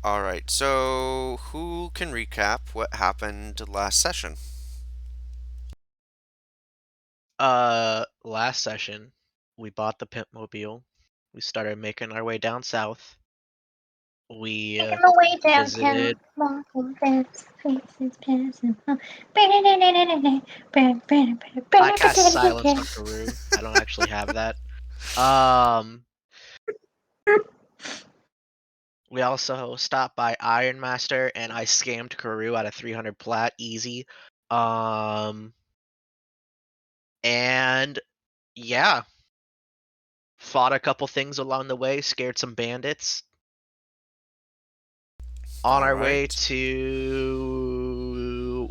All right, so who can recap what happened last session? Last session, we bought the Pimp mobile. We started making our way down south. We Making my way downtown, visited. walking fast, faces passing. I cast silence on Karoo. I don't actually have that. Um, we also stopped by Iron Master, and I scammed Karoo out of 300 plat easy. And yeah, fought a couple things along the way, scared some bandits. On All our way right. to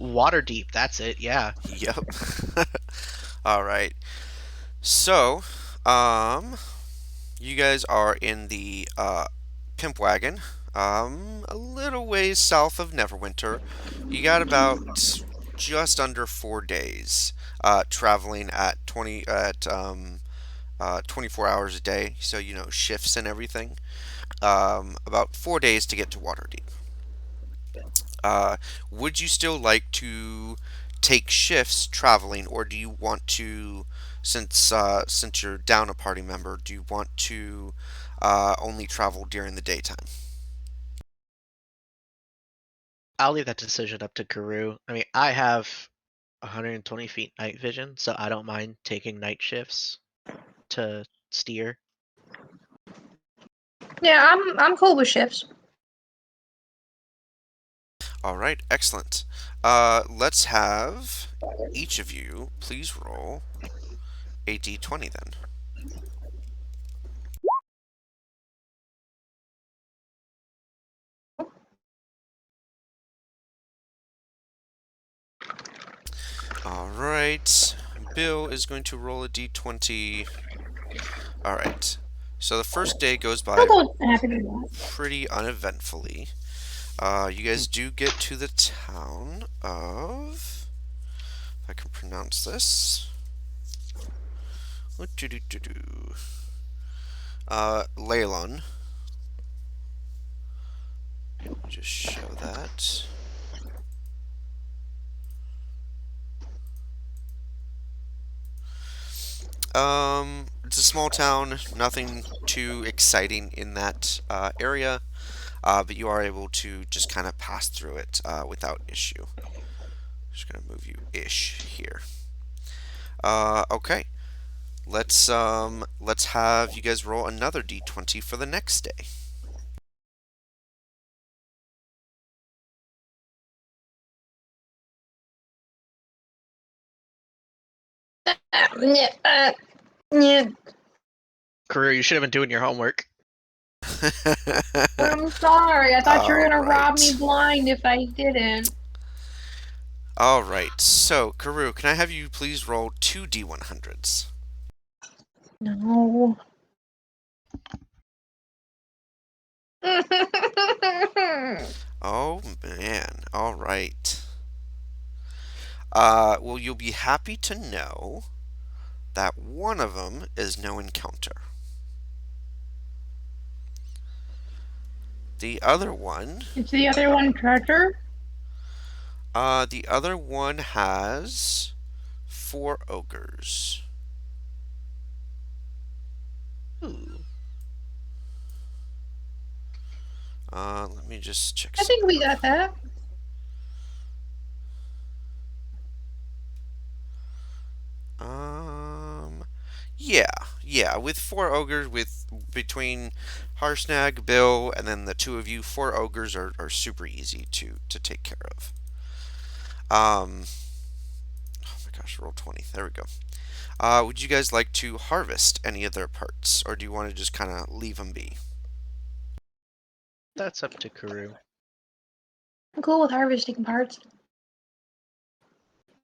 Waterdeep. That's it. Yeah. Yep. All right. So, um, you guys are in the Pimp wagon, a little ways south of Neverwinter. You got about just under 4 days, traveling at 24 hours a day. So shifts and everything. About 4 days to get to Waterdeep. Uh, would you still like to take shifts traveling, or do you want to, since you're down a party member, do you want to only travel during the daytime? I'll leave that decision up to Karoo. I mean, I have 120 feet night vision, so I don't mind taking night shifts to steer. Yeah, I'm cool with shifts. All right, excellent. Let's have each of you please roll a d20 then. All right, Bill is going to roll a d20. All right, so the first day goes I'll by go happy to do that. pretty uneventfully. You guys do get to the town of, if I can pronounce this, Leylon. Just show that. It's a small town, nothing too exciting in that area, but you are able to just kind of pass through it without issue. Just gonna move you ish here. Okay. Let's have you guys roll another d20 for the next day. Yeah, Karoo, you should have been doing your homework. I'm sorry. I thought you were All gonna rob me right. blind if I didn't. All right. So, Karu, can I have you please roll two d100s? No. Oh man. All right. Well, you'll be happy to know that one of them is no encounter. The other one, Is the other one treasure? the other one has four ogres. Ooh. Let me just check I think something we got that. out. Yeah, yeah. With four ogres, with between Harsnag, Bill, and then the two of you, four ogres are super easy to take care of. Oh my gosh, roll 20. There we go. Would you guys like to harvest any of their parts, or do you want to just kind of leave them be? That's up to Karoo, I'm cool with harvesting parts.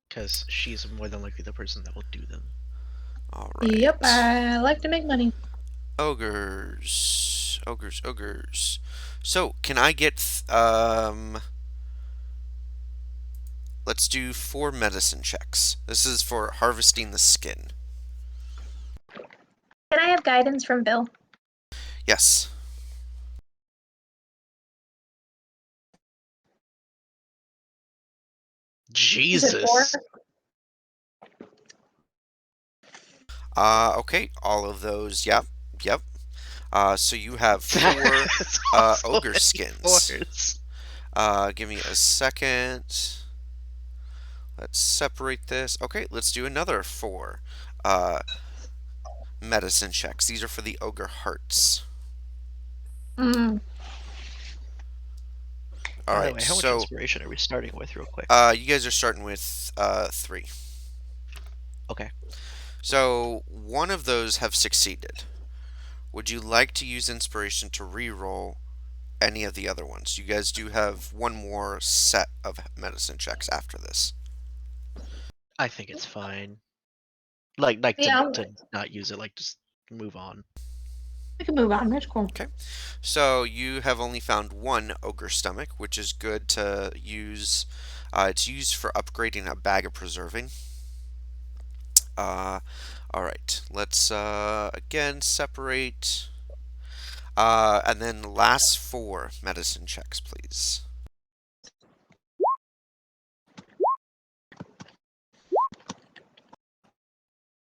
because she's more than likely the person that will do them. All Yep, right. I like to make money. Ogres, ogres, ogres. So, can I get let's do 4 medicine checks. This is for harvesting the skin. Can I have guidance from Bill? Yes. Is it 4? Jesus. Okay, all of those. Yep, yep. So you have 4 That's also ogre many skins. fours. Give me a second. Let's separate this. Okay, let's do another 4 uh, medicine checks. These are for the ogre hearts. Mm. All By the right, way, how much so inspiration are we starting with, real quick? you guys are starting with 3. Okay. So one of those have succeeded. Would you like to use inspiration to re-roll any of the other ones? You guys do have one more set of medicine checks after this. I think it's fine. Like Yeah, to not use it, like just move on. we can move on. That's cool. Okay. So you have only found one ogre stomach, which is good to use. It's used for upgrading a bag of preserving. Uh, all right. Let's again separate. And then the last 4 medicine checks, please.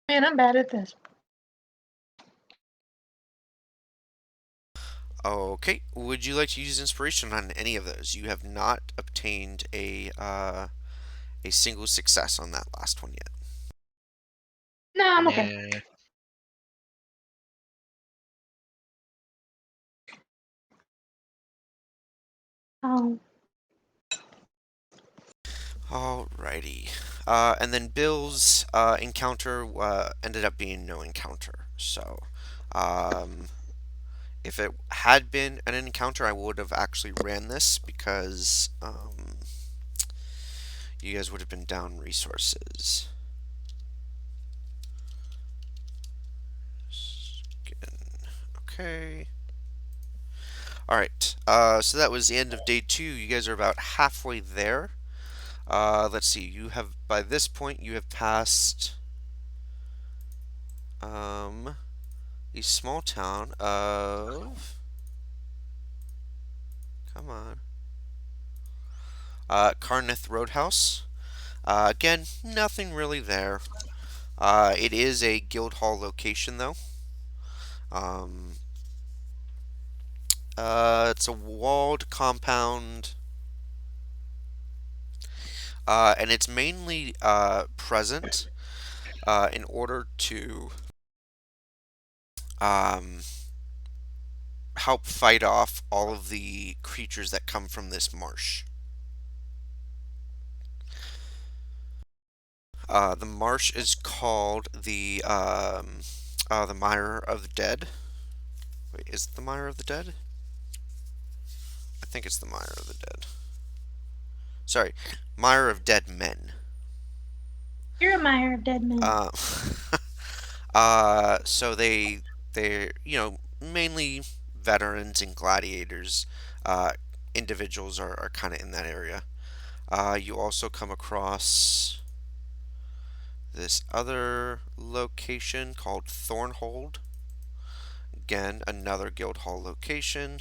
Man, I'm bad at this. Okay. Would you like to use inspiration on any of those? You have not obtained a single success on that last one yet. No, I'm okay. Nah. Oh, Alrighty. And then Bill's encounter ended up being no encounter. So, um, if it had been an encounter, I would have actually ran this because you guys would have been down resources. Okay. Alright. So that was the end of day 2. You guys are about halfway there. Let's see. You have, by this point, you have passed a small town of, come on, Carneth Roadhouse. Again, nothing really there. It is a guild hall location though. Um, it's a walled compound, and it's mainly present in order to um, help fight off all of the creatures that come from this marsh. The marsh is called the Mire of the Dead. Wait, is it the Mire of the Dead? I think it's the Mire of the Dead. Sorry, Mire of Dead Men. you're a mire of dead men. Uh, so they're mainly veterans and gladiators. Uh, Individuals are kind of in that area. You also come across this other location called Thornhold. Again, another guild hall location.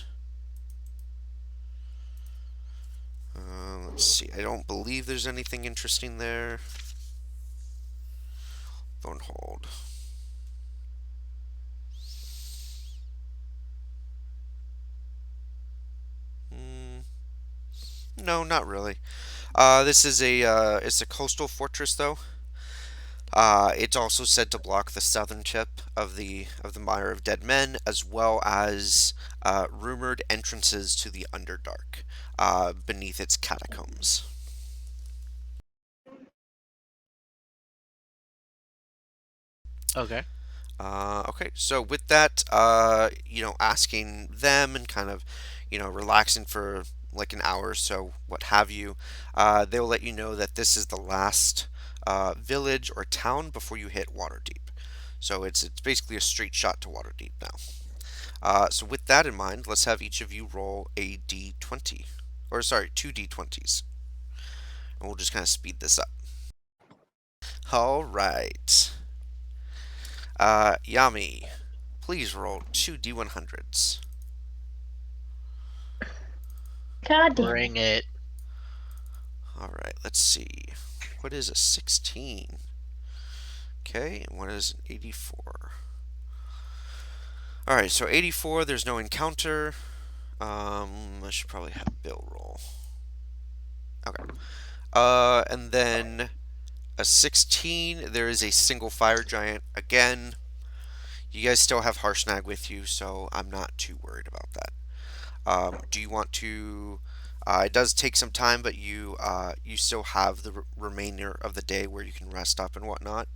Let's see. I don't believe there's anything interesting there. Thornhold. No, not really. This is it's a coastal fortress though. It's also said to block the southern tip of the Mire of Dead Men, as well as rumored entrances to the Underdark beneath its catacombs. Okay. Okay, so with that, asking them and kind of, relaxing for like an hour or so, what have you, they'll let you know that this is the last village or town before you hit Waterdeep. So it's basically a straight shot to Waterdeep now. So with that in mind, let's have each of you roll a d20, or sorry, 2 d20s, and we'll just kind of speed this up. All right. Yami, please roll 2 d100s. God damn it. Bring it. All right, let's see. What is a 16? Okay, and what is an 84? All right, so 84, there's no encounter. I should probably have Bill roll. Okay. And then a 16, there is a single fire giant. Again, you guys still have Harshnag with you, so I'm not too worried about that. Do you want to? It does take some time, but you still have the remainder of the day where you can rest up and whatnot.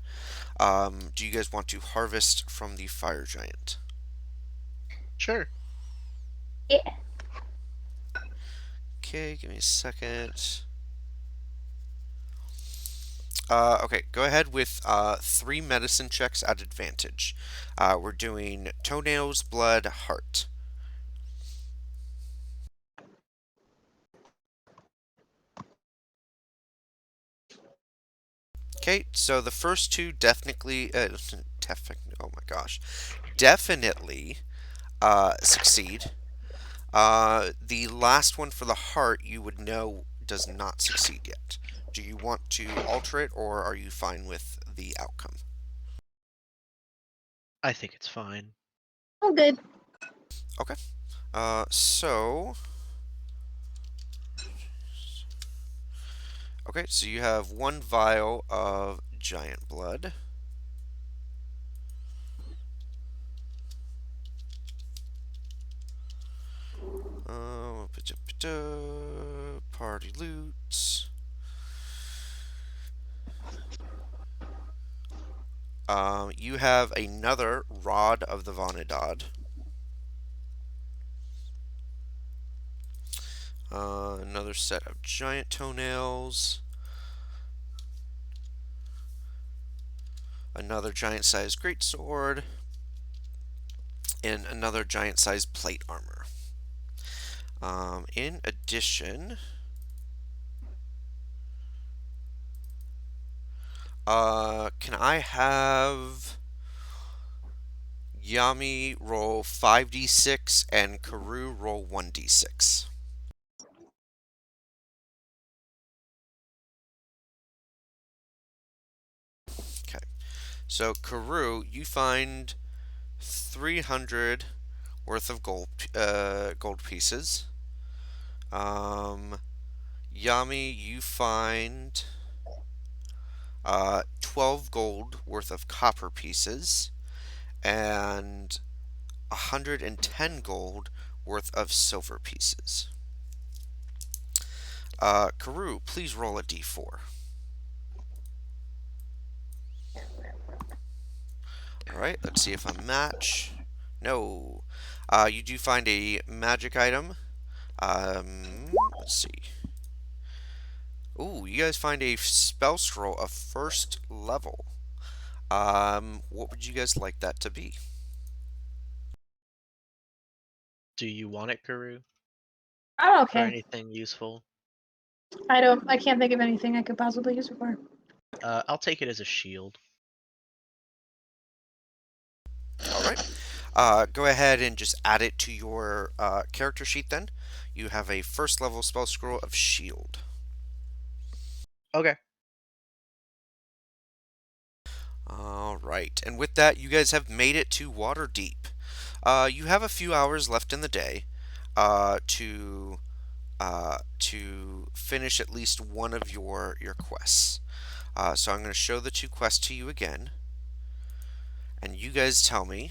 Do you guys want to harvest from the fire giant? Sure. Yeah. Okay, give me a second. Okay, go ahead with 3 medicine checks at advantage. We're doing toenails, blood, heart. Okay, so the first two definitely, oh my gosh, definitely succeed. The last one for the heart, you would know does not succeed yet. Do you want to alter it, or are you fine with the outcome? I think it's fine. Oh, good. Okay. So okay, so you have 1 vial of giant blood. Party loot. You have another rod of the Vonadad. Another set of giant toenails. Another giant-sized greatsword. And another giant-sized plate armor. In addition, can I have Yami roll 5d6 and Karu roll 1d6? Okay. So Karu, you find 300 worth of gold pieces. Yami, you find 12 gold worth of copper pieces and 110 gold worth of silver pieces. Karu, please roll a d4. Alright, let's see if I match. No. You do find a magic item. Let's see. Ooh, you guys find a spell scroll of 1st level. What would you guys like that to be? Do you want it, Guru? I'm For okay. anything useful? I can't think of anything I could possibly use it for. I'll take it as a shield. Alright. Go ahead and just add it to your character sheet then. You have a 1st level spell scroll of shield. Okay. Alright, and with that, you guys have made it to Waterdeep. You have a few hours left in the day to finish at least one of your quests. So I'm going to show the 2 quests to you again, and you guys tell me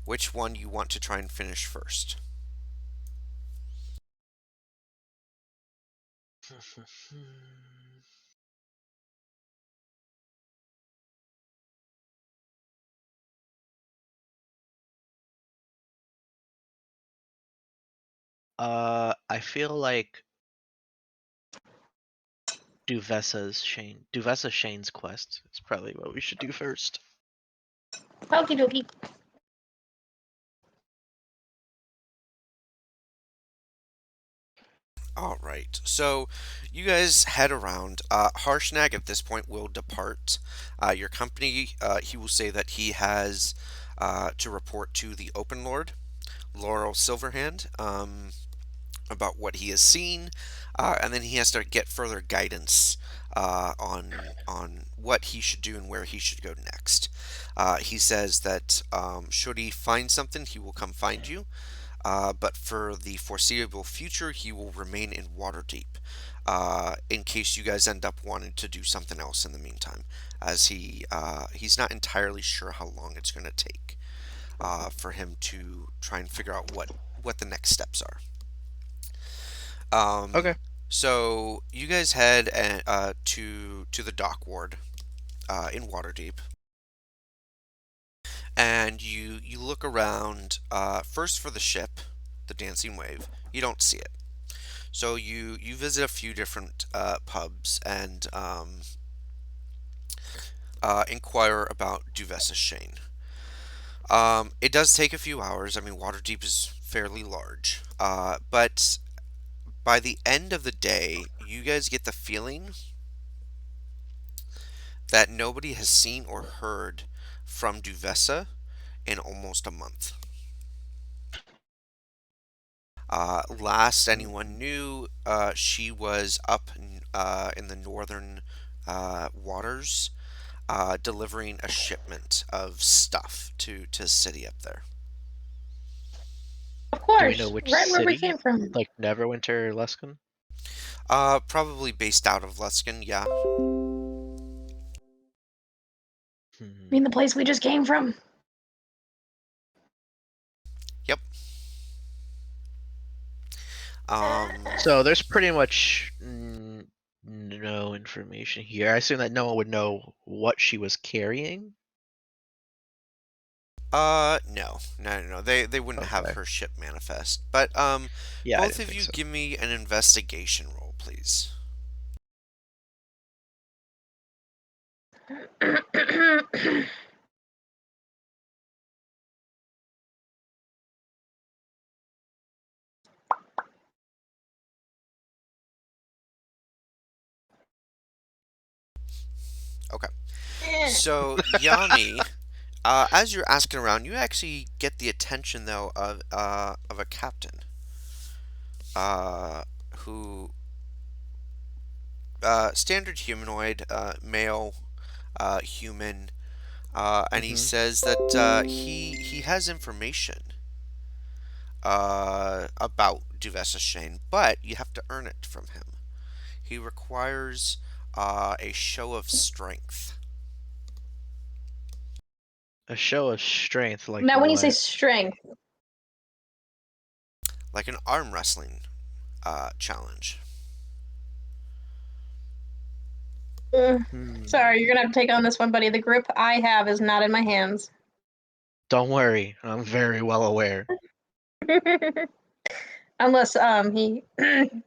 which one you want to try and finish first. I feel like Duvessa Shane's quest is probably what we should do first. Okie dokie. Alright, so you guys head around. Harshnag at this point will depart. Your company, he will say that he has to report to the Open Lord, Laurel Silverhand. about what he has seen, and then he has to get further guidance on what he should do and where he should go next. He says that should he find something, he will come find you. But for the foreseeable future, he will remain in Waterdeep, in case you guys end up wanting to do something else in the meantime, as he's not entirely sure how long it's going to take for him to try and figure out what the next steps are. Okay. So you guys head to the dock ward in Waterdeep, and you look around first for the ship, the Dancing Wave. You don't see it. So you visit a few different pubs and inquire about Duvessa Shane. It does take a few hours. I mean, Waterdeep is fairly large, but by the end of the day, you guys get the feeling that nobody has seen or heard from Duvessa in almost a month. Last anyone knew, she was up in the northern waters, delivering a shipment of stuff to city up there. Of Do we know course, which right where we city? came from. Like Neverwinter or Luskan? Probably based out of Luskan, yeah. I Hmm. mean, the place we just came from. Yep. So there's pretty much no information here. I assume that no one would know what she was carrying. No. They wouldn't have Okay. her ship manifest. But Yeah, I both didn't of think you so. give me an investigation roll, please. Okay. So Yami, as you're asking around, you actually get the attention though of a captain, uh, who standard humanoid, male, human, and he Hmm. says that he has information about Duvessa Shane, but you have to earn it from him. He requires a show of strength, A show of strength, like Now, when you say what? strength, like an arm wrestling challenge. mm, Hmm. sorry, you're gonna have to take on this one, buddy. The grip I have is not in my hands. Don't worry, I'm very well aware. Unless he,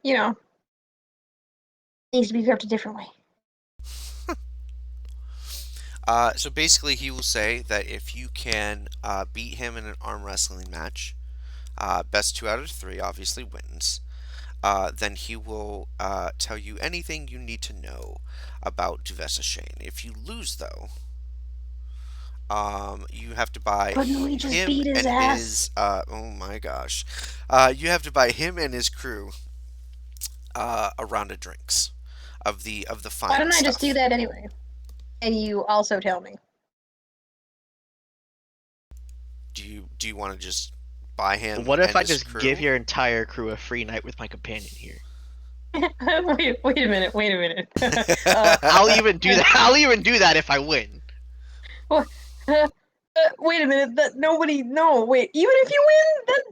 you know, needs to be gripped a different way. So basically, he will say that if you can beat him in an arm wrestling match, best two out of three obviously wins. Then he will tell you anything you need to know about Duvessa Shane. If you lose, though, you have to buy Couldn't we just him beat his and ass? his. Oh my gosh, you have to buy him and his crew a round of drinks of the Why fine don't I just do stuff. that anyway? And you also tell me. Do you want to just buy him What if and I his just give crew? your entire crew a free night with my companion here? Wait a minute. Wait a minute. I'll even do that. I'll even do that if I win. What? Wait a minute. That nobody. No. Wait. Even if you win,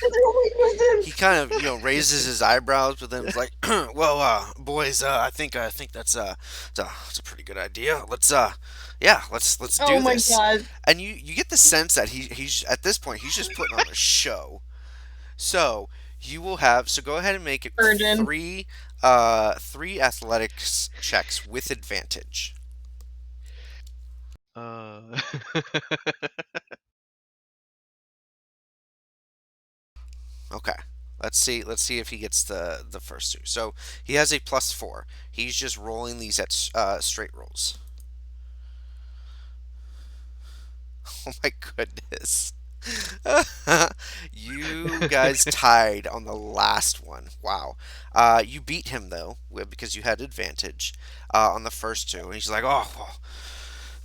that's what we He just kind of raises his eyebrows, but then was like, "Well, boys, I think it's a pretty good idea. Yeah, let's Oh do my this." god. And you get the sense that he's at this point he's just putting on a show. So you will have go ahead and make it Virgin. three athletics checks with advantage. Uh, Okay. Let's see if he gets the first two. So he has a +4. He's just rolling these at straight rolls. Oh my goodness. You guys tied on the last one. Wow. You beat him though because you had advantage on the first two, and he's like, "Oh, well,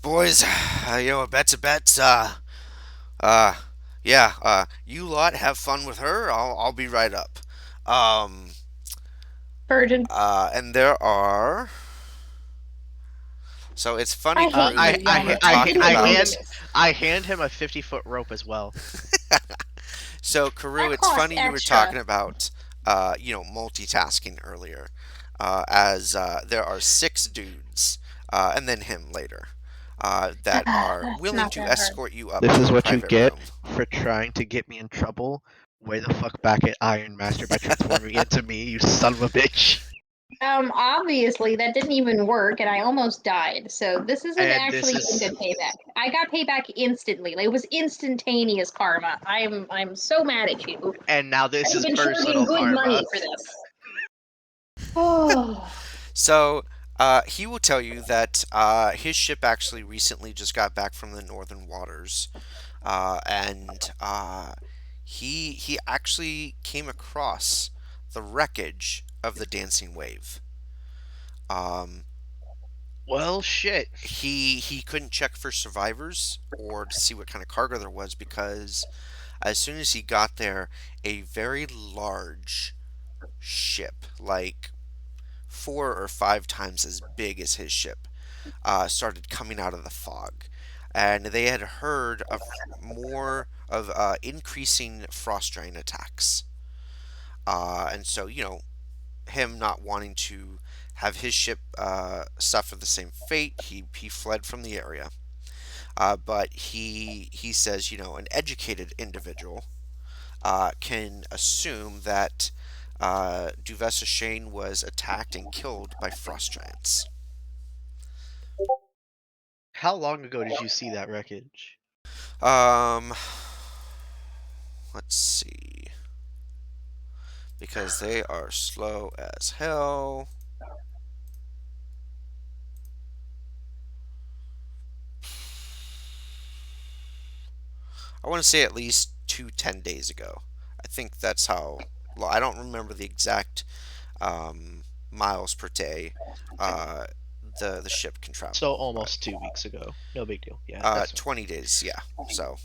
boys, a bet's a bet. Uh, yeah. You lot have fun with her. I'll be right up." Um, Virgin. and there are. So it's funny, I hate Carew, I that you, you were Yama. I talking didn't agree to about. this. I hand him a 50-foot rope as well. So, Carew, That it's costs funny you were extra. talking about, multitasking earlier, as there are six dudes, and then him later, that are That's willing not to that hard. escort you up This to is a what you private get room. for trying to get me in trouble. Way the fuck back at Iron Master by transforming into me, you son of a bitch. Obviously that didn't even work, and I almost died. So this isn't And this actually even is good payback. I got payback instantly. Like, it was instantaneous karma. I'm so mad at you. and now this I've is been charging personal good money karma. for this. Oh, So, he will tell you that his ship actually recently just got back from the northern waters, and he actually came across the wreckage of the dancing wave. Um, Well, shit. he couldn't check for survivors or to see what kind of cargo there was because as soon as he got there, a very large ship, like 4 or 5 times as big as his ship, started coming out of the fog. And they had heard of more of increasing frost giant attacks. And so, him not wanting to have his ship suffer the same fate, he fled from the area. But he says, an educated individual can assume that Duvessa Shane was attacked and killed by frost giants. How long ago did you see that wreckage? Um, let's see. Because they are slow as hell. I want to say at least 10 days ago. I think that's how. Well, I don't remember the exact miles per day the ship can So travel, but almost 2 weeks ago. No big deal. Yeah, that's fine. 20 days, yeah. So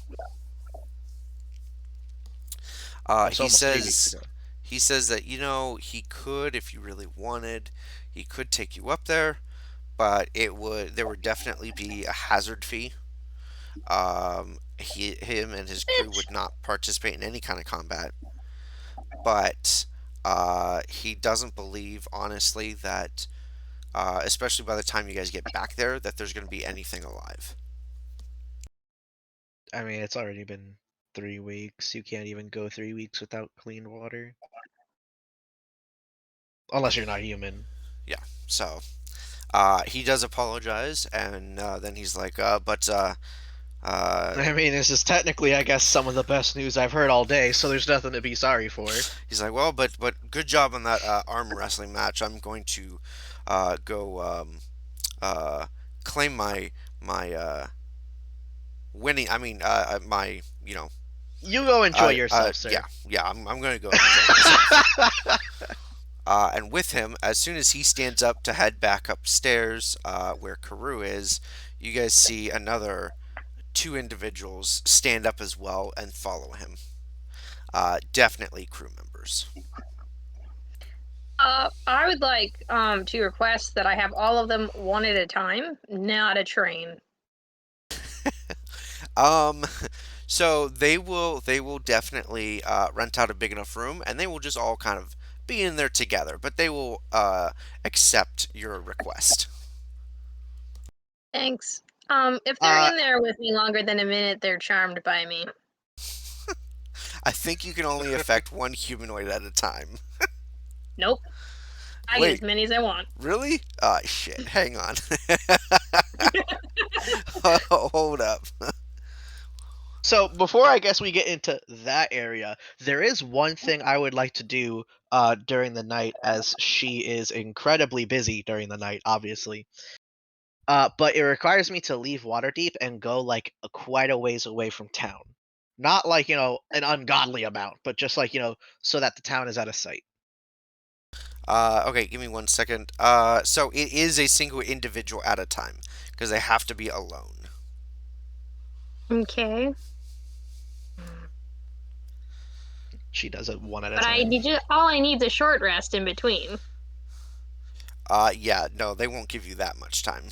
So he almost 3 weeks says ago. he says that he could, if you really wanted, he could take you up there, but there would definitely be a hazard fee. Him and his crew bitch. would not participate in any kind of combat, but he doesn't believe, honestly, that especially by the time you guys get back there, that there's going to be anything alive. I mean, it's already been 3 weeks. You can't even go 3 weeks without clean water. Unless you're not human. Yeah. So he does apologize, and then he's like, I mean, this is technically, I guess, some of the best news I've heard all day, so there's nothing to be sorry for. he's like, well, but good job on that arm wrestling match. I'm going to go uh, claim my winning. I mean, my You go enjoy yourself, sir. yeah. I'm going to go enjoy myself. And with him, as soon as he stands up to head back upstairs where Carew is, you guys see another two individuals stand up as well and follow him. Definitely crew members. I would like to request that I have all of them one at a time, not a train. Um, so they will definitely rent out a big enough room, and they will just all kind of be in there together. But they will accept your request. Thanks. If they're Uh, in there with me longer than a minute, they're charmed by me. I think you can only affect one humanoid at a time. Nope. I get as Wait, many as I want. really? Shit. Hang on. Hold up. so before I guess we get into that area, there is one thing I would like to do during the night, as she is incredibly busy during the night, obviously. But it requires me to leave Waterdeep and go like quite a ways away from town. Not like, an ungodly amount, but just like, so that the town is out of sight. Okay, give me 1 second. So it is a single individual at a time because they have to be alone. Okay. She does it one at a But time. all I need is a short rest in between. Yeah, no, they won't give you that much time.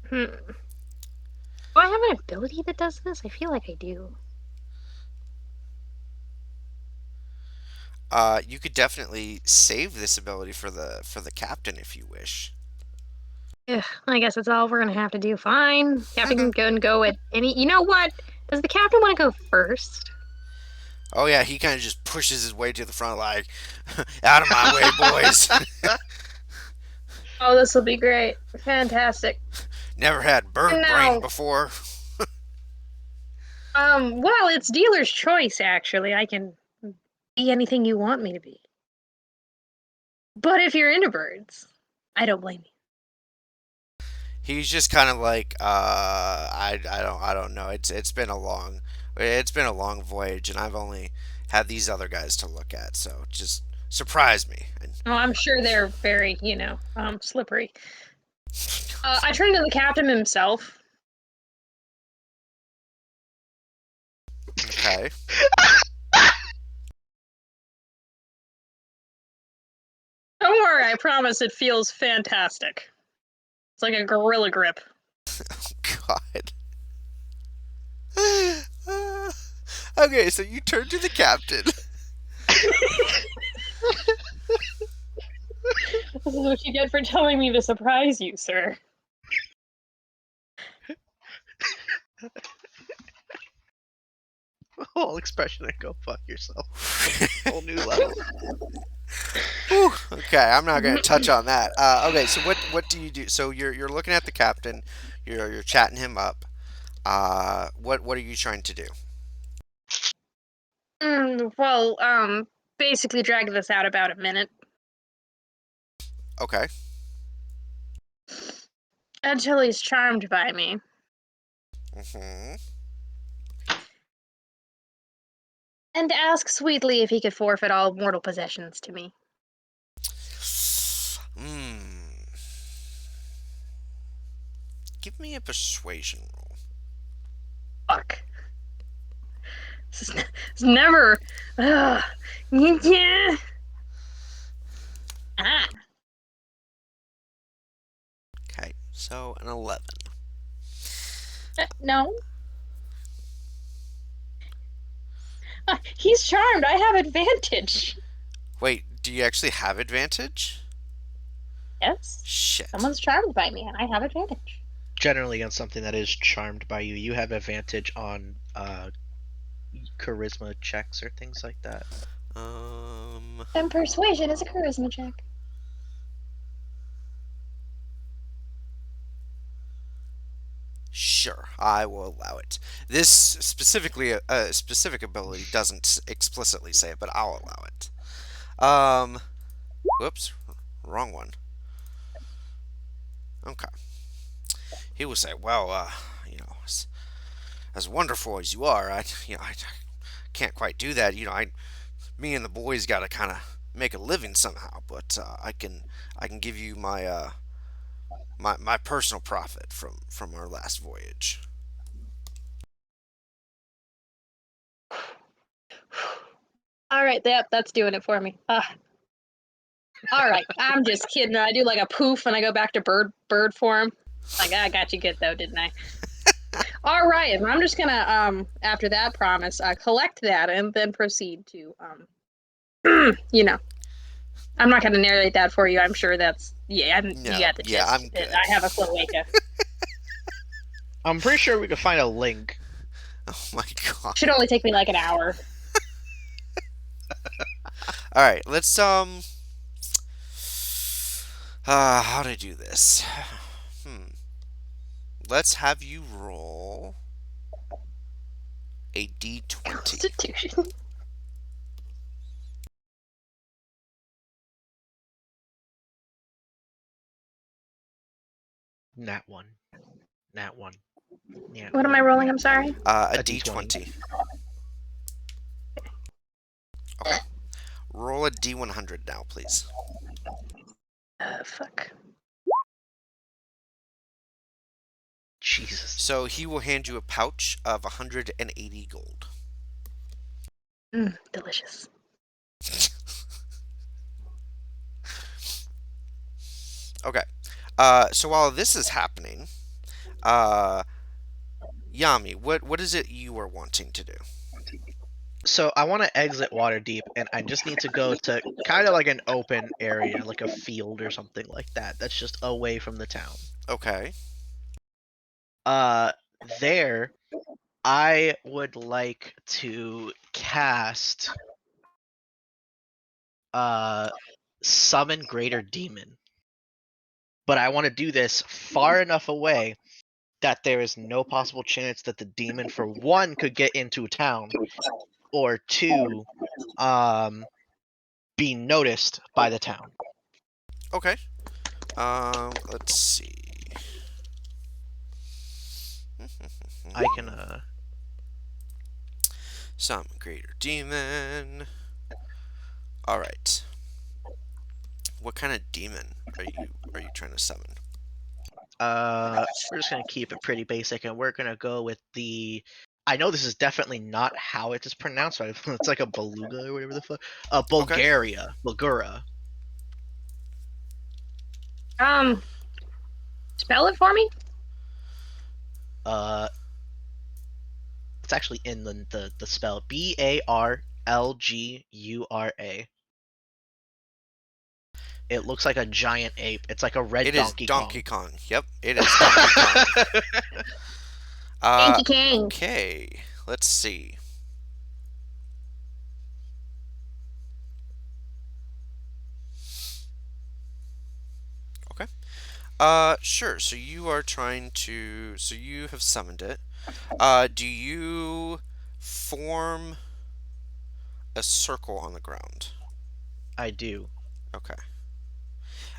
Hmm. Do I have an ability that does this? I feel like I do. You could definitely save this ability for the captain if you wish. Ugh, I guess that's all we're gonna have to do. Fine. Captain can go at any. You know what? Does the captain want to go first? Oh yeah, he kind of just pushes his way to the front, like, out of my way, boys. Oh, this will be great. Fantastic. Never had bird And brain now, before. well, it's dealer's choice, actually. I can be anything you want me to be. But if you're into birds, I don't blame you. He's just kind of like, I don't know. It's been a long voyage, and I've only had these other guys to look at, so just surprise me. And Oh, I'm sure they're very, slippery. I turned to the captain himself. okay, Don't worry, I promise it feels fantastic. It's like a gorilla grip. God. Okay, so you turn to the captain. This is what you get for telling me to surprise you, sir. Whole expression and go fuck yourself. Whole new level. Whew, okay, I'm not going to touch on that. Okay, so what do you do? So you're looking at the captain. You're chatting him up. What are you trying to do? Well, basically drag this out about a minute. Okay. Until he's charmed by me. Hmm. And ask sweetly if he could forfeit all mortal possessions to me. Hmm. Give me a persuasion roll. Fuck. It's never. Ugh. Yeah. Ah. Okay, so an 11. No. He's charmed. I have advantage. Wait, do you actually have advantage? Yes. Shit. Someone's charmed by me, and I have advantage. Generally, against something that is charmed by you, you have advantage on charisma checks or things like that. And persuasion is a charisma check. Sure, I will allow it. This specifically, a specific ability doesn't explicitly say it, but I'll allow it. Whoops, wrong one. Okay. He will say, well, as wonderful as you are, I can't quite do that. Me and the boys got to kind of make a living somehow, but I can give you my personal profit from our last voyage. All right, that's doing it for me. All right, I'm just kidding. I do like a poof and I go back to bird form. Like I got you good though, didn't I? All right, I'm just gonna after that promise, collect that and then proceed to you know, I'm not gonna narrate that for you. I'm sure that's you No, got the yeah, gist. I'm good. I have a cloaca. I'm pretty sure we could find a link. Oh my god. Should only take me like an hour. All right, let's how to do this? Hmm. Let's have you roll a d20. Constitution. Nat one. Nat one. Yeah. What am I rolling? I'm sorry. A A D20. D20. Okay. Roll a D100 now, please. Fuck. Jesus. So he will hand you a pouch of 180 gold. Delicious. Okay. So while this is happening, Yami, what is it you are wanting to do? So I want to exit Waterdeep, and I just need to go to kind of like an open area, like a field or something like that. That's just away from the town. Okay. Uh, there, I would like to cast summon greater demon, but I want to do this far enough away that there is no possible chance that the demon, for one, could get into town, or two, um, be noticed by the town. Okay. Let's see. I can Some greater demon. All right. What kind of demon are you trying to summon? we're just gonna keep it pretty basic, and we're gonna go with the. I know this is definitely not how it is pronounced. Right? It's like a beluga or whatever the fuck. Okay. Bulgura. Spell it for me. Uh, it's actually in the spell Barlgura. It looks like a giant ape. It's like a red It is Donkey Donkey Kong. Kong. Yep, it is Donkey Kong. Donkey Kong. Okay. Let's see. Okay. Sure. So you are trying to. So you have summoned it. Do you form a circle on the ground? I do. Okay.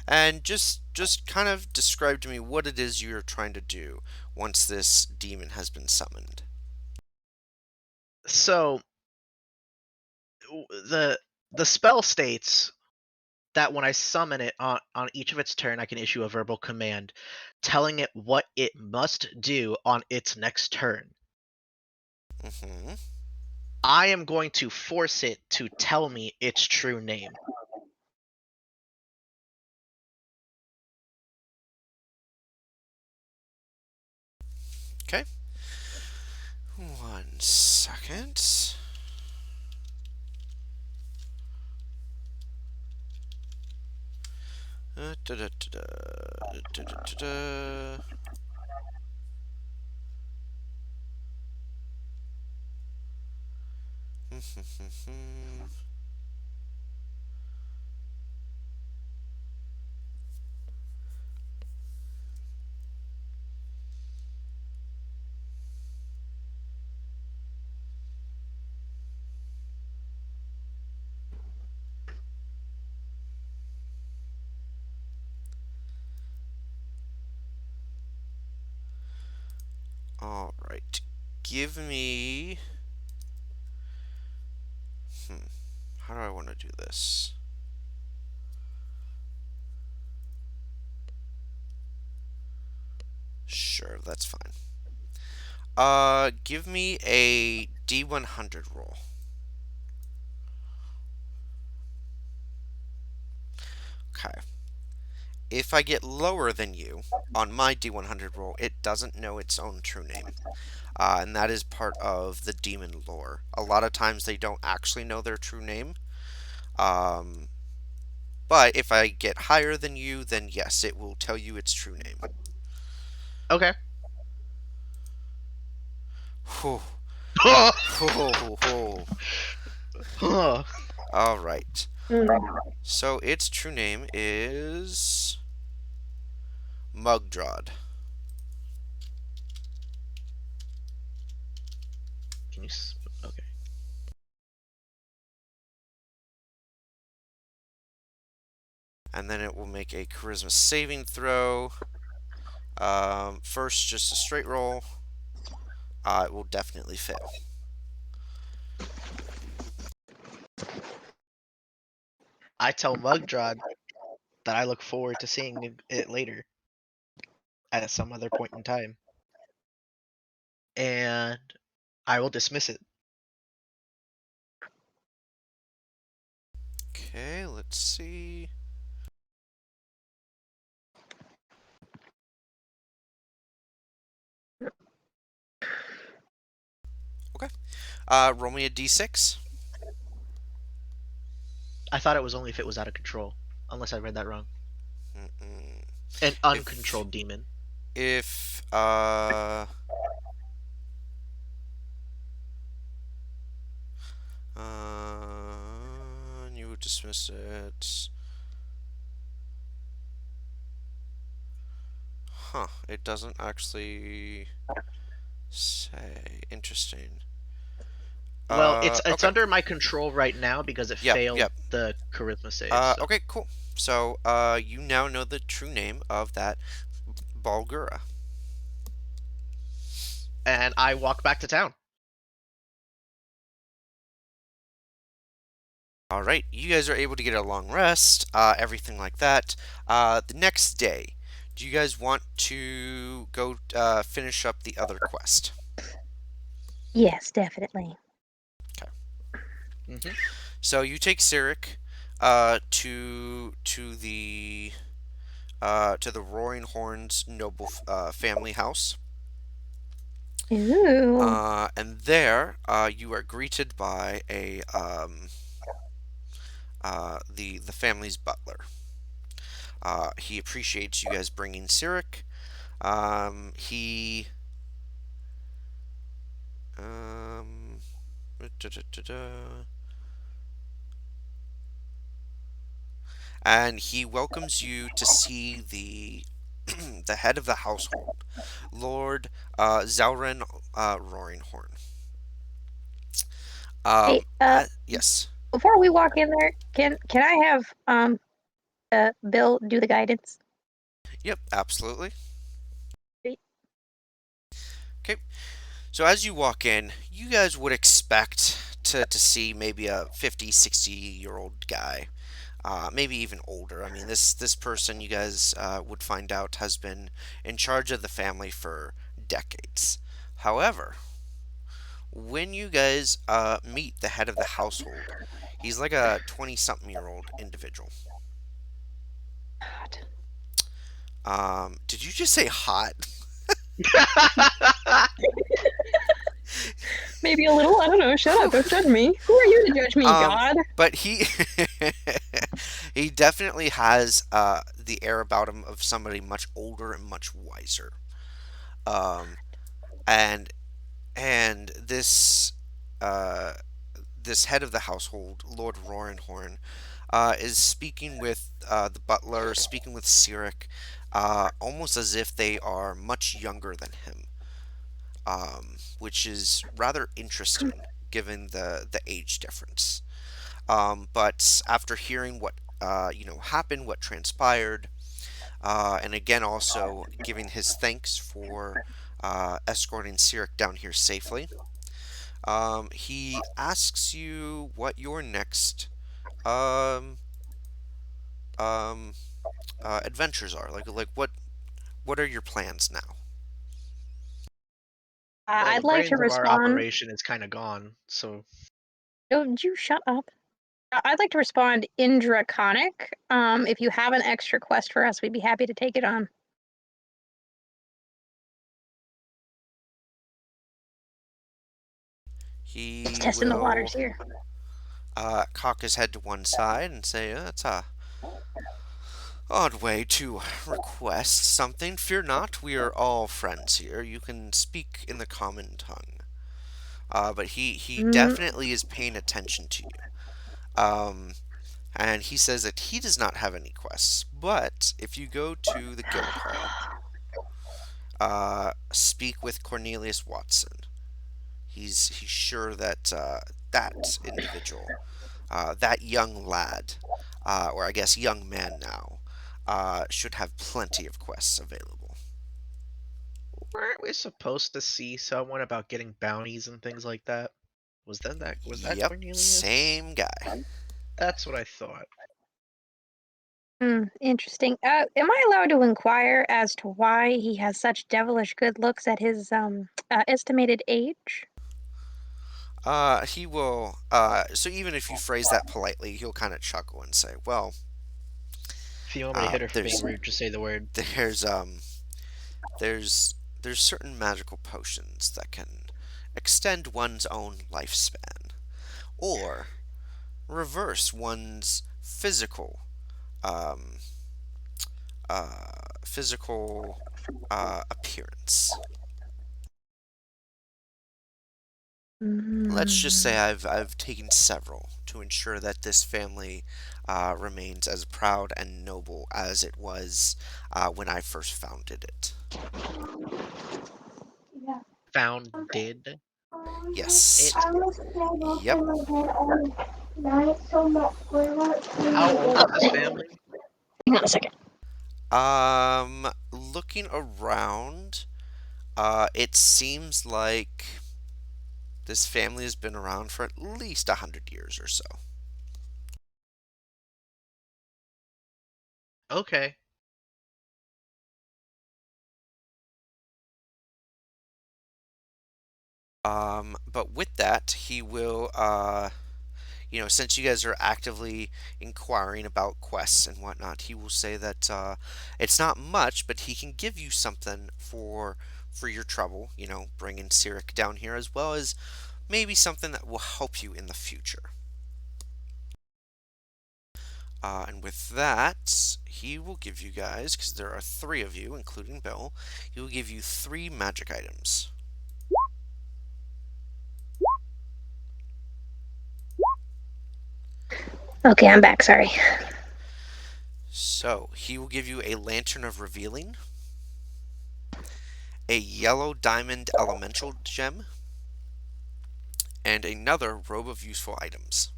And just kind of describe to me what it is you're trying to do once this demon has been summoned. So the spell states that when I summon it on each of its turn, I can issue a verbal command telling it what it must do on its next turn. Mm-hmm. I am going to force it to tell me its true name. Okay. 1 second. Da-da-da-da. All right. Give me. How do I want to do this? Sure, that's fine. Give me a D100 roll. Okay. If I get lower than you on my D100 roll, it doesn't know its own true name. And that is part of the demon lore. A lot of times they don't actually know their true name. Um, but if I get higher than you, then yes, it will tell you its true name. Okay. Whew. Whew. Huh. All right. Mm. So its true name is Mugdrad. Can you? Okay. And then it will make a charisma saving throw. First, just a straight roll. It will definitely fail. I tell Mugdrod that I look forward to seeing it later at some other point in time, and I will dismiss it. Okay, let's see. Okay. Roll me a d6. I thought it was only if it was out of control, unless I read that wrong. Mm-mm. An If uncontrolled demon. if you would dismiss it. Huh? It doesn't actually say. Interesting. Well, it's Okay. under my control right now because it Yep. failed Yep. the charisma save. So. Okay. Cool. So, you now know the true name of that Balgura. And I walk back to town. All right, you guys are able to get a long rest, everything like that. The next day, do you guys want to go finish up the other quest? Yes, definitely. Okay. Hmm. So you take Sirik to the Roaring Horns noble family house. Ooh. And there, you are greeted by the family's butler. He appreciates you guys bringing Sirik. He um, da, da, da, da. And he welcomes you to see the the head of the household, Lord Zauren Roaring Horn. Hey, Yes. before we walk in there, can I have Bill do the guidance? Yep, absolutely. Great. Okay. So as you walk in, you guys would expect to see maybe a 50, 60-year-old guy. Maybe even older. I mean, this person you guys would find out has been in charge of the family for decades. However, when you guys meet the head of the household, he's like a 20-something-year-old individual. God. Did you just say hot? Maybe a little. I don't know. Shut up. Don't judge me. Who are you to judge me, God? But he he definitely has the air about him of somebody much older and much wiser. Um, and this uh, this head of the household, Lord Roarenhorn, is speaking with the butler, speaking with Sirik, almost as if they are much younger than him, which is rather interesting given the age difference. But after hearing what happened, what transpired, and again also giving his thanks for escorting Sirik down here safely, he asks you what your next um, um, adventures are. Like what are your plans now? Well, the I'd like to brains of our respond. operation is kind of gone, so Don't you shut up. I'd like to respond in Draconic. If you have an extra quest for us, we'd be happy to take it on. Just He testing the will waters here. cock his head to one side and say, "That's a odd way to request something. Fear not, we are all friends here. You can speak in the common tongue." But he Mm, definitely is paying attention to you. And he says that he does not have any quests, but if you go to the guild hall, speak with Cornelius Watson. He's sure that that individual, that young lad, or I guess young man now, should have plenty of quests available. Weren't we supposed to see someone about getting bounties and things like that? Was that Yep, Cornelius? same guy. That's what I thought. Interesting. Am I allowed to inquire as to why he has such devilish good looks at his estimated age? He will, so even if you phrase that politely, he'll kind of chuckle and say, well, If you want me to hit her for being there's, rude, just say the word. there's, there's, there's certain magical potions that can extend one's own lifespan, or reverse one's um, physical, appearance. Let's just say I've taken several to ensure that this family remains as proud and noble as it was when I first founded it. Yeah. Founded Yes. it. Yep. How old is this family? Hang on a second. Looking around, it seems like this family has been around for at least 100 years or so. Okay. But with that, he will, since you guys are actively inquiring about quests and whatnot, he will say that it's not much, but he can give you something for your trouble. Bringing Sirik down here, as well as maybe something that will help you in the future. And with that, he will give you guys, because there are 3 of you, including Bill, he will give you 3 magic items. Okay, I'm back. Sorry. So, he will give you a Lantern of Revealing, a yellow diamond elemental gem, and another robe of useful items.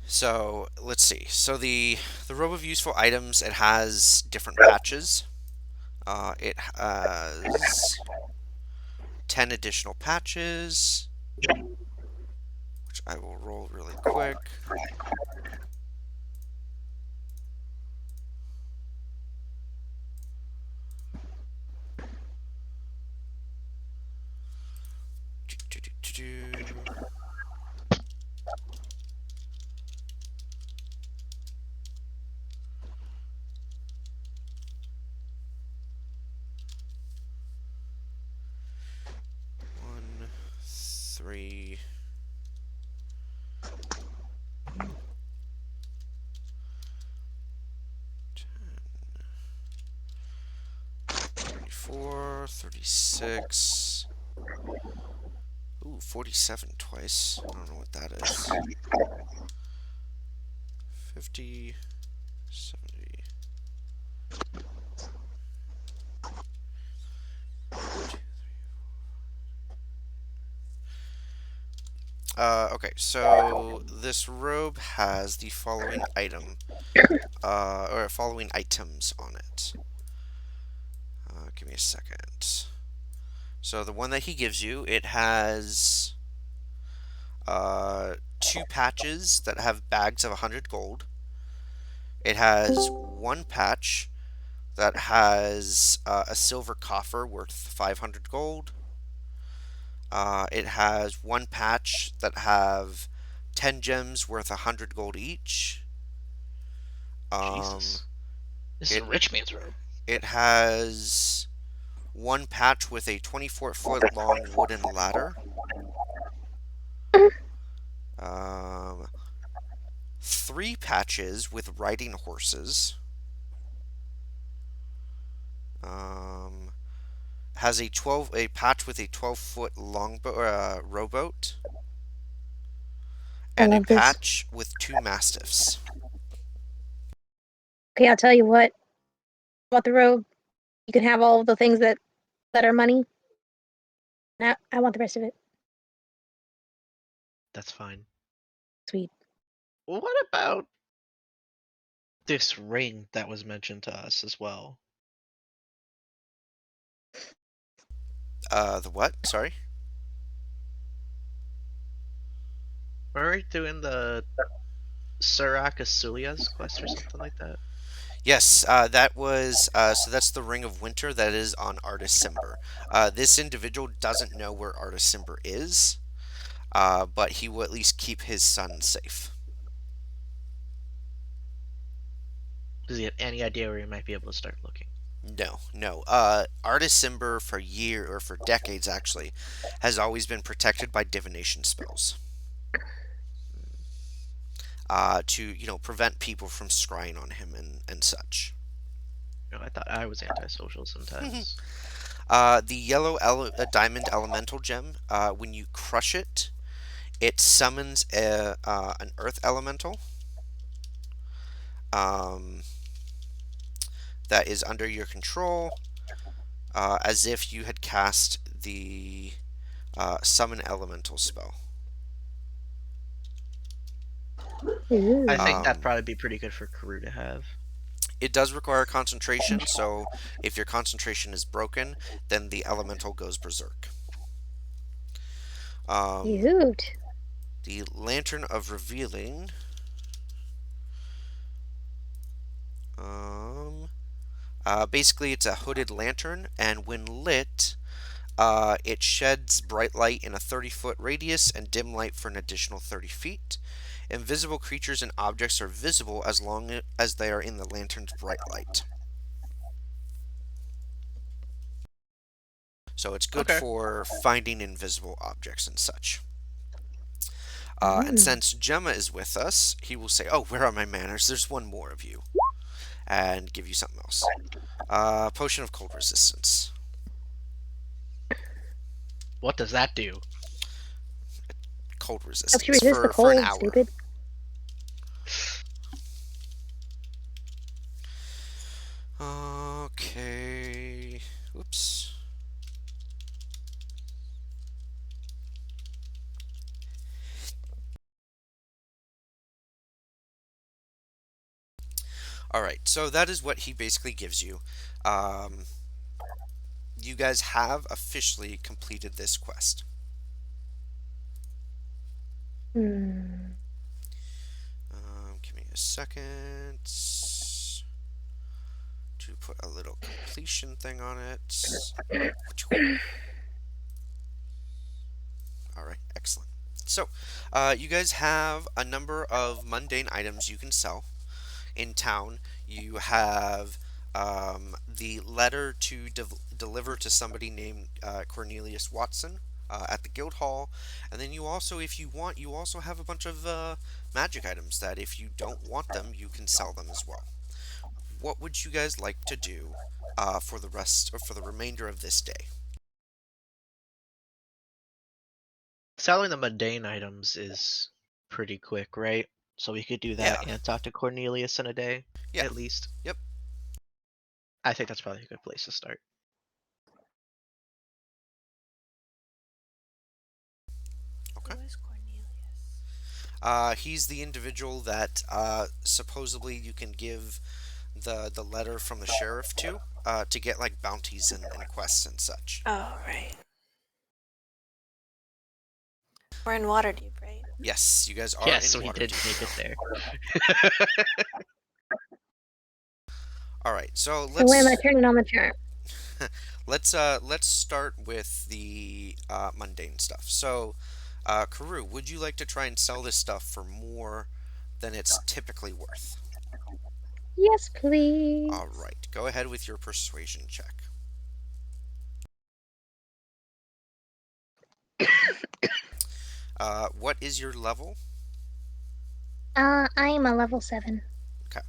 So let's see. So the robe of useful items, it has different patches. It has 10 additional patches, which I will roll really quick. Do, do, do, do, do. One, 3, 24, 36. Ooh, 47 twice. I don't know what that is. 50, 70. Okay, so this robe has the following item, or following items on it. Give me a second. So the one that he gives you, it has 2 patches that have bags of 100 gold. It has 1 patch that has a silver coffer worth 500 gold. It has 1 patch that have 10 gems worth 100 gold each. Jesus. This is It a rich man's robe. it has 1 patch with a 24-foot long wooden ladder. Um, 3 patches with riding horses. Um, has a patch with a 12-foot long rowboat, I and a love this. patch with 2 mastiffs. Okay, I'll tell you what. About the robe, you can have all of the things that are money. Now, I want the rest of it. That's fine. Sweet. What about this ring that was mentioned to us as well. The what? Sorry. Were we doing the Sulia's quest or something like that? Yes, that was so that's the Ring of Winter that is on Artis Cimber. This individual doesn't know where Artis Cimber is, but he will at least keep his son safe. Does he have any idea where he might be able to start looking? No, no. Artis Cimber for for decades actually has always been protected by divination spells. To prevent people from scrying on him and such. No, I thought I was antisocial sometimes. The yellow diamond elemental gem, when you crush it, it summons an earth elemental um, that is under your control, as if you had cast the summon elemental spell. I think that'd Um, probably be pretty good for Karu to have. it does require concentration, so if your concentration is broken, then the elemental goes berserk. Cute. The Lantern of Revealing. Basically, it's a hooded lantern, and when lit, it sheds bright light in a 30-foot radius and dim light for an additional 30 feet. Invisible creatures and objects are visible as long as they are in the lantern's bright light. So it's good Okay. for finding invisible objects and such. And Mm. since Gemma is with us, he will say, "Oh, where are my manners? There's one more of you," and give you something else. Potion of cold resistance. What does that do? Cold Helps resistance you resist the for an cold, hour. stupid. Okay. Oops. Alright, so that is what he basically gives you. Um, you guys have officially completed this quest. Hmm. Give me a second to put a little completion thing on it. Alright, excellent. So, you guys have a number of mundane items you can sell in town. You have the letter to deliver to somebody named Cornelius Watson at the guild hall, and then you also, if you want, you also have a bunch of magic items that if you don't want them, you can sell them as well. What would you guys like to do for the rest or for the remainder of this day? Selling the mundane items is pretty quick, right? So we could do Yeah, that and talk to Cornelius in a day, yeah, at least. yep. I think that's probably a good place to start. Okay. Who is Cornelius? He's the individual that supposedly you can give the letter from the sheriff to get like bounties and quests and such. Oh, right. We're in Waterdeep, right? Yes, you guys are Yes, in so he did Waterdeep. make it there. All right, so So when am I let's turning on the charm? let's start with the mundane stuff. So, Karu, would you like to try and sell this stuff for more than it's typically worth? Yes, please. All right, go ahead with your persuasion check. What is your level? I am a level 7. Okay,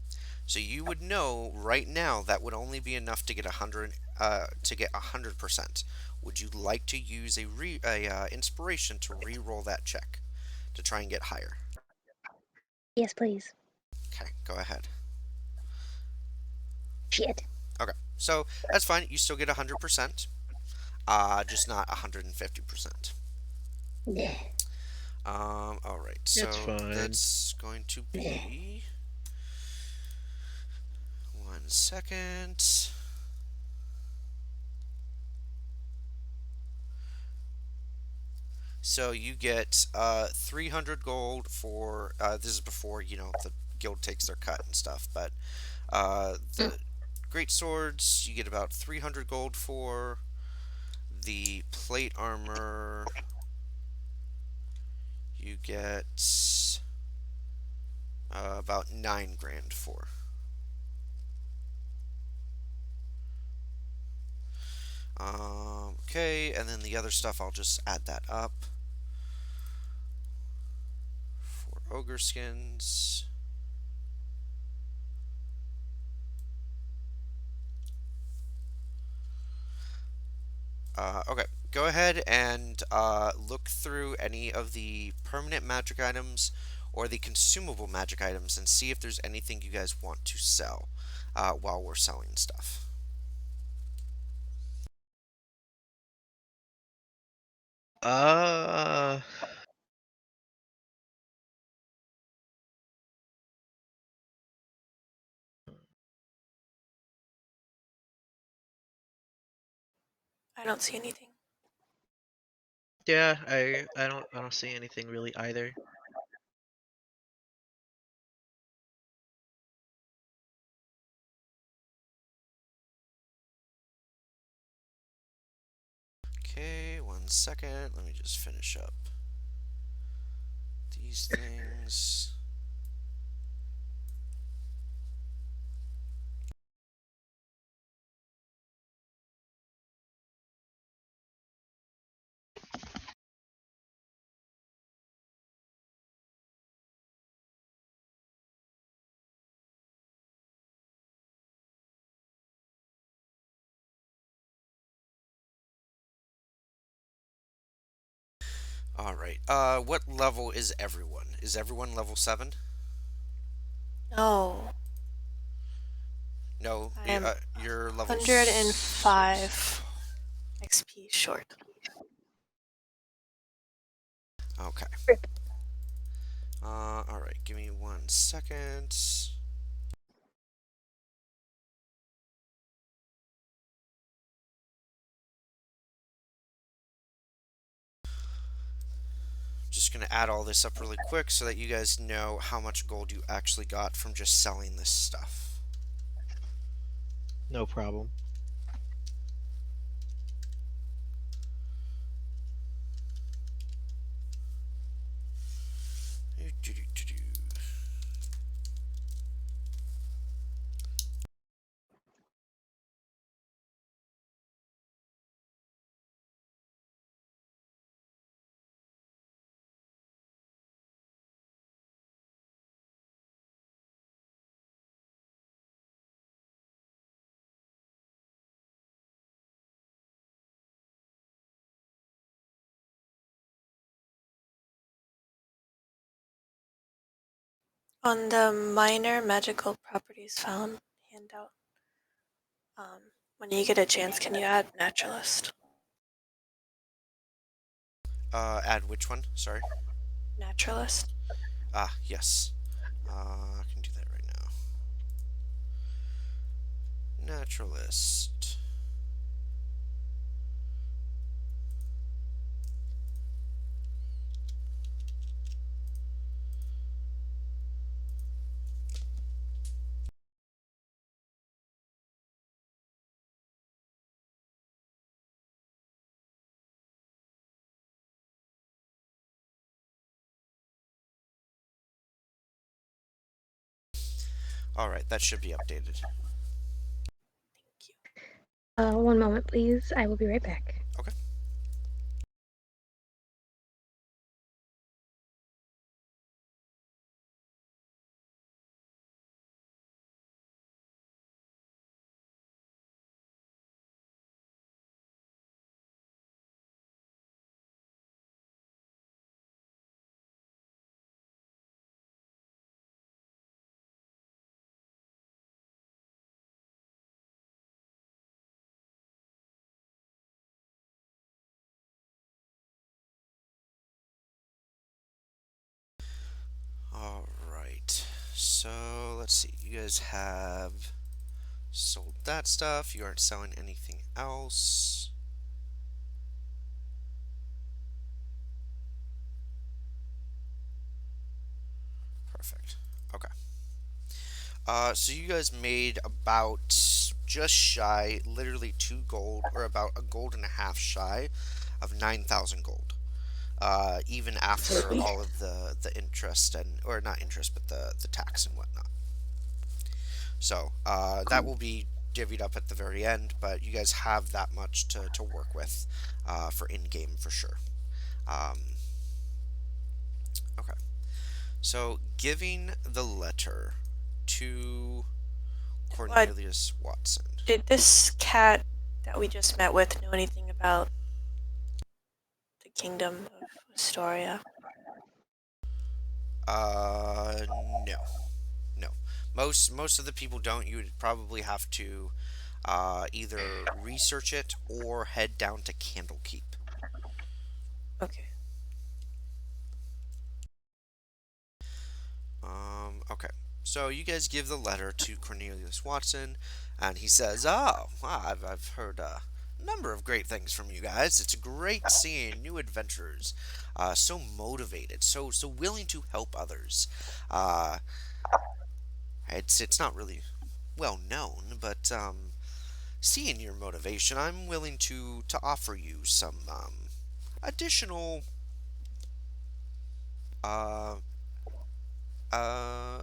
so you would know right now that would only be enough to get 100%. Would you like to use a inspiration to re-roll that check to try and get higher? Yes, please. Okay, go ahead. Shit. Okay, so that's fine. You still get 100%, just not 150%. Yeah. All right, It's so fine. that's going to be 1 second. So you get 300 gold for this is before the guild takes their cut and stuff. But the great swords you get about 300 gold for. The plate armor you get about 9 grand for. Okay, and then the other stuff I'll just add that up. For ogre skins. Okay, go ahead and look through any of the permanent magic items or the consumable magic items and see if there's anything you guys want to sell while we're selling stuff. Uh, I don't see anything. yeah, I don't see anything really either. Okay, 1 second. Let me just finish up these things. All right. What level is everyone? Is everyone level 7? No, No, I'm you're level 6. 105 XP short. Okay. All right. Give me 1 second. Just gonna add all this up really quick so that you guys know how much gold you actually got from just selling this stuff. No problem. On the minor magical properties found handout, when you get a chance, can you add naturalist? Add which one? Sorry. Naturalist. Ah, yes. I can do that right now. Naturalist. All right, that should be updated. Thank you. One moment, please. I will be right back. Okay. All right. So let's see. You guys have Sold that stuff. You aren't selling anything else. Perfect. Okay. So you guys made about just shy, literally 2 gold, or about a gold and a half shy of 9,000 gold. Even after Sweet. all of the interest and, or not interest, but the tax and whatnot. So that will be divvied up at the very end, but you guys have that much to work with for in game for sure. Um, okay. So giving the letter to What Cornelius Watson. did this cat that we just met with know anything about the kingdom of Astoria? No, no. Most of the people don't. You would probably have to either research it or head down to Candlekeep. Okay. Okay. So you guys give the letter to Cornelius Watson, and he says, "Oh, wow, I've heard a number of great things from you guys. It's great seeing new adventurers, so motivated, so willing to help others. Uh, it's not really well known, but seeing your motivation, I'm willing to offer you some additional uh,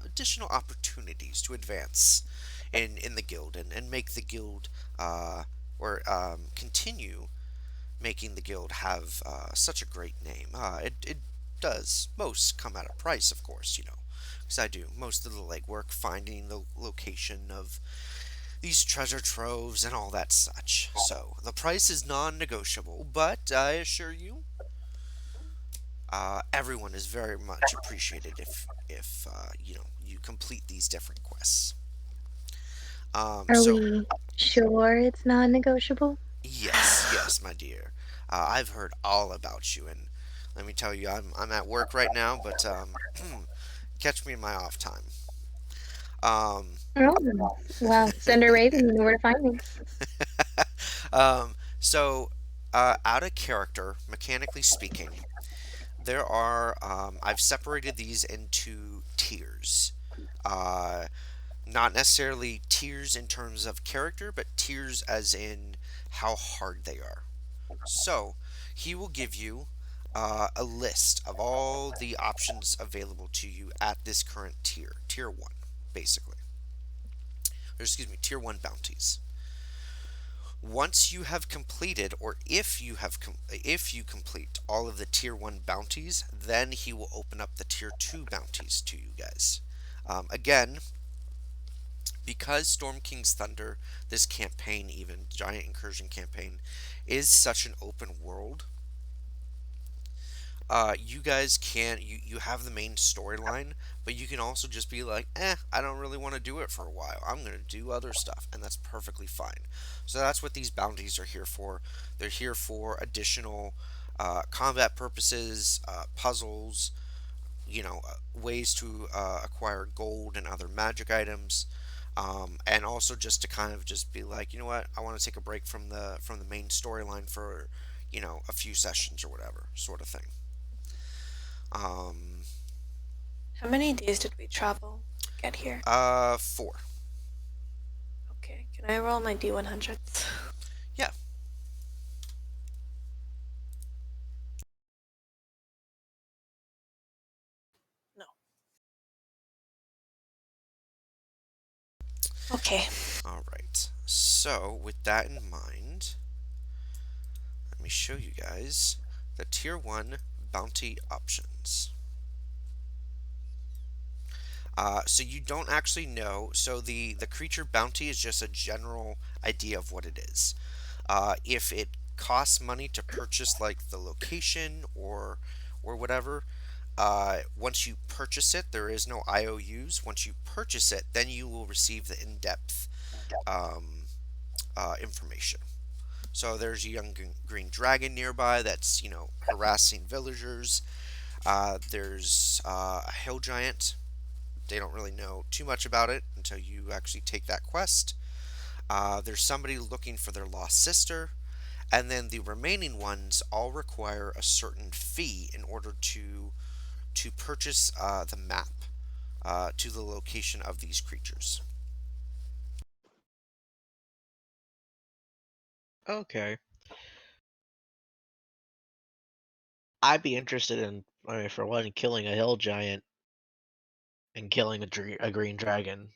additional opportunities to advance in the guild and make the guild or continue making the guild have such a great name. It does most come at a price, of course, because I do most of the legwork finding the location of these treasure troves and all that such. So the price is non-negotiable, but I assure you, everyone is very much appreciated if you complete these different quests. Are So we sure it's non-negotiable? yes, yes, my dear, I've heard all about you, and let me tell you, I'm at work right now, but catch me in my off time. Um, Oh, well, send a raven. You know where to find me. so out of character, mechanically speaking, there are I've separated these into tiers. Uh, Not necessarily tiers in terms of character, but tiers as in how hard they are. So he will give you a list of all the options available to you at this current tier 1, basically. Or excuse me, tier 1 bounties. Once you have completed, or if you complete all of the tier 1 bounties, then he will open up the tier 2 bounties to you guys. Again, because Storm King's Thunder, this campaign, even Giant Incursion campaign, is such an open world, you guys you have the main storyline, but you can also just be like, I don't really want to do it for a while. I'm gonna do other stuff, and that's perfectly fine. So that's what these bounties are here for. They're here for additional combat purposes, puzzles, ways to acquire gold and other magic items, and also just to kind of just be like, you know what, I want to take a break from the main storyline for a few sessions or whatever sort of thing. Um, How many days did we travel to get here? 4. Okay, can I roll my D100s? Yeah. No. Okay. All right. So with that in mind, let me show you guys the tier 1 bounty options. So you don't actually know. So the creature bounty is just a general idea of what it is. If it costs money to purchase like the location or whatever, once you purchase it, there is no IOUs. Once you purchase it, then you will receive the in-depth um, information. So there's a young green dragon nearby that's harassing villagers. There's a hill giant. They don't really know too much about it until you actually take that quest. There's somebody looking for their lost sister, and then the remaining ones all require a certain fee in order to purchase the map to the location of these creatures. Okay. I'd be interested in, I mean, for one, killing a hill giant and killing a green dragon.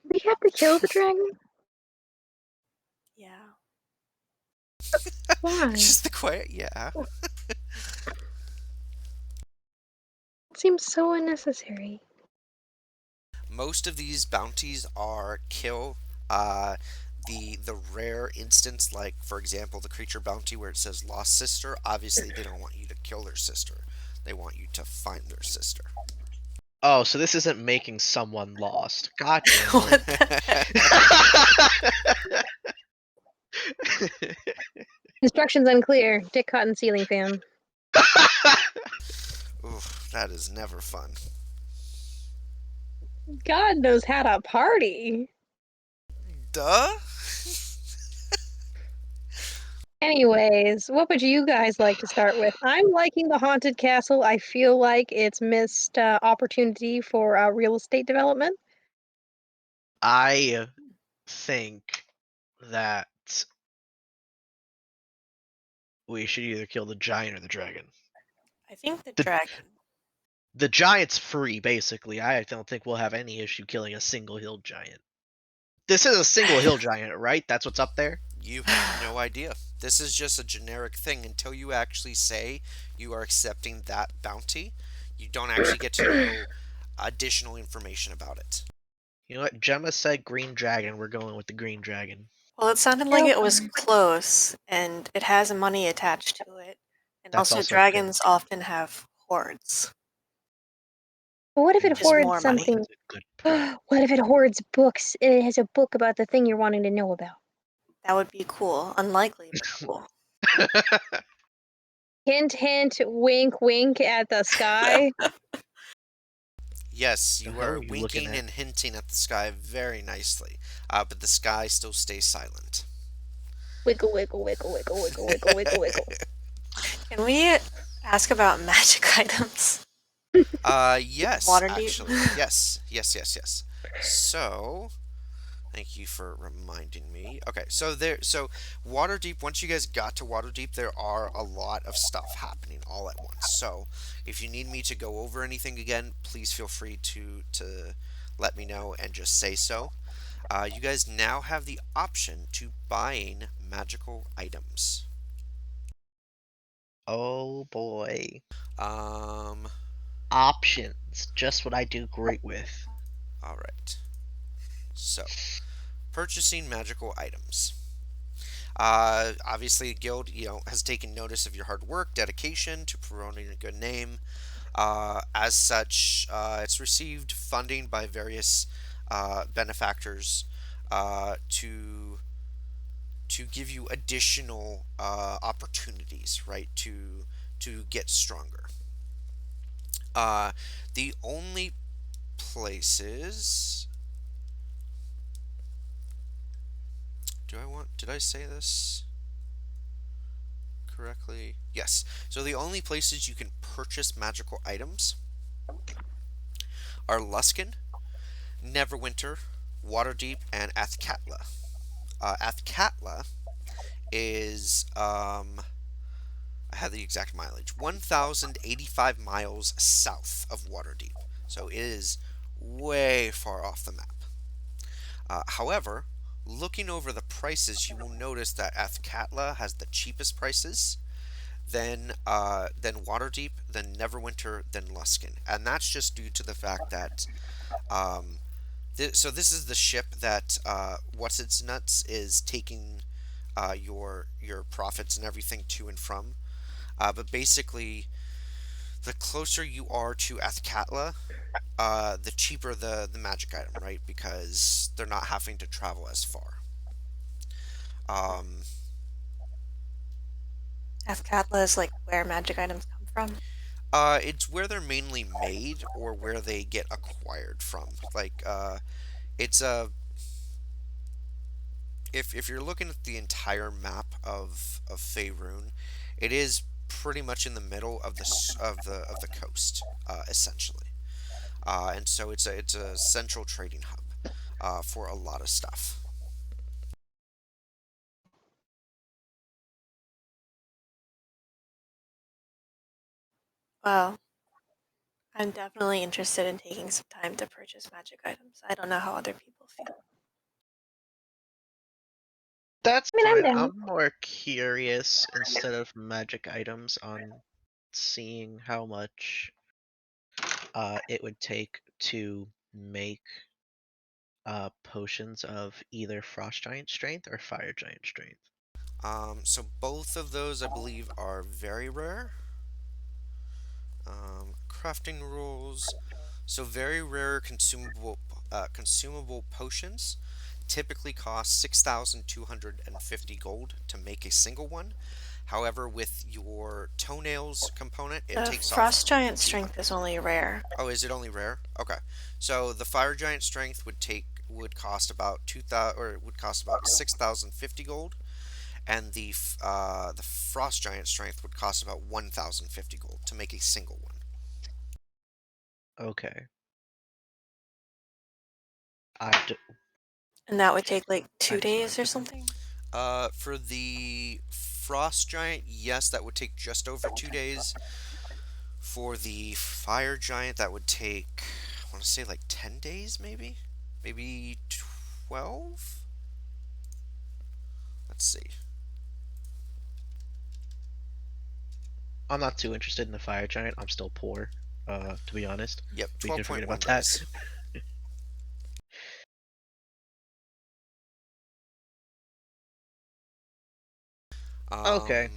We have to kill the dragon? Yeah. Why? Just the quiet, yeah. It seems so unnecessary. Most of these bounties are kill the rare instance, like for example the creature bounty where it says lost sister. Obviously they don't want you to kill their sister, they want you to find their sister. Oh, so this isn't making someone lost. God damn What the it. Instructions unclear. Dick cotton ceiling fan. Oof, that is never fun. God knows how to party. Duh. Anyways, what would you guys like to start with? I'm liking the haunted castle. I feel like it's missed opportunity for real estate development. I think that we should either kill the giant or the dragon. I think the The- dragon. The giant's free, basically. I don't think we'll have any issue killing a single hill giant. This is a single hill giant, right? That's what's up there? You have no idea. This is just a generic thing until you actually say you are accepting that bounty. You don't actually get to know additional information about it. You know what? Gemma said green dragon. We're going with the green dragon. Well, it sounded like it was close, and it has money attached to it. And That's also, also dragons often have hoards. But what if it Which is more hoards money. something? That's a good point. What if it hoards books and it has a book about the thing you're wanting to know about? That would be cool. Unlikely, but cool. Hint, hint, wink, wink at the sky. Yes, The you hell are are you looking winking at? and hinting at the sky very nicely, but the sky still stays silent. Wiggle, wiggle, wiggle, wiggle, wiggle, wiggle, wiggle, wiggle. Can we ask about magic items? Yes, Waterdeep? actually, yes. So, thank you for reminding me. Okay, so Waterdeep. Once you guys got to Waterdeep, there are a lot of stuff happening all at once. So, if you need me to go over anything again, please feel free to let me know and just say so. You guys now have the option to buying magical items. Oh boy. Um, Options. Just what I do great with. all right. So, purchasing magical items. Obviously, the guild, has taken notice of your hard work, dedication to promoting a good name. As such, it's received funding by various benefactors to give you additional opportunities, right? To get stronger. The only places. Did I say this correctly? Yes. So the only places you can purchase magical items are Luskan, Neverwinter, Waterdeep, and Athkatla. Athkatla is I have the exact mileage, 1,085 miles south of Waterdeep. So it is way far off the map. However, looking over the prices, you will notice that Athkatla has the cheapest prices, then Waterdeep, then Neverwinter, then Luskan, and that's just due to the fact that so this is the ship that What's Its Nuts is taking your profits and everything to and from. But basically, the closer you are to Athkatla, the cheaper the magic item, right? Because they're not having to travel as far. Um, Athkatla is like where magic items come from. it's where they're mainly made or where they get acquired from. Like, it's a if you're looking at the entire map of Faerun, it is pretty much in the middle of the coast, essentially. And so it's a central trading hub for a lot of stuff. Well, I'm definitely interested in taking some time to purchase magic items. I don't know how other people feel. That's I mean, I'm fine. down. I'm more curious instead of magic items on seeing how much it would take to make potions of either frost giant strength or fire giant strength. So both of those, I believe, are very rare. Crafting rules. So very rare consumable potions typically cost 6,250 gold to make a single one. However, with your toenails component, it The takes off frost giant strength 200. is only rare. Oh, is it only rare? Okay. So the fire giant strength would cost about 2,000, or it would cost about 6,050 gold, and the frost giant strength would cost about 1,050 gold to make a single one. Okay. And that would take like 2 I just days wanted or to know. something? For the frost giant, yes, that would take just over 2 days. For the fire giant, that would take, I want to say like 10 days, maybe 12. Let's see. I'm not too interested in the fire giant. I'm still poor, to be honest. Yep, We can forget 12.1 about that. days. Okay.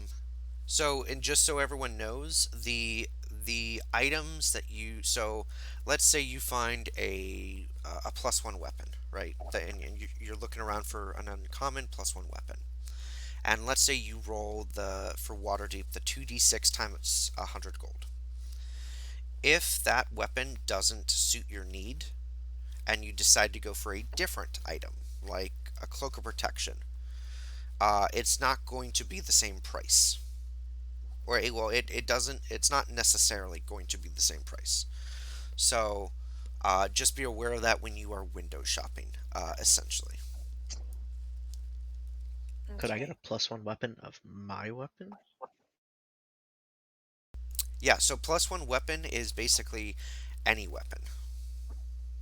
So, and just so everyone knows, the items that you, so let's say you find a +1 weapon, right? And you're looking around for an uncommon +1 weapon. And let's say you roll for Waterdeep the 2d6 times 100 gold. If that weapon doesn't suit your need and you decide to go for a different item, like a cloak of protection, it's not going to be the same price. Or it doesn't. It's not necessarily going to be the same price. So just be aware of that when you are window shopping, essentially. Could I get Okay. a +1 weapon of my weapon? Yeah. So +1 weapon is basically any weapon.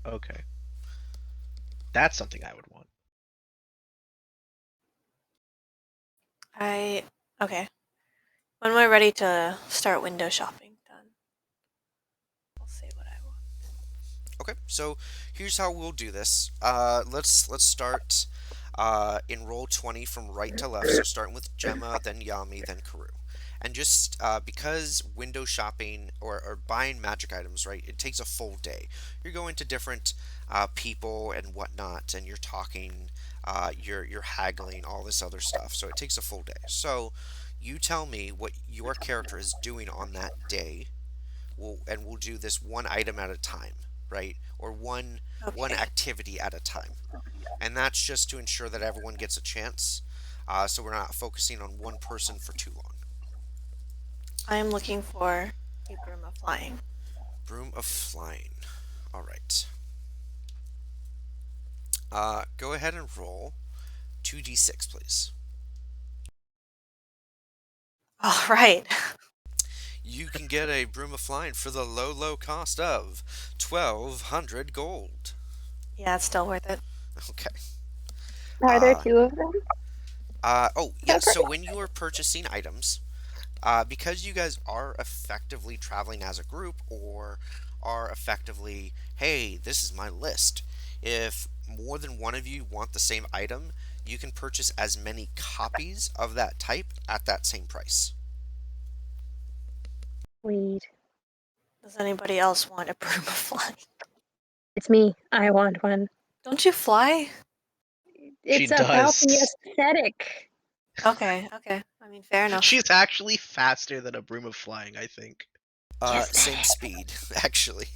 Okay. That's something I would want. Okay. When we're ready to start window shopping, then I'll say what I want. Okay. So here's how we'll do this. Let's start in roll 20 from right to left. So starting with Gemma, then Yami, then Karu. And just because window shopping or buying magic items, right, it takes a full day. You're going to different people and whatnot, and you're talking, you're haggling, all this other stuff. So it takes a full day. So you tell me what your character is doing on that day. We'll do this one item at a time, right? Or one Okay. activity at a time, and that's just to ensure that everyone gets a chance. So we're not focusing on one person for too long. I'm looking for a broom of flying. Broom of flying. All right. Go ahead and roll 2d6, please. All right. You can get a broom of flying for the low cost of 1,200 gold. Yeah, it's still worth it. Okay. Are there Uh, two of them? oh, yeah, so when you are purchasing items, because you guys are effectively traveling as a group or are effectively, hey, this is my list. If more than one of you want the same item, you can purchase as many copies of that type at that same price. Sweet. Does anybody else want a broom of flying? It's me. I want one. Don't you fly? She It's about does. the aesthetic. Okay, okay. I mean, fair enough. She's actually faster than a broom of flying, I think. Same speed, actually.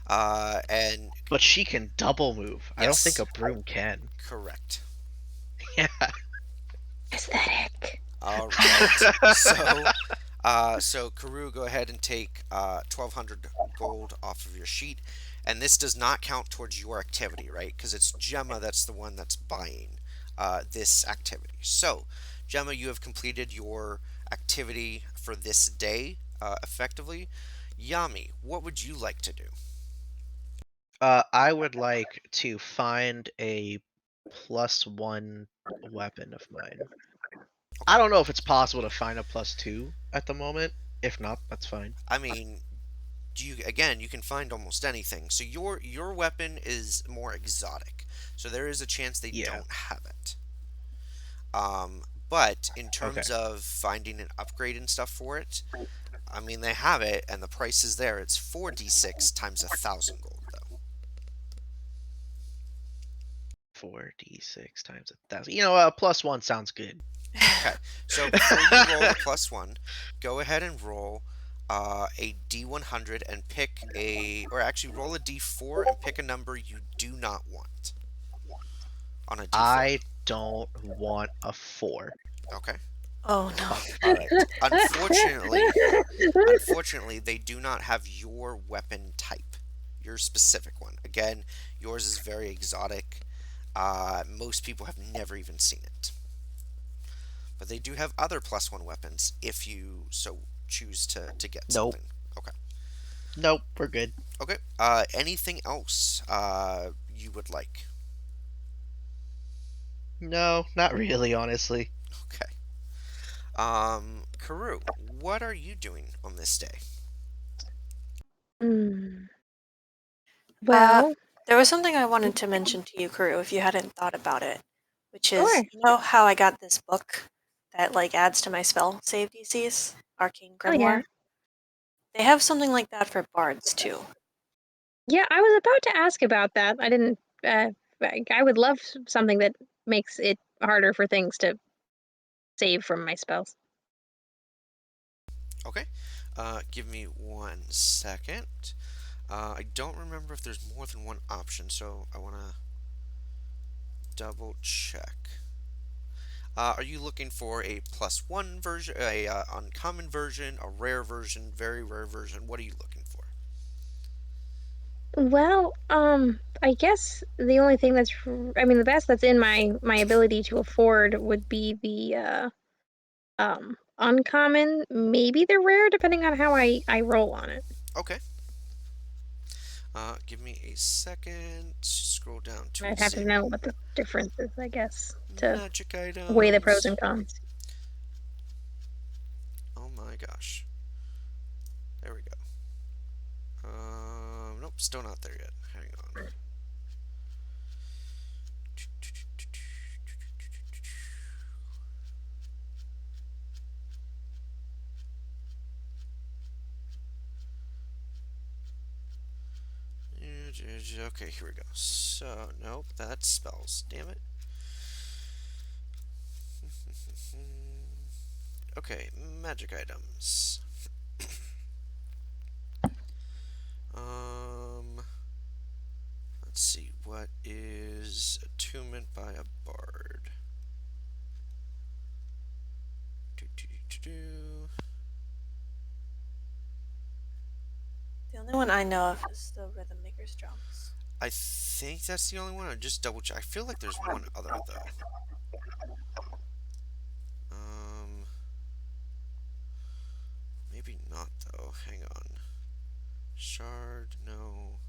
And But she can double move. I don't think yes, a broom can. correct. Yeah. Aesthetic. All right. So Karu, go ahead and take 1,200 gold off of your sheet, and this does not count towards your activity, right? Because it's Gemma that's the one that's buying this activity. So, Gemma, you have completed your activity for this day effectively. Yami, what would you like to do? I would like to find a +1 weapon of mine. I don't know if it's possible to find a +2 at the moment. If not, that's fine. I mean, you can find almost anything. So your weapon is more exotic. So there is a chance they Yeah. don't have it. But in Okay. terms of finding an upgrade and stuff for it, I mean they have it and the price is there. It's 4d6 times 1,000 gold though. 4d6 times 1,000. You know, +1 sounds good. Okay, so before you roll the +1, go ahead and roll a d100 and pick or actually roll a d4 and pick a number you do not want on a d4. I don't want a 4. Okay. Oh no. All right. Unfortunately, they do not have your weapon type, your specific one. Again, yours is very exotic. Most people have never even seen it. But they do have other +1 weapons if you so choose to get Nope. something. Okay. Nope, we're good. Okay. Anything else you would like? No, not really, honestly. Okay. Karu, what are you doing on this day? Hmm. Well, There was something I wanted to mention to you, Kuru, if you hadn't thought about it, which is, Sure. you know how I got this book that like adds to my spell save DCs, Arcane Oh, yeah. Grimoire? They have something like that for bards too. Yeah, I was about to ask about that. I didn't. I would love something that makes it harder for things to save from my spells. Okay. Give me 1 second. I don't remember if there's more than one option, so I want to double check. Are you looking for a +1 version, a uncommon version, a rare version, very rare version? What are you looking for? Well, I guess the only thing I mean, the best that's in my ability to afford would be the uncommon, maybe the rare, depending on how I roll on it. Okay. Give me a second. Scroll down to I'd have to save know what the difference is, I guess, to magic weigh the pros items. and cons. Oh my gosh. There we go. Nope, still not there yet. Hang on. Okay, here we go. So, nope, that's spells. Damn it. Okay, magic items. Let's see. What is attunement by a bard? The only one I know of is the Rhythm Maker's drums. I think that's the only one. I just double check. I feel like there's one other though. Maybe not though. Hang on. Shard, no.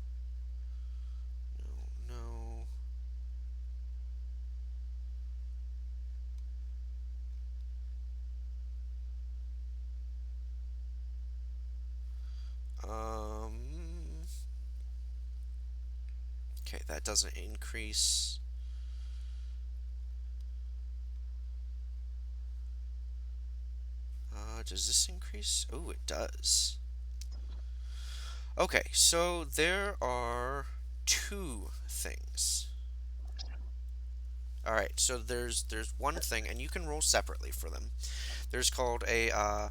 No, no. Okay, that doesn't increase. Does this increase? Oh, it does. Okay, so there are two things. All right, so there's one thing, and you can roll separately for them. There's called a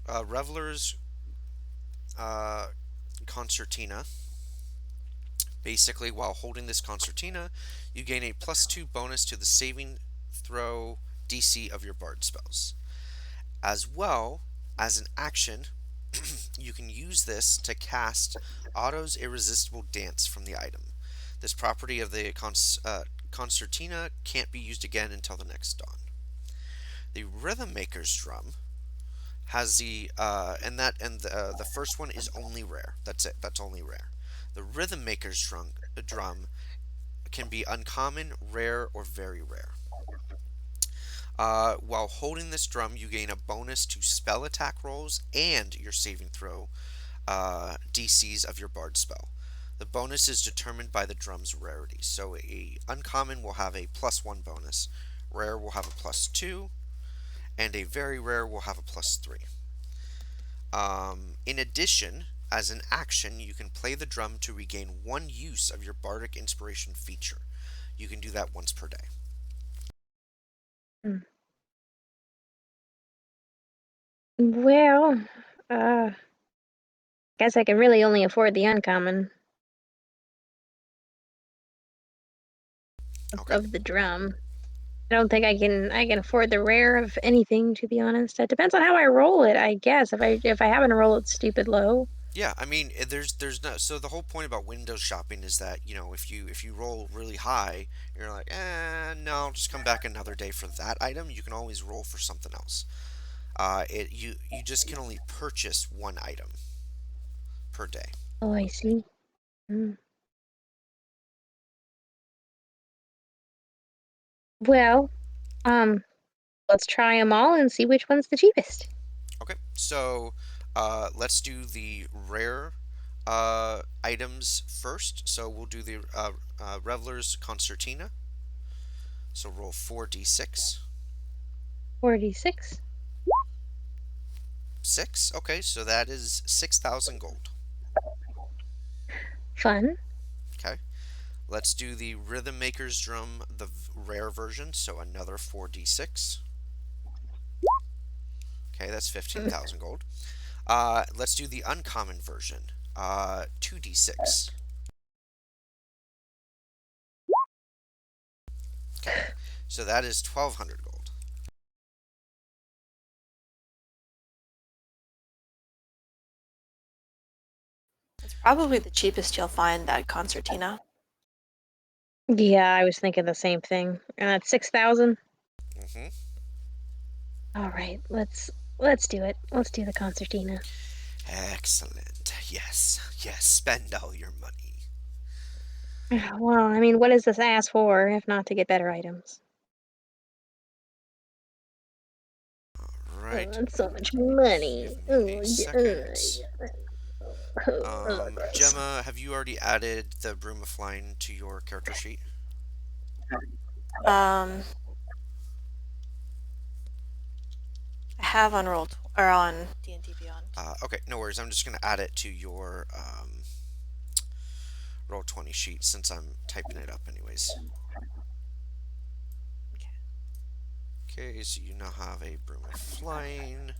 Reveler's Concertina. Basically, while holding this concertina, you gain a +2 bonus to the saving throw DC of your bard spells. As well as an action, you can use this to cast Otto's Irresistible Dance from the item. This property of the concertina can't be used again until the next dawn. The Rhythm Maker's Drum has the first one is only rare. That's it. That's only rare. The Rhythm Maker's drum can be uncommon, rare, or very rare. While holding this drum, you gain a bonus to spell attack rolls and your saving throw DCs of your bard spell. The bonus is determined by the drum's rarity. So a uncommon will have a +1 bonus, rare will have a +2, and a very rare will have a +3. In addition, as an action, you can play the drum to regain 1 use of your bardic inspiration feature. You can do that once per day. Well, guess I can really only afford the uncommon Okay. of the drum. I don't think I can afford the rare of anything, to be honest. It depends on how I roll it, I guess. If I happen to roll it stupid low. Yeah, I mean, there's no, so the whole point about window shopping is that, if you roll really high, you're like, no, I'll just come back another day for that item. You can always roll for something else. You just can only purchase 1 item per day. Oh, I see. Mm. Well, let's try them all and see which one's the cheapest. Okay, so let's do the rare items first. So we'll do the Reveler's Concertina. So roll 4d6. 46. 6. Okay, so that is 6,000 gold. Fun. Okay. Let's do the Rhythm Maker's Drum, the rare version, so another 4d6. Okay, that's 15,000 gold. Let's do the uncommon version, 2d6. Okay, so that is 1,200 gold. It's probably the cheapest you'll find that concertina. Yeah, I was thinking the same thing. And that's 6,000. Mm-hmm. All right, let's do it. Let's do the concertina. Excellent. Yes, yes, spend all your money. Well, I mean, what is this ass for if not to get better items? All Oh, right. that's so much money. Give me a second. Oh, Gemma, have you already added the Broom of Flying to your character sheet? I have on or on D&D Beyond. Okay, no worries. I'm just going to add it to your Roll20 sheet since I'm typing it up anyways. Okay, so you now have a Broom of Flying.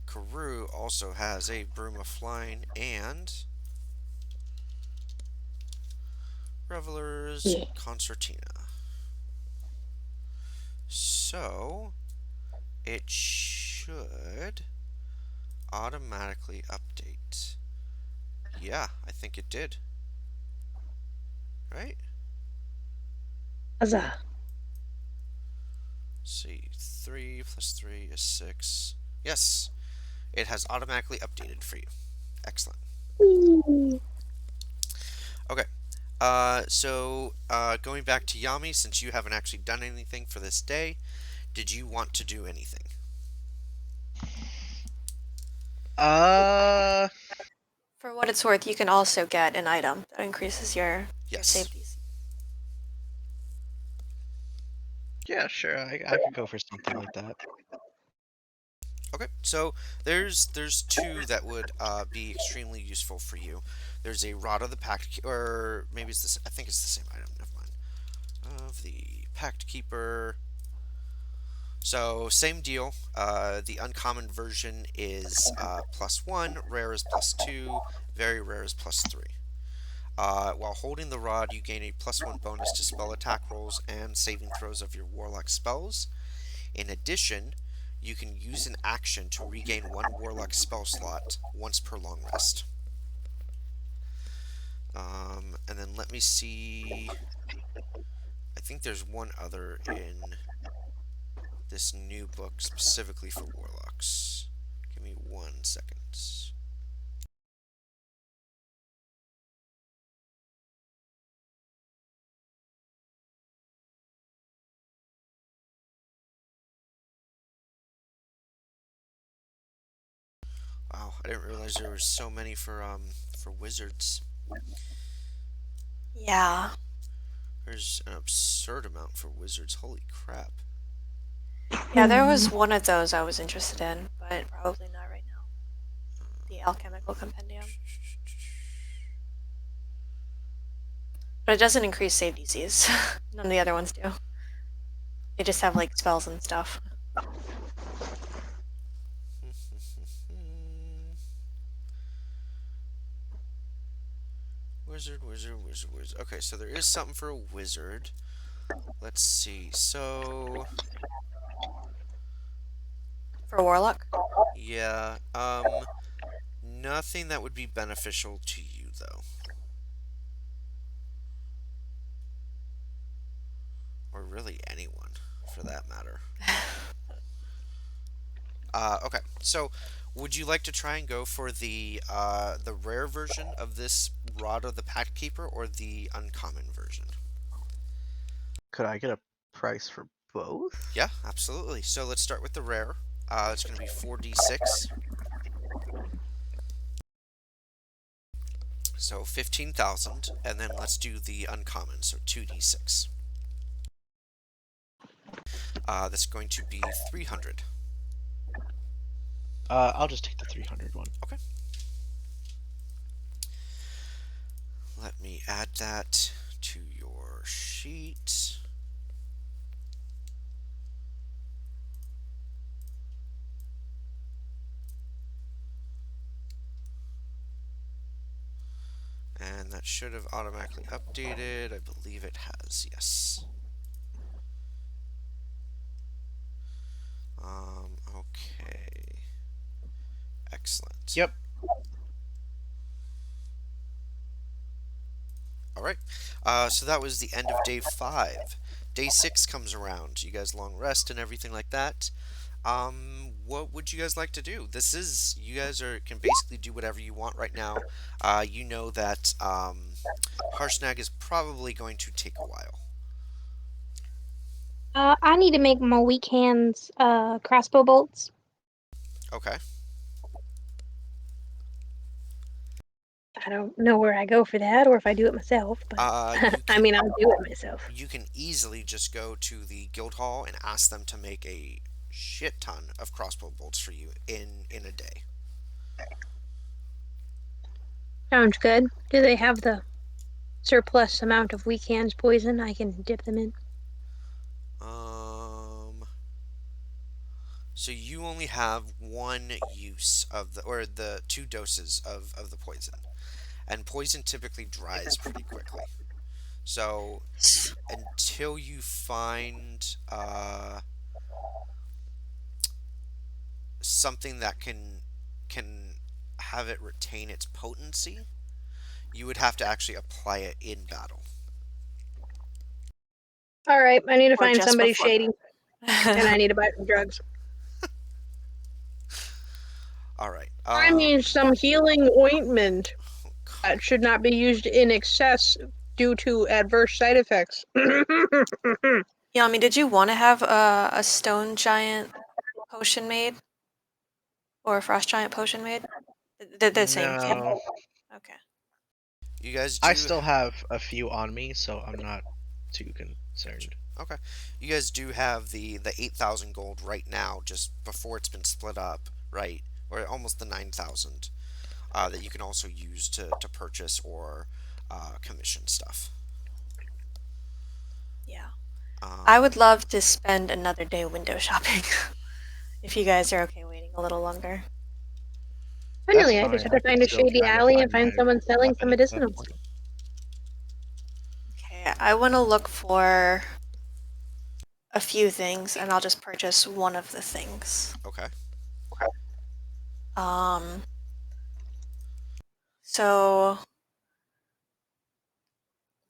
Karoo also has a Broom of Flying and Reveler's Concertina. So it should automatically update. Yeah, I think it did. Right? Huzzah. Let's see, 3 plus 3 is 6. Yes, it has automatically updated for you. Excellent. Okay, so going back to Yami, since you haven't actually done anything for this day, did you want to do anything? For what it's worth, you can also get an item that increases your Yes. safeties. Yeah, sure. I could go for something like that. Okay, so there's 2 that would be extremely useful for you. There's a Rod of the Pact, or maybe it's this. I think it's the same item. Never mind. Of the Pact Keeper. So same deal. The uncommon version is +1, rare is +2, very rare is +3. While holding the rod, you gain a +1 bonus to spell attack rolls and saving throws of your warlock spells. In addition, you can use an action to regain 1 warlock spell slot once per long rest. And then let me see. I think there's one other in this new book specifically for warlocks. Give me 1 second. Wow, I didn't realize there were so many for wizards. Yeah. There's an absurd amount for wizards. Holy crap. Yeah, there was one of those I was interested in, but probably not right now. The Alchemical Compendium. But it doesn't increase save DCs. None of the other ones do. They just have like spells and stuff. Wizard. Okay, so there is something for a wizard. Let's see. So, For a Warlock? yeah, nothing that would be beneficial to you though. Or really anyone, for that matter. Okay, so would you like to try and go for the rare version of this Rod of the Pact Keeper or the uncommon version? Could I get a price for both? Yeah, absolutely. So let's start with the rare. It's going to be 4d6. So 15,000, and then let's do the uncommon, so 2d6. That's going to be 300. I'll just take the 300 one. Okay. Let me add that to your sheet. And that should have automatically updated. I believe it has, yes. Okay. Excellent. Yep. All right. So that was the end of day 5. Day 6 comes around. You guys long rest and everything like that. What would you guys like to do? This is, you guys can basically do whatever you want right now. You know that Harshnag is probably going to take a while. I need to make my weak hands crossbow bolts. Okay. I don't know where I go for that, or if I do it myself. But I mean, I'll do it myself. You can easily just go to the guild hall and ask them to make a shit ton of crossbow bolts for you in a day. Sounds good. Do they have the surplus amount of weak hands poison I can dip them in? So you only have one use of the 2 doses of the poison. And poison typically dries pretty quickly. So until you find something that can have it retain its potency, you would have to actually apply it in battle. All right, I need to Or find just somebody before. shady, and I need to buy some drugs. All right. I mean, some healing ointment that should not be used in excess due to adverse side effects. Yami, did you want to have a stone giant potion made? Or a frost giant potion made? They're the same thing. No. Okay. You guys do I still have a few on me, so I'm not too concerned. Okay. You guys do have the 8,000 gold right now, just before it's been split up, right? Or almost the 9,000 that you can also use to purchase or commission stuff. Yeah. I would love to spend another day window shopping. If you guys are okay waiting a little longer. Finally, That's I just fine. have to find a Still shady trying to alley and find find my someone selling weapon some at that medicinals. point. I want to look for a few things, and I'll just purchase one of the things. Okay. So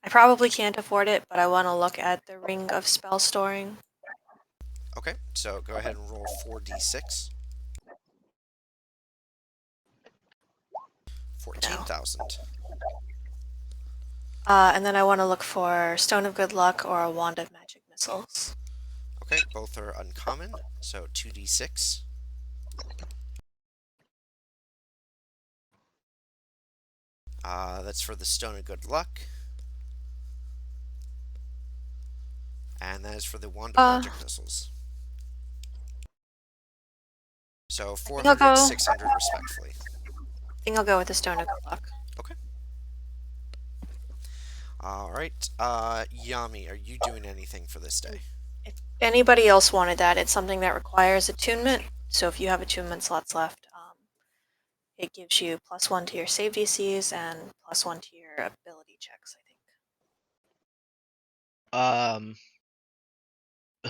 I probably can't afford it, but I want to look at the Ring of Spell Storing. Okay, so go ahead and roll 4d6. 14,000. And then I want to look for Stone of Good Luck or a Wand of Magic Missiles. Okay, both are uncommon, so 2d6. That's for the Stone of Good Luck. And that is for the Wand of Magic Missiles. So 400, 600 respectfully. I think I'll go with the Stone of Good Luck. Okay. Alright, Yami, are you doing anything for this day? If anybody else wanted that, it's something that requires attunement. So if you have attunement slots left, it gives you +1 to your save DCs and +1 to your ability checks, I think.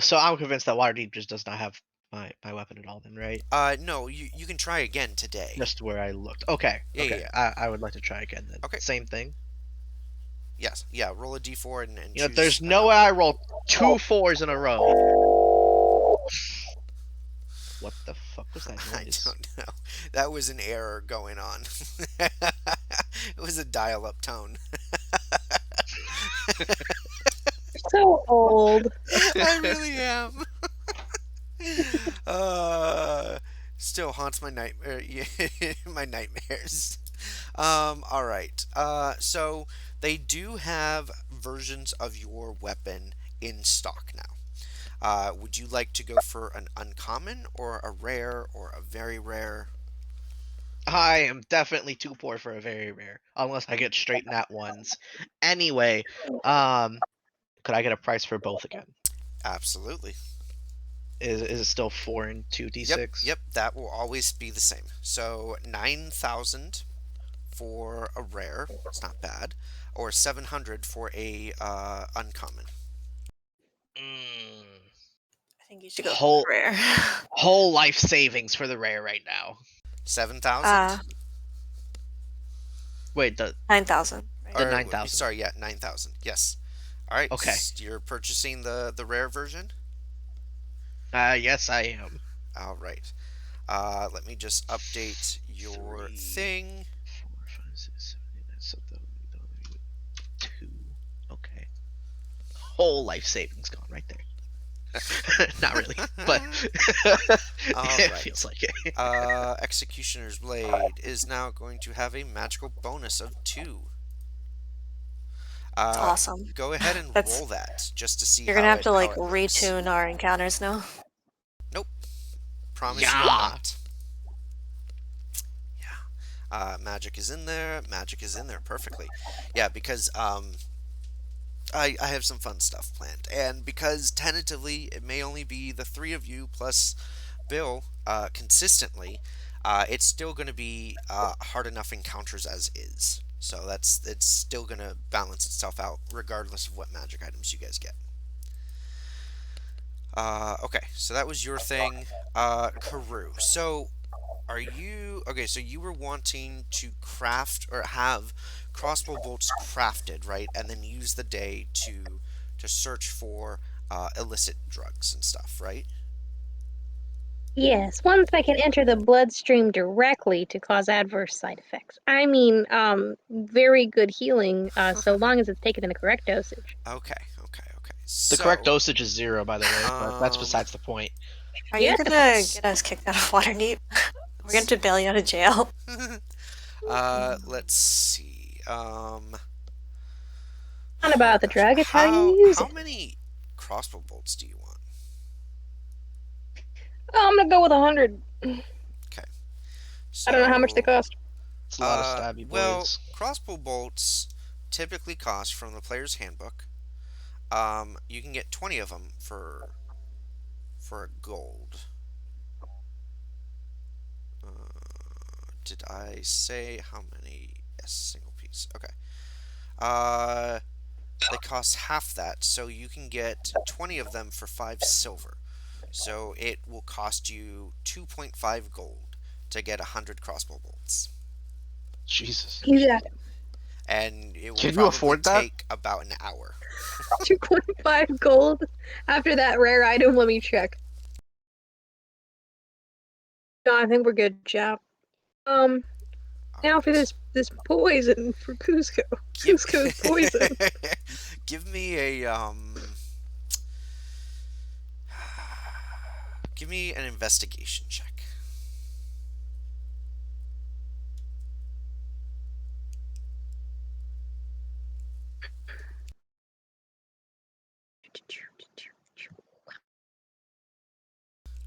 So I'm convinced that Waterdeep just does not have my weapon at all. Then, right? No, you can try again today. Just where I looked. Okay. Yeah, okay. yeah. I would like to try again then. Okay. Same thing. Yes, yeah, roll a d4 and You know, choose there's a no way number. I roll 2 4s in a row. What the fuck was that I noise? don't know. That was an error going on. It was a dial-up tone. So old. I really am. Still haunts my nightmare, my nightmares. All right. So they do have versions of your weapon in stock now. Would you like to go for an uncommon or a rare or a very rare? I am definitely too poor for a very rare, unless I get straight nat ones. Anyway, could I get a price for both again? Absolutely. Is it still 4 and 2d6? Yep. That will always be the same. So 9,000 for a rare. It's not bad. Or 700 for a uncommon. I think you should go Whole for rare. whole life savings for the rare right now. 7,000. Wait, the 9,000. Right? The Or 9,000. sorry, yeah, 9,000. Yes. All right. Okay. You're purchasing the rare version. Yes, I am. All right. Let me just update your 3, thing. 4, 5, 6, 7, 8, 9, so two. Okay. Whole life savings gone right there. Not really, but All it right. feels like it. Executioner's Blade is now going to have a magical bonus of 2. That's awesome. Go ahead and That's- roll that just to see You're how gonna have it, to how like it looks. retune our encounters now. Nope. Promise you Yeah. not. Yeah. Magic is in there. Magic is in there perfectly. Yeah, because I have some fun stuff planned, and because tentatively it may only be the 3 of you plus Bill consistently, it's still going to be hard enough encounters as is. So it's still going to balance itself out regardless of what magic items you guys get. Okay, so that was your thing, Karu. So are you okay? So you were wanting to craft or have crossbow bolts crafted, right? And then use the day to search for illicit drugs and stuff, right? Yes, ones that can enter the bloodstream directly to cause adverse side effects. I mean, very good healing, so long as it's taken in the correct dosage. Okay. The correct dosage is 0, by the way, but that's besides the point. Are Yeah. you gonna get us kicked out of Waterdeep? We're going to bail you out of jail. Let's see. Not about the drug, it's how you use how it. many crossbow bolts do you want? Oh, I'm gonna go with 100. Okay. So, I don't know how much they cost. It's a lot of stabby well, boys. crossbow bolts typically cost from the player's handbook. You can get 20 of them for a gold. Did I say how many? Yes, single piece. Okay. They cost half that, so you can get 20 of them for 5 silver. So it will cost you 2.5 gold to get 100 crossbow bolts. Jesus. You got And it will Can you probably afford that? take about an hour. 2.5 gold. After that rare item, let me check. No, I think we're good, chap. Now for Alright. this poison for Cusco. Give, Cusco's poison. give me a give me an investigation check.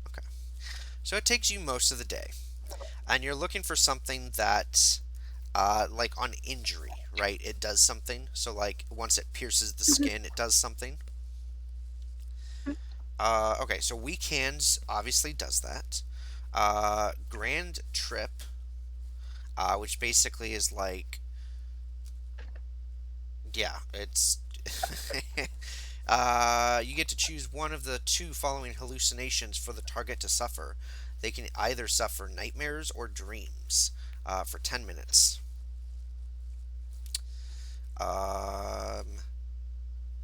Okay. So it takes you most of the day, and you're looking for something that, like on injury, right? It does something. So like once it pierces the skin, it does something. Okay, so weak hands obviously does that. Grand trip, which basically is like, yeah, it's. You get to choose one of the two following hallucinations for the target to suffer. They can either suffer nightmares or dreams for 10 minutes. Um,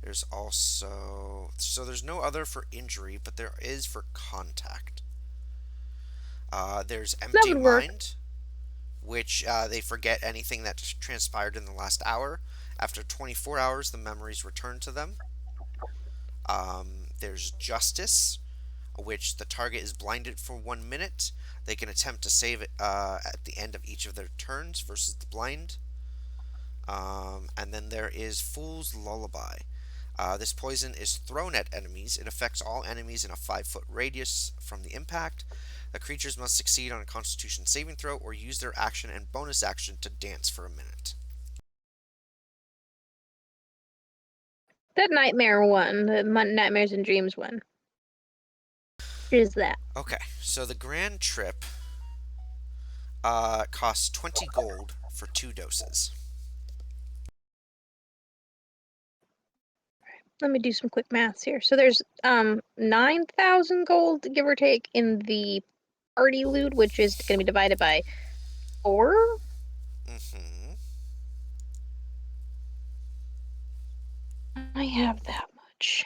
there's also. So there's no other for injury, but there is for contact. There's That empty would work. mind, which they forget anything that transpired in the last hour. After 24 hours, the memories return to them. There's justice, which the target is blinded for 1 minute. They can attempt to save it at the end of each of their turns versus the blind. And then there is Fool's Lullaby. This poison is thrown at enemies. It affects all enemies in a 5-foot radius from the impact. The creatures must succeed on a Constitution saving throw or use their action and bonus action to dance for a minute. That nightmare one, the nightmares and dreams one. What is that? Okay, so the grand trip costs 20 gold for 2 doses. Let me do some quick maths here. So there's 9,000 gold, give or take, in the party loot, which is going to be divided by 4. Mm-hmm. I have that much.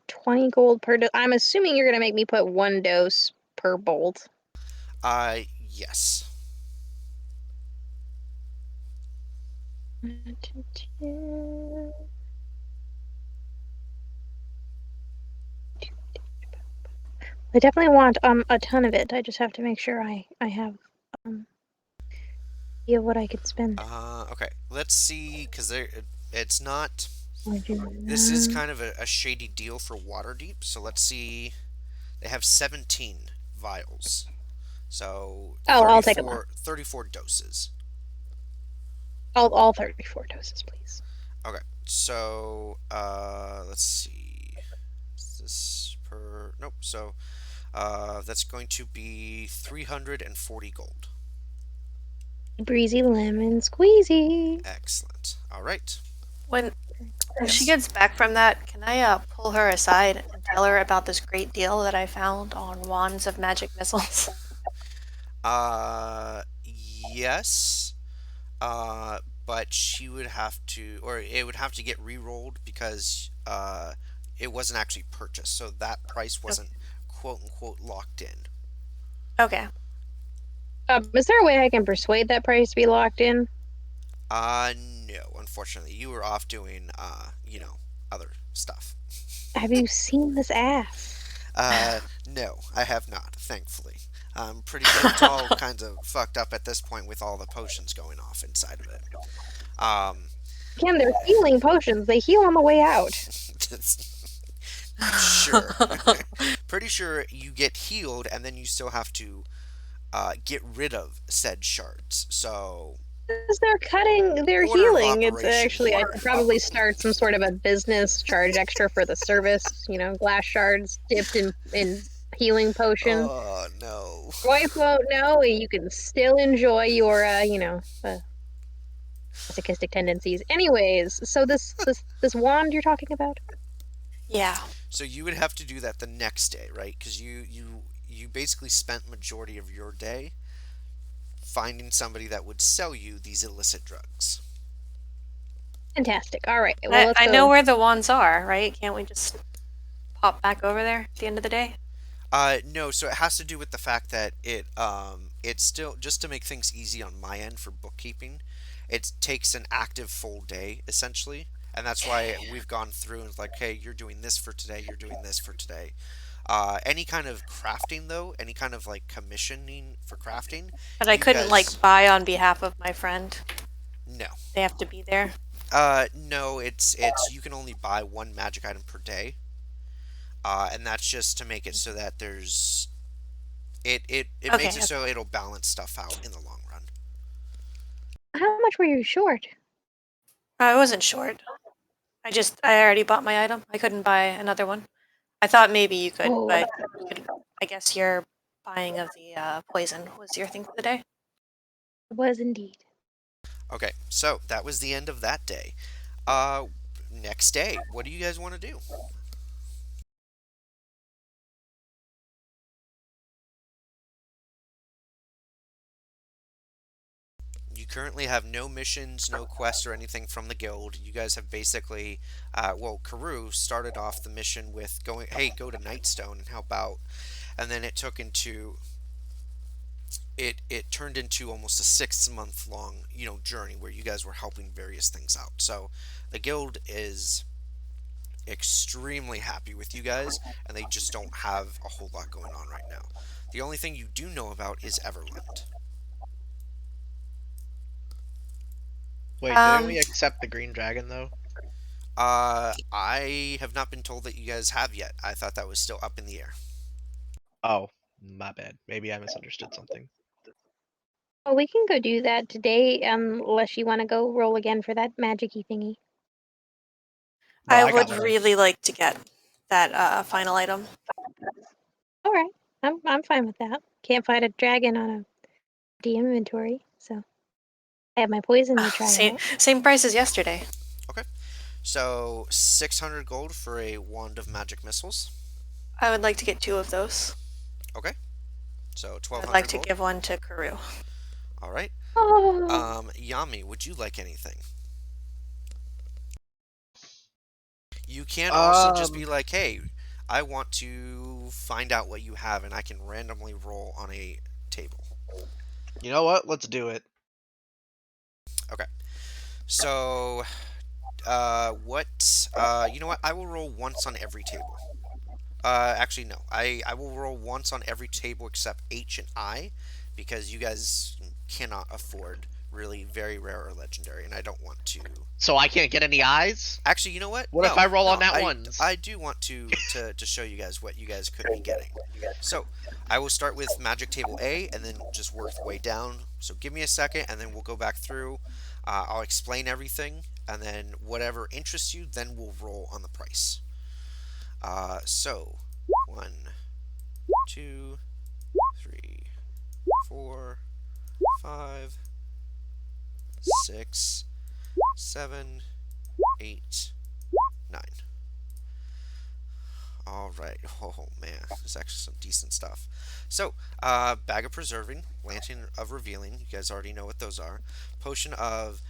20 gold per dose. I'm assuming you're going to make me put 1 dose per bolt. Yes. I definitely want a ton of it. I just have to make sure I have idea what I could spend. Okay. Let's see, because it's not. This is kind of a shady deal for Waterdeep. So let's see. They have 17 vials. So Oh, I'll take a lot. 34 doses. All 34 doses, please. Okay. So let's see. Is this per? Nope. So that's going to be 340 gold. Breezy lemon squeezy. Excellent. All right. When she Yes. gets back from that, can I pull her aside and tell her about this great deal that I found on wands of magic missiles? Yes. But she would have to, or it would have to get re-rolled because it wasn't actually purchased, so that price wasn't quote unquote locked in. Okay. Is there a way I can persuade that price to be locked in? No, unfortunately, you were off doing other stuff. Have you seen this ass? No, I have not, thankfully. It's all kinds of fucked up at this point with all the potions going off inside of it. Again, they're healing potions. They heal on the way out. Sure. Pretty sure you get healed and then you still have to get rid of said shards. So As they're cutting, they're Order of healing. It's operation actually, I here. could probably start some sort of a business, charge extra for the service. Glass shards dipped in healing potion. oh no. Wife won't know. You can still enjoy your, masochistic tendencies. Anyways, so this wand you're talking about? Yeah. So you would have to do that the next day, right? Because you basically spent majority of your day finding somebody that would sell you these illicit drugs. Fantastic. All right. Well, let's I know go. where the wands are, right? Can't we just pop back over there at the end of the day? No, so it has to do with the fact that it's still just to make things easy on my end for bookkeeping. It takes an active full day essentially, and that's why we've gone through and it's like, hey, you're doing this for today, you're doing this for today. Any kind of crafting though, any kind of like commissioning for crafting, But I you couldn't guys like buy on behalf of my friend. no. They have to be there. No, it's you can only buy one magic item per day, and that's just to make it so that it Okay. makes it so it'll balance stuff out in the long run. How much were you short? I wasn't short. I already bought my item. I couldn't buy another one. I thought maybe you could, Oh, but you could, I guess your buying of the poison was your thing for the day. it was indeed. Okay, so that was the end of that day. Uh, Next day, what do you guys want to do? You currently have no missions, no quests, or anything from the guild. You guys have basically, well, Karu started off the mission with going, hey, go to Nightstone and help out, and then it turned into almost a 6 month long, journey where you guys were helping various things out. So the guild is extremely happy with you guys, and they just don't have a whole lot going on right now. The only thing you do know about is Everland. Wait, didn't Um, we accept the green dragon though? I have not been told that you guys have yet. I thought that was still up in the air. Oh, my bad. Maybe I misunderstood something. Well, we can go do that today, unless you want to go roll again for that magic-y thingy. No, I I got would one. really like to get that final item. All right, I'm fine with that. Can't fight a dragon on a DM inventory, so I have my poison to try Same out. same price as yesterday. Okay. So 600 gold for a wand of magic missiles. I would like to get 2 of those. Okay. So I'd like 1200 to gold. give one to Karu. All right. Oh, Yami, would you like anything? You can also just be Um, like, hey, I want to find out what you have, and I can randomly roll on a table. you know what? Let's do it. Okay. So, you know what? I will roll once on every table. Actually, no. I will roll once on every table except H and I, because you guys cannot afford really very rare or legendary, and I don't want to. So I can't get any eyes? Actually, you know what? What if No, I roll on no. that I ones? I do want to show you guys what you guys could be getting. So I will start with Magic Table A, and then just work the way down. So give me a second, and then we'll go back through. I'll explain everything, and then whatever interests you, then we'll roll on the price. So 1, 2, 3, 4, 5, 6, 7, 8, 9. All right. Oh man, there's actually some decent stuff. So, bag of preserving, lantern of revealing. You guys already know what those are. Potion of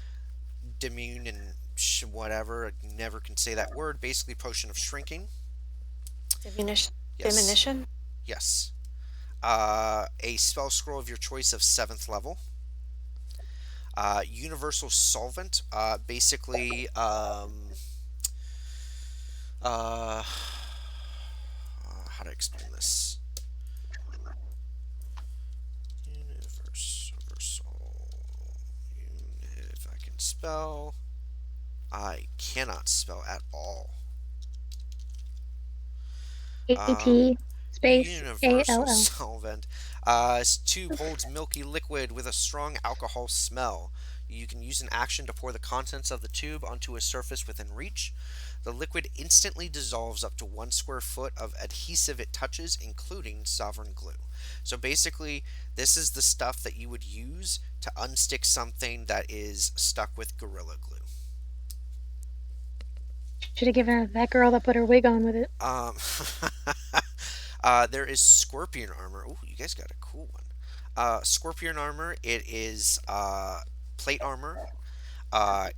dimune and whatever. I never can say that word. Basically, potion of shrinking. Diminution? Yes. Diminution? Yes. A spell scroll of your choice of 7th level. Universal solvent. Basically, how to explain this? Universal. If I can spell. I cannot spell at all. Um, AT space Universal ALL. solvent. Tube holds milky liquid with a strong alcohol smell. You can use an action to pour the contents of the tube onto a surface within reach. The liquid instantly dissolves up to 1 square foot of adhesive it touches, including sovereign glue. So basically, this is the stuff that you would use to unstick something that is stuck with Gorilla Glue. Should have given it to that girl that put her wig on with it. Um, there is Scorpion armor. Oh, you guys got a cool one. Scorpion armor. It is plate armor.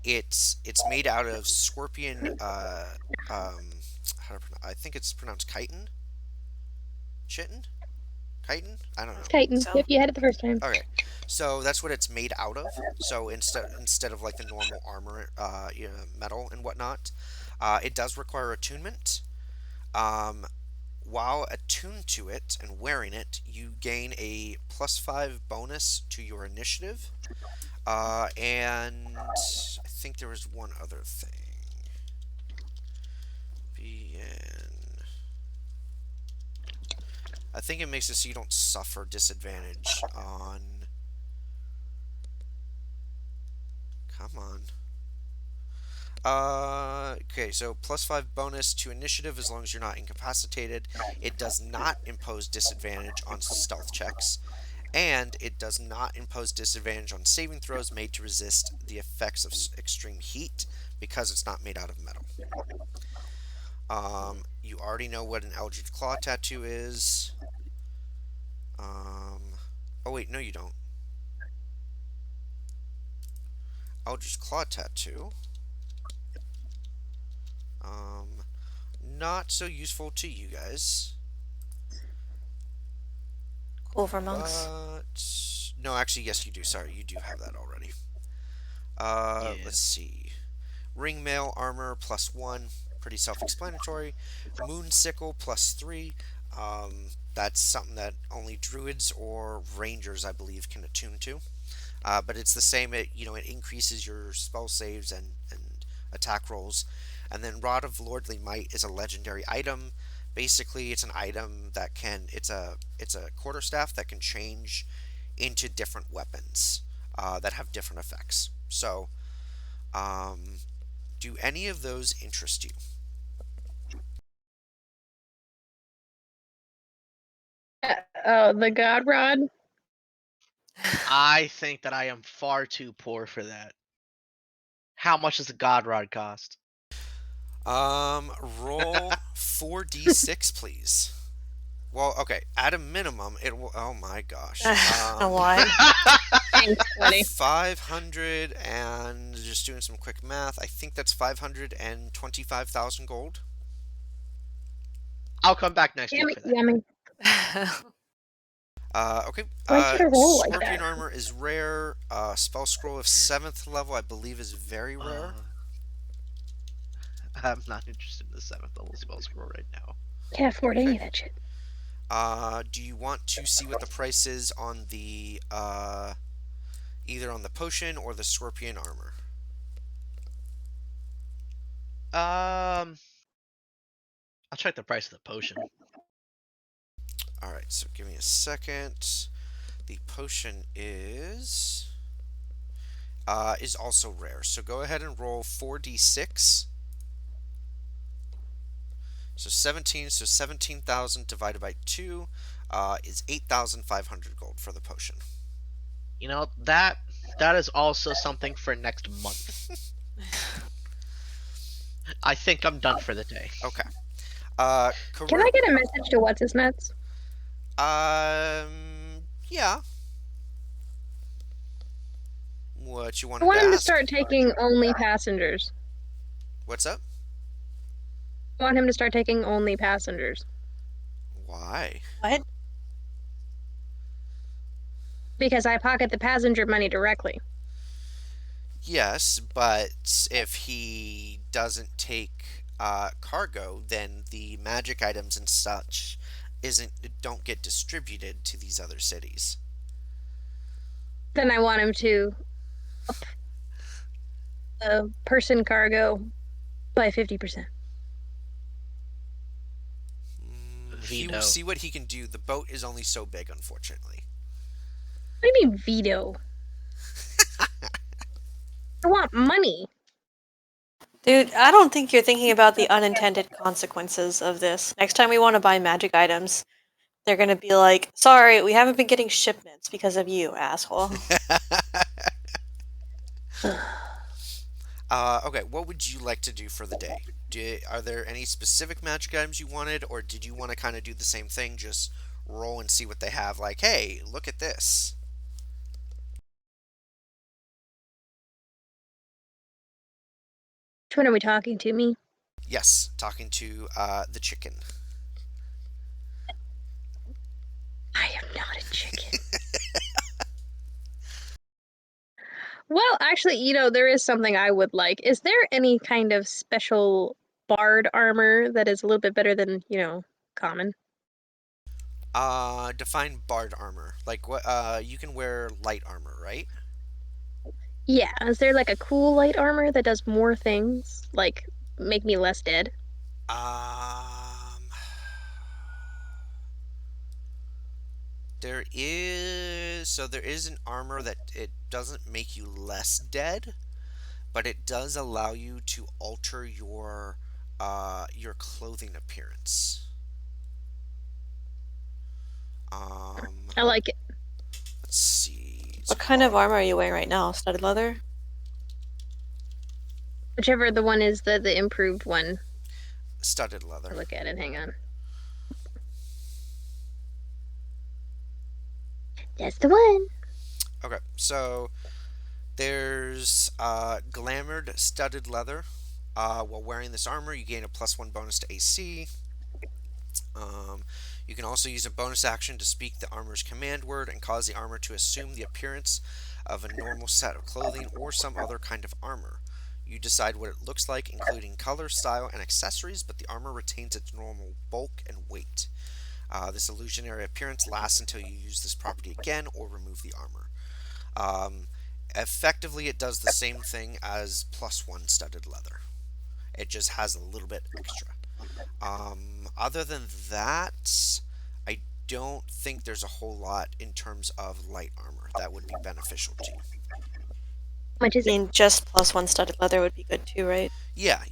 It's made out of scorpion. How to pronounce? I think it's pronounced chitin. Chitin? Chitin? I don't know. It's Titan. So- Yep, you had it the first time. Okay, so that's what it's made out of. So instead of like the normal armor, metal and whatnot, it does require attunement. Um, while attuned to it and wearing it, you gain a +5 bonus to your initiative. And I think there was one other thing. I think it makes it so you don't suffer disadvantage on. Come on. Okay, so +5 bonus to initiative as long as you're not incapacitated. It does not impose disadvantage on stealth checks, and it does not impose disadvantage on saving throws made to resist the effects of extreme heat because it's not made out of metal. You already know what an Eldritch Claw tattoo is. Oh wait, no you don't. Eldritch Claw tattoo. Not so useful to you guys. Cool for monks. But no, actually, yes, you do. Sorry, you do have that already. Yeah. Let's see. Ring mail armor +1, pretty self-explanatory. Moon sickle +3. That's something that only druids or rangers, I believe, can attune to. But it's the same. It increases your spell saves and attack rolls. And then Rod of Lordly Might is a legendary item. Basically, it's an item that it's a quarterstaff that can change into different weapons that have different effects. So, do any of those interest you? The God Rod. I think that I am far too poor for that. How much does a God Rod cost? Roll 4d6, please. Well, okay. At a minimum, it will. Oh my gosh. A lot. Thanks, buddy. 500 and just doing some quick math. I think that's 525,000 gold. I'll come back next Yummy, week for that. yummy. Okay. Why'd you roll like Scorpion that? armor is rare. Spell scroll of 7th level, I believe, is very rare. I'm not interested in the 7th level spell scroll right now. Can't afford any Okay. of that shit. Do you want to see what the price is on the either on the potion or the scorpion armor? I'll check the price of the potion. All right, so give me a second. The potion is also rare. So go ahead and roll 4d6. So 17,000 divided by 2 is 8,500 gold for the potion. You know, that is also something for next month. I think I'm done for the day. Okay. Can I get a message to what's his nuts? Yeah. What you I wanted want to him to ask? start taking only passengers. What's up? I want him to start taking only passengers. Why? What? Because I pocket the passenger money directly. Yes, but if he doesn't take cargo, then the magic items and such don't get distributed to these other cities. Then I want him to up the person cargo by 50%. He will Veto. see what he can do. The boat is only so big, unfortunately. What do you mean veto? I want money. Dude, I don't think you're thinking about the unintended consequences of this. Next time we want to buy magic items, they're gonna be like, sorry, we haven't been getting shipments because of you, asshole. Okay, what would you like to do for the day? Are there any specific magic items you wanted, or did you want to kind of do the same thing, just roll and see what they have? Like, hey, look at this. Which one are we talking to me? Yes, talking to the chicken. I am not a chicken. Well, actually, there is something I would like. Is there any kind of special bard armor that is a little bit better than, common? Define bard armor. Like what? You can wear light armor, right? Yeah, is there like a cool light armor that does more things, like make me less dead? Um, there is an armor that it doesn't make you less dead, but it does allow you to alter your clothing appearance. Um, I like it. let's see. It's What kind of hard. armor are you wearing right now? Studded leather? Whichever the one is the improved one. Studded leather. I'll look at it. Hang on. That's the one. Okay, so there's glamored studded leather. While wearing this armor, you gain a +1 bonus to AC. You can also use a bonus action to speak the armor's command word and cause the armor to assume the appearance of a normal set of clothing or some other kind of armor. You decide what it looks like, including color, style, and accessories, but the armor retains its normal bulk and weight. This illusionary appearance lasts until you use this property again or remove the armor. Um, Effectively, it does the same thing as +1 studded leather. It just has a little bit extra. Other than that, I don't think there's a whole lot in terms of light armor that would be beneficial to you. How much is I it? mean, just +1 studded leather would be good too, right? Yeah.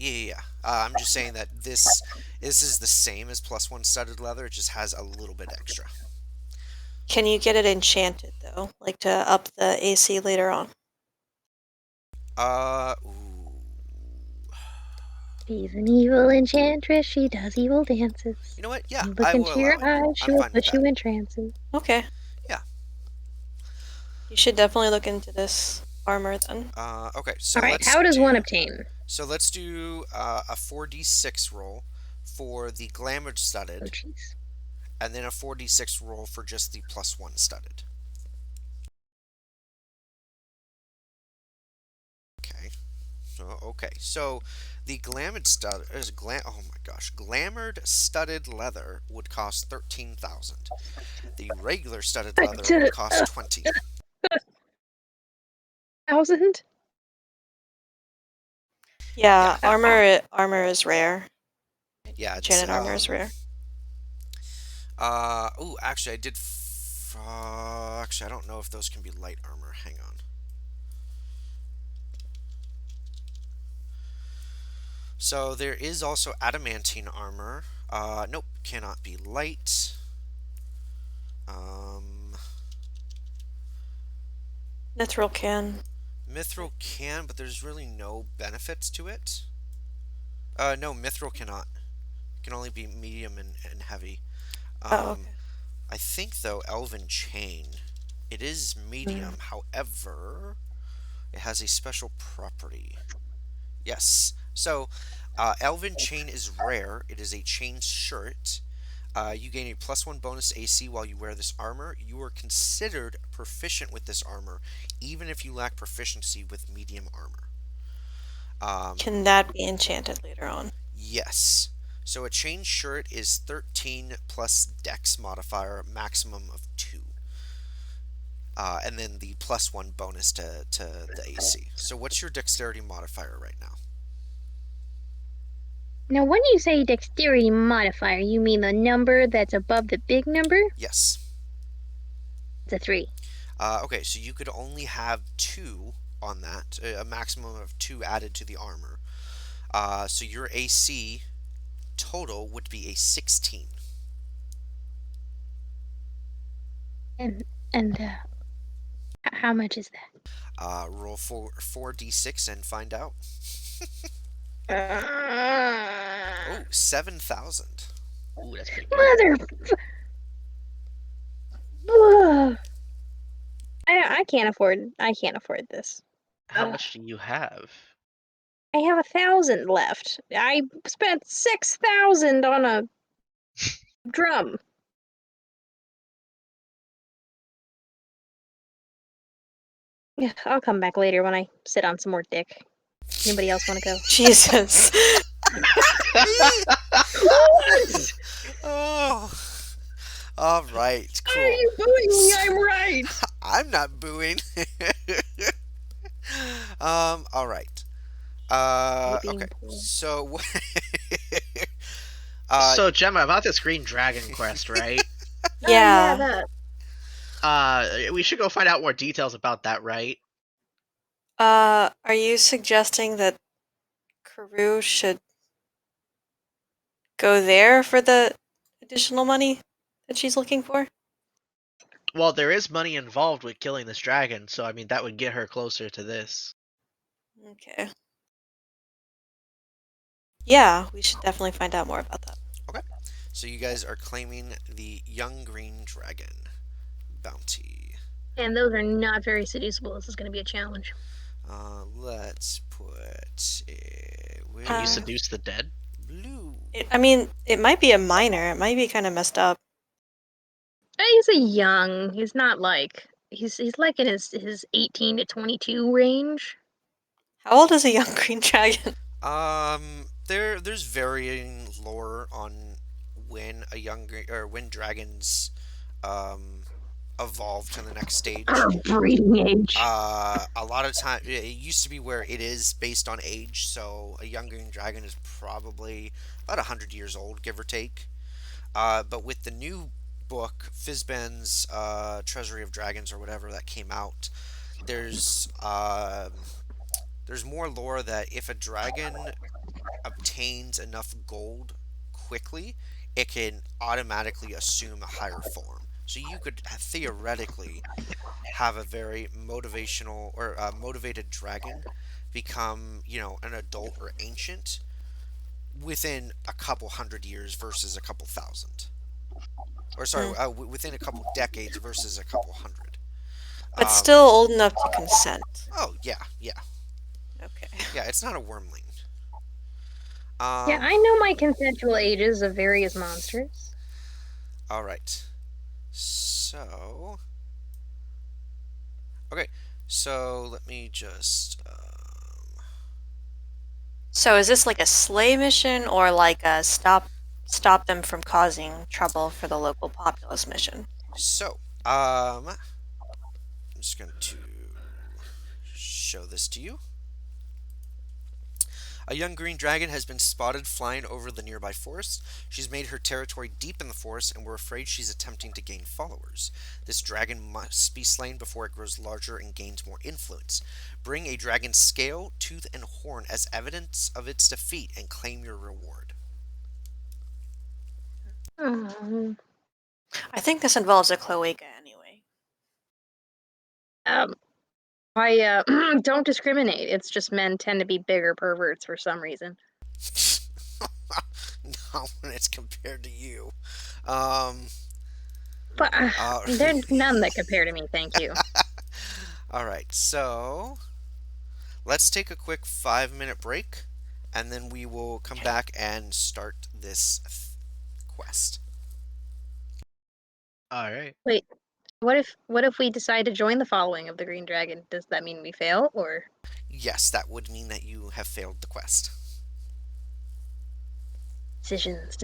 I'm just saying that this is the same as +1 studded leather. It just has a little bit extra. Can you get it enchanted, though? Like to up the AC later on? Ooh. She's an evil enchantress. She does evil dances. You know what? Yeah, You look I will into allow your it. eyes, she I'm will fine with put that. you in trances. Okay. Yeah. You should definitely look into this armor then. Okay, All right, how does one obtain? So let's do a 4d6 roll for the glamour Oh, studded, jeez. and then a 4d6 roll for just the +1 studded. Okay. So the glamored stud is oh my gosh, glamored studded leather would cost 13,000. The regular studded leather would cost 20. 1,000? Yeah, Yeah. armor is rare. Yeah, it's Enchanted armor is rare. oh, actually actually I don't know if those can be light armor. Hang on. So there is also adamantine armor. Nope, cannot be light. Mithril can. Mithril can, but there's really no benefits to it. No, mithril cannot. It can only be medium and heavy. Oh, okay. I think though elven chain, it is medium. However, it has a special property. Yes. So, elven chain is rare. It is a chain shirt. You gain a +1 bonus to AC while you wear this armor. You are considered proficient with this armor, even if you lack proficiency with medium armor. Can that be enchanted later on? Yes. So a chain shirt is 13 plus dex modifier, maximum of 2. And then the +1 bonus to the AC. So what's your dexterity modifier right now? Now, when you say dexterity modifier, you mean the number that's above the big number? Yes. It's a 3. Okay, so you could only have 2 on that, a maximum of 2 added to the armor. So your AC total would be a 16. And how much is that? Roll 4d6 and find out. Uh, Oh, 7,000. Ooh, that's pretty good. Mother. Ugh. I can't afford. I can't afford this. How much do you have? I have 1,000 left. I spent 6,000 on a drum. Yeah, I'll come back later when I sit on some more dick. Anybody else want to go? Jesus. What? Oh, all right, Why are cool. you booing me? I'm right. I'm not booing. All right. You're being Okay. poor. So, So, Gemma, about this green dragon quest, right? Yeah, Yeah. that. We should go find out more details about that, right? Are you suggesting that Karoo should go there for the additional money that she's looking for? Well, there is money involved with killing this dragon, so I mean that would get her closer to this. Okay. Yeah, we should definitely find out more about that. okay. So you guys are claiming the young green dragon bounty. And those are not very seducible. This is going to be a challenge. Let's put it Can you Uh, with seduce the dead? blue. I mean, it might be a minor. It might be kind of messed up. He's a young. He's not like he's like in his 18 to 22 range. How old is a young green dragon? There's varying lore on when a young or when dragons um evolve to the next stage. Breeding age. A lot of time it used to be where it is based on age, so a young green dragon is probably about 100 years old, give or take. But with the new book, Fizban's Treasury of Dragons or whatever that came out, there's there's more lore that if a dragon obtains enough gold quickly, it can automatically assume a higher form. So you could theoretically have a very motivational or motivated dragon become, an adult or ancient within a couple 100 years versus a couple thousand. Or sorry, Hmm. within a couple decades versus a couple hundred. But Um, still old enough to consent. oh yeah, yeah, Okay. yeah. It's not a wormling. Yeah, Um, I know my consensual ages of various monsters. all right. So, okay. So let me just. So is this like a slay mission or like a stop them from causing trouble for the local populace mission? I'm just going to show this to you. A young green dragon has been spotted flying over the nearby forest. She's made her territory deep in the forest, and we're afraid she's attempting to gain followers. This dragon must be slain before it grows larger and gains more influence. Bring a dragon's scale, tooth, and horn as evidence of its defeat and claim your reward. Um, I think this involves a cloaca anyway. um, I don't discriminate. It's just men tend to be bigger perverts for some reason. Not when it's compared to you. Um, But uh, there's none that compare to me. Thank you. all right, so let's take a quick 5 minute break, and then we will come back and start this quest. All right. Wait, what if we decide to join the following of the Green Dragon? Does that mean we fail or Yes, that would mean that you have failed the quest. decisions?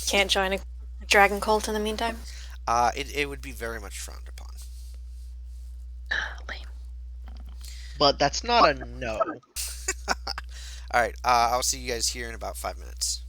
Can't join a dragon cult in the meantime? It would be very much frowned upon. Lame. But that's not a no. All right, I'll see you guys here in about 5 minutes.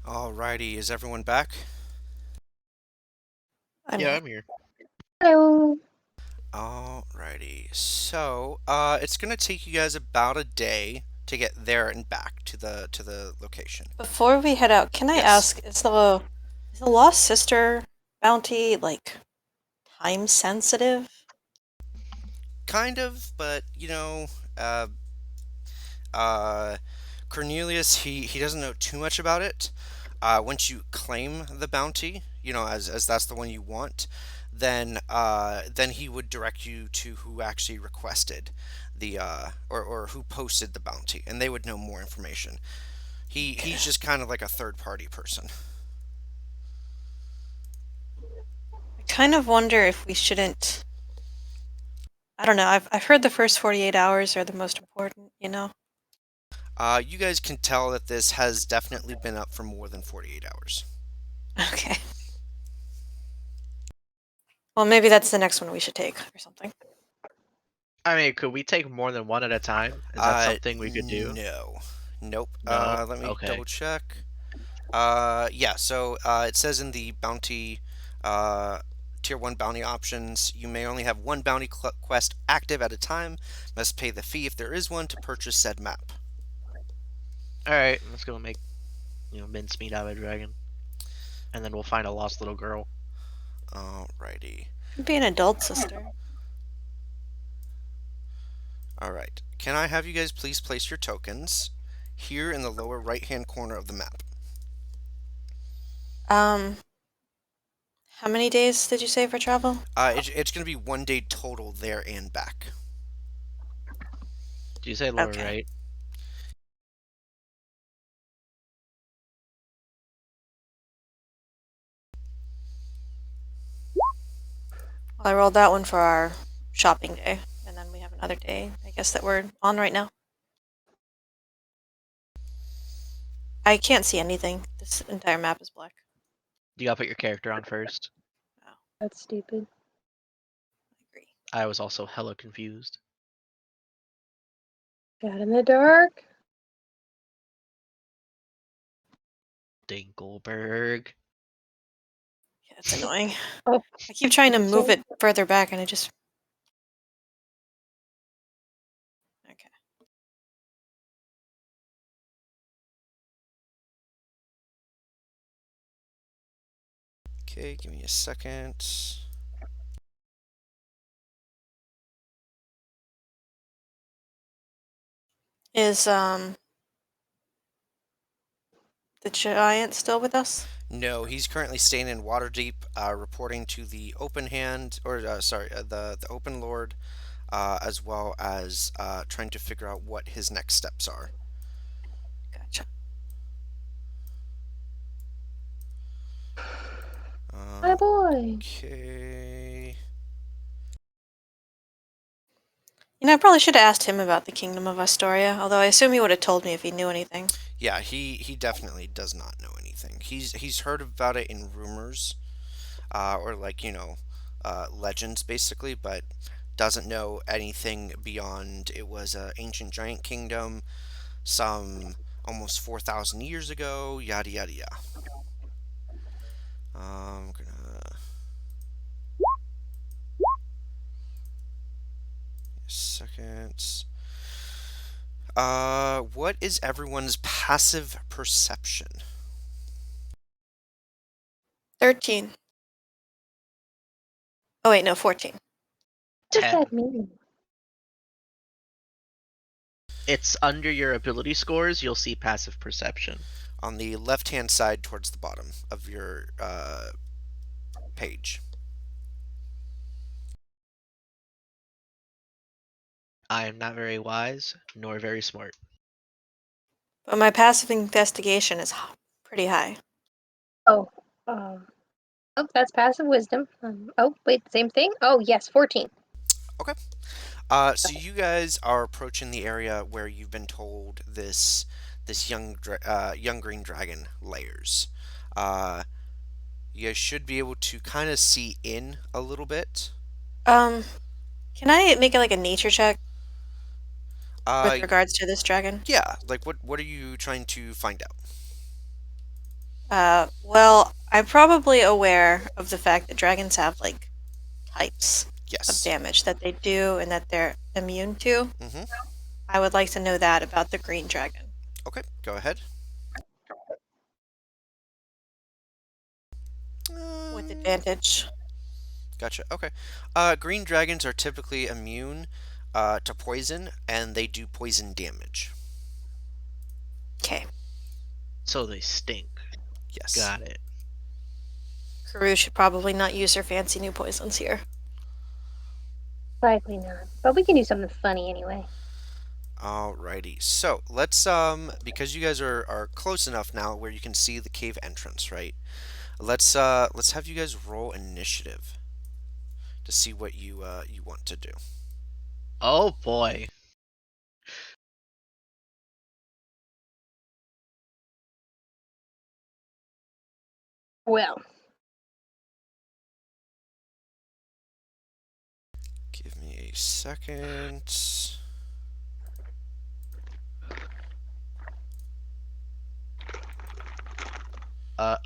Alrighty, is everyone back? I'm Yeah, here. I'm here. Hello. Alrighty, so it's gonna take you guys about a day to get there and back to the location. Before we head out, can I Yes. ask, is the Lost Sister bounty like time sensitive? Kind of, but uh, uh, Cornelius he doesn't know too much about it. Once you claim the bounty, as that's the one you want, then he would direct you to who actually requested the or who posted the bounty, and they would know more information. He's just kind of like a third party person. I kind of wonder if we shouldn't. I don't know. I've heard the first 48 hours are the most important. You guys can tell that this has definitely been up for more than 48 hours. Okay. Well, maybe that's the next one we should take or something. I mean, could we take more than one at a time? Is that something we could do? No. Nope. No? Let me Okay. double check. Yeah, so it says in the bounty, tier 1 bounty options, you may only have one bounty quest active at a time, must pay the fee if there is one to purchase said map. Alright, let's go make, mincemeat out of a dragon. And then we'll find a lost little girl. Alrighty. Could be an adult sister. Alright. Can I have you guys please place your tokens here in the lower right hand corner of the map? How many days did you say for travel? It's going to be 1 day total there and back. Do you say lower Okay. right? Well, I rolled that one for our shopping day, and then we have another day, I guess, that we're on right now. I can't see anything. This entire map is black. You gotta put your character on first. That's stupid. I agree. I was also hella confused. Got in the dark. Dinkelberg. Yeah, it's annoying. Oh. I keep trying to move it further back, and it just. Okay. Okay, give me a second. Is the giant still with us? No, he's currently staying in Waterdeep, reporting to the Open Hand, or the Open Lord, as well as trying to figure out what his next steps are. Gotcha. My boy. Okay. I probably should have asked him about the Kingdom of Astoria, although I assume he would have told me if he knew anything. Yeah, he definitely does not know anything. He's heard about it in rumors, or like legends basically, but doesn't know anything beyond it was an ancient giant kingdom, some almost 4,000 years ago. Yada yada yada. I'm gonna second. What is everyone's passive perception? 13. Oh, wait, no, 14. What does 10. that mean? It's under your ability scores, you'll see passive perception. On the left-hand side towards the bottom of your page. I am not very wise, nor very smart. But my passive investigation is pretty high. Oh, oh, that's passive wisdom. Oh, wait, same thing? Oh, yes, 14. Okay. So you guys are approaching the area where you've been told this young green dragon layers. You guys should be able to kind of see in a little bit. Can I make it like a nature check? Uh, with regards to this dragon? yeah. Like, what are you trying to find out? Well, I'm probably aware of the fact that dragons have like types of Yes. damage that they do and that they're immune to. Mm-hmm. I would like to know that about the green dragon Okay, go ahead. with Um, advantage. Gotcha. Okay. Green dragons are typically immune to poison, and they do poison damage. Okay. So they stink. Yes. Got it. Karoo should probably not use her fancy new poisons here. Likely not. But we can do something funny anyway. Alrighty. So let's because you guys are close enough now where you can see the cave entrance, right? Let's have you guys roll initiative to see what you want to do. Oh boy. Well, Give me a second.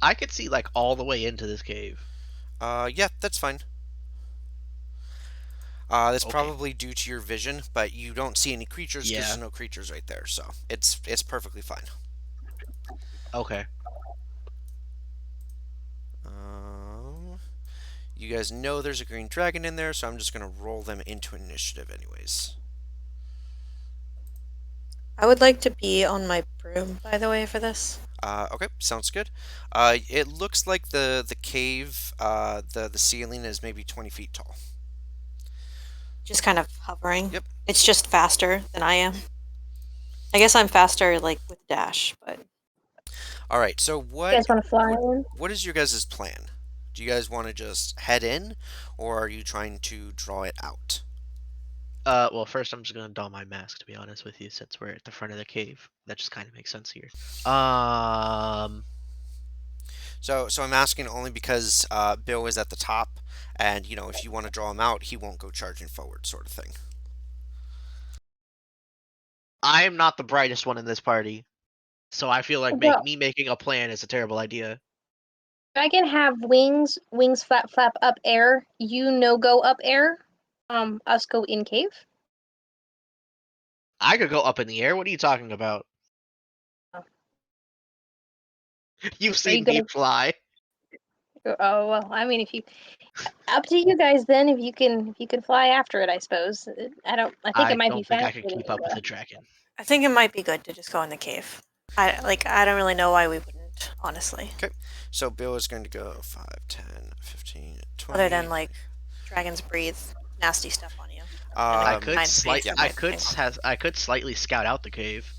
I could see like all the way into this cave. Yeah, that's fine. That's Okay. probably due to your vision, but you don't see any creatures because Yeah. there's no creatures right there, so it's perfectly fine. Okay. Um, you guys know there's a green dragon in there, so I'm just gonna roll them into initiative anyways. I would like to be on my broom, by the way, for this. Okay, sounds good. It looks like the cave, the ceiling is maybe 20 feet tall. Just kind of hovering. Yep. It's just faster than I am. I guess I'm faster, like, with dash, but All right. So you guys want to fly in? what is your guys' plan? Do you guys want to just head in, or are you trying to draw it out? Well, first I'm just gonna don my mask to be honest with you, since we're at the front of the cave. That just kind of makes sense here. So I'm asking only because Bill is at the top, and if you want to draw him out, he won't go charging forward, sort of thing. I am not the brightest one in this party, so I feel like Well, me making a plan is a terrible idea. dragon have wings. Wings flap flap up air. You no go up air. Us go in cave. I could go up in the air. What are you talking about? Oh. You've Are you seen me gonna? fly. Oh well, I mean, if you up to you guys then. If you can fly after it, I suppose. I don't. I think it I might be don't think I faster could than keep you up with a dragon. I think it might be good to just go in the cave. I don't really know why we wouldn't, honestly. Okay. So Bill is going to go 5, 10, 15, 20. Other than like dragons breathe nasty stuff on you. I Um, could 9 feet slight. from I could slightly scout out the cave.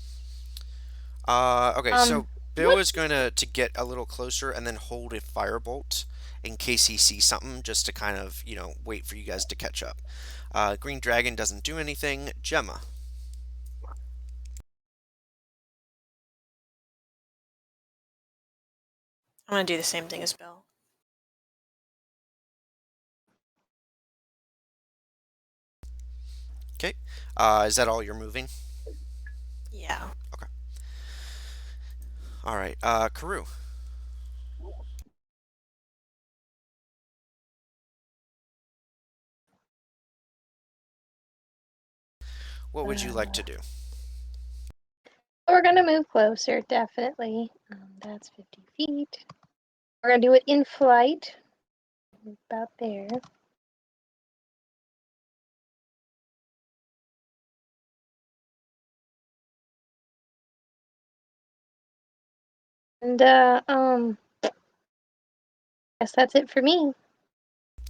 okay, Um, so Bill what? is going to get a little closer and then hold a firebolt in case he sees something, just to kind of wait for you guys to catch up. Green Dragon doesn't do anything. Gemma. I'm gonna do the same thing as Bill. Okay. Is that all you're moving? Yeah. Okay. All right. Karoo. What would you like to do? We're gonna move closer, definitely. That's 50 feet. We're gonna do it in flight. About there. And guess that's it for me.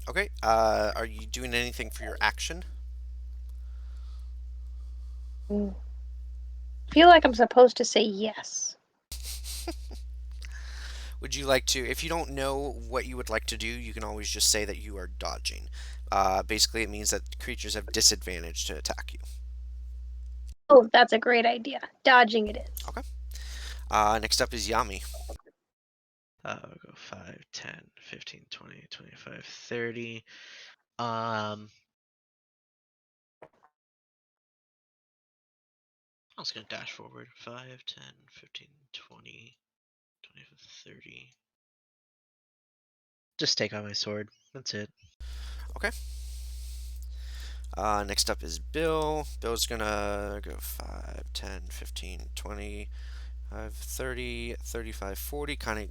Okay. Are you doing anything for your action? Mm. Feel like I'm supposed to say yes. Would you like to, if you don't know what you would like to do, you can always just say that you are dodging. Basically, it means that creatures have disadvantage to attack you. Oh, that's a great idea. Dodging it is. Okay. Next up is Yami. We'll go 5, 10, 15, 20, 25, 30. Um, I'm just gonna dash forward 5, 10, 15, 20, 25, 30. Just take out my sword. That's it. Okay. Next up is Bill. Bill's gonna go 5, 10, 15, 20, 30, 35, 40. Kind of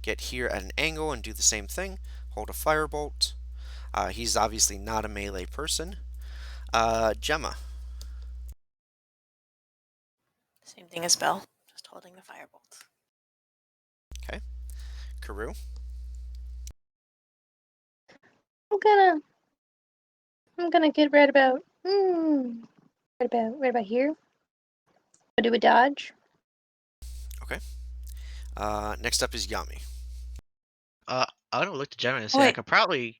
get here at an angle and do the same thing. Hold a firebolt. He's obviously not a melee person. Gemma. Same thing as Bell, just holding the firebolt. Okay. Karu. I'm gonna get right about right about here. I'll do a dodge. Okay. Next up is Yami. I'm gonna look to Gemma and Oh, say I wait. could probably.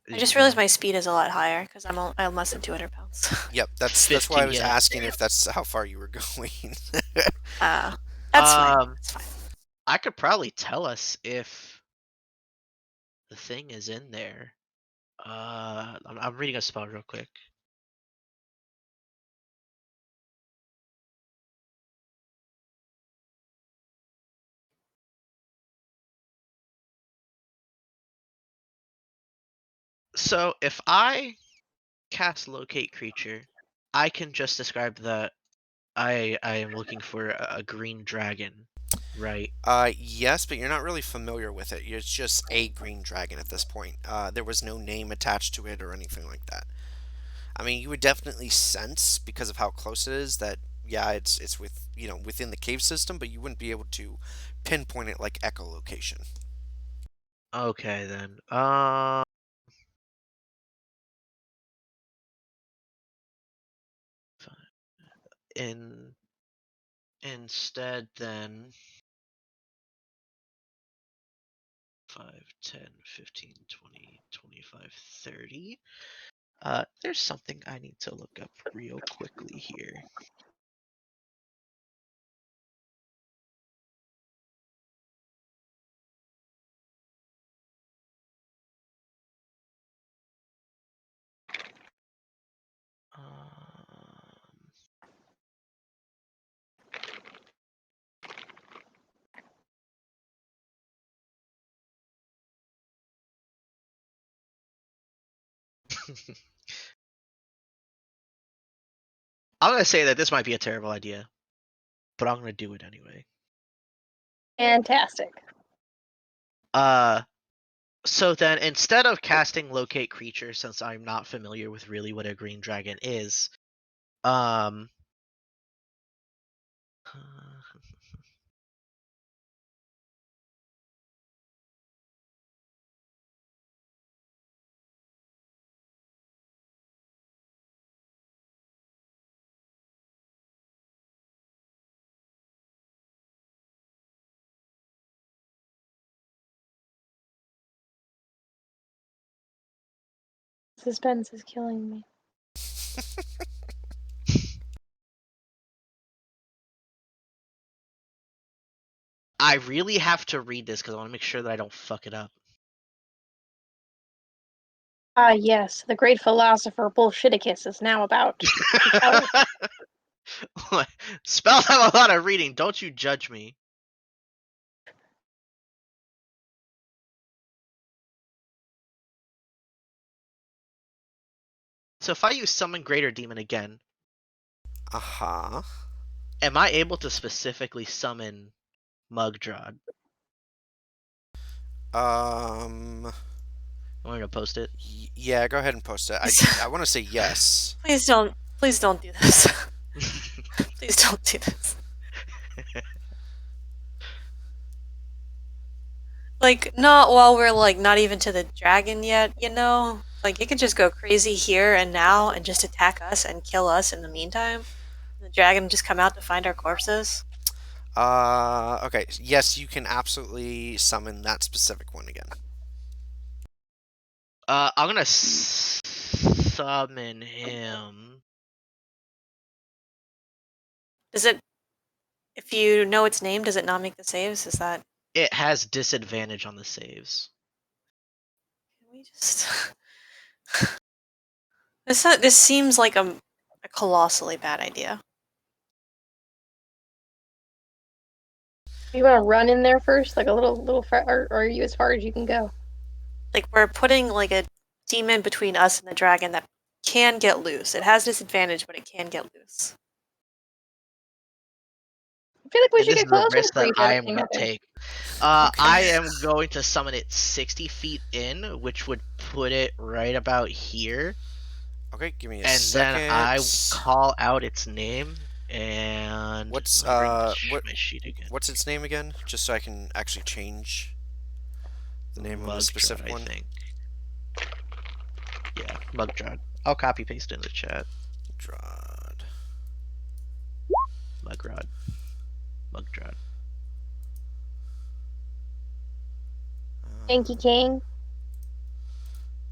I You just can go realized ahead. my speed is a lot higher because I'm less than 200 pounds. Yep, that's why I 15, was yeah. asking if that's how far you were going. That's fine. Um, That's fine. I could probably tell us if the thing is in there. I'm reading a spell real quick. So if I cast locate creature, I can just describe that I am looking for a green dragon, right? Yes, but you're not really familiar with it. It's just a green dragon at this point. There was no name attached to it or anything like that. I mean, you would definitely sense because of how close it is that yeah, it's with within the cave system, but you wouldn't be able to pinpoint it like echolocation. Okay then. In instead then 5, 10, 15, 20, 25, 30. There's something I need to look up real quickly here. Um, I'm gonna say that this might be a terrible idea, but I'm gonna do it anyway. Fantastic. So then instead of casting locate creature, since I'm not familiar with really what a green dragon is, um Suspense is killing me. I really have to read this because I want to make sure that I don't fuck it up. Ah, yes, the great philosopher Bolshevikus is now about to tell. Spells have a lot of reading. Don't you judge me. So if I use summon greater demon again, Uh-huh. am I able to specifically summon Mugdrad? Um. I'm gonna post it. Yeah, go ahead and post it. I want to say yes. Please don't do this. Please don't do this. Like, not while we're like not even to the dragon yet, you know? Like, it could just go crazy here and now and just attack us and kill us in the meantime. The dragon just come out to find our corpses. Okay. Yes, you can absolutely summon that specific one again. I'm gonna summon him. Does it, if you know its name, does it not make the saves? Is that, It has disadvantage on the saves. can we just... This seems like a colossally bad idea. You want to run in there first, like a little far, or are you as far as you can go? Like we're putting like a demon between us and the dragon that can get loose. It has disadvantage, but it can get loose. I feel like we And should this get is the closer risk before that you do I am everything. going I to think. take. Okay. I am going to summon it 60 feet in, which would put it right about here. Okay, give me a And second. then I call out its name, and What's I'm bring what my sheet again. what's its name again? Just so I can actually change the name of a Mugdrod, specific I one. think. Yeah, Mugdrod. I'll copy paste in the chat. Drod. Mugdrod. Thank you, King.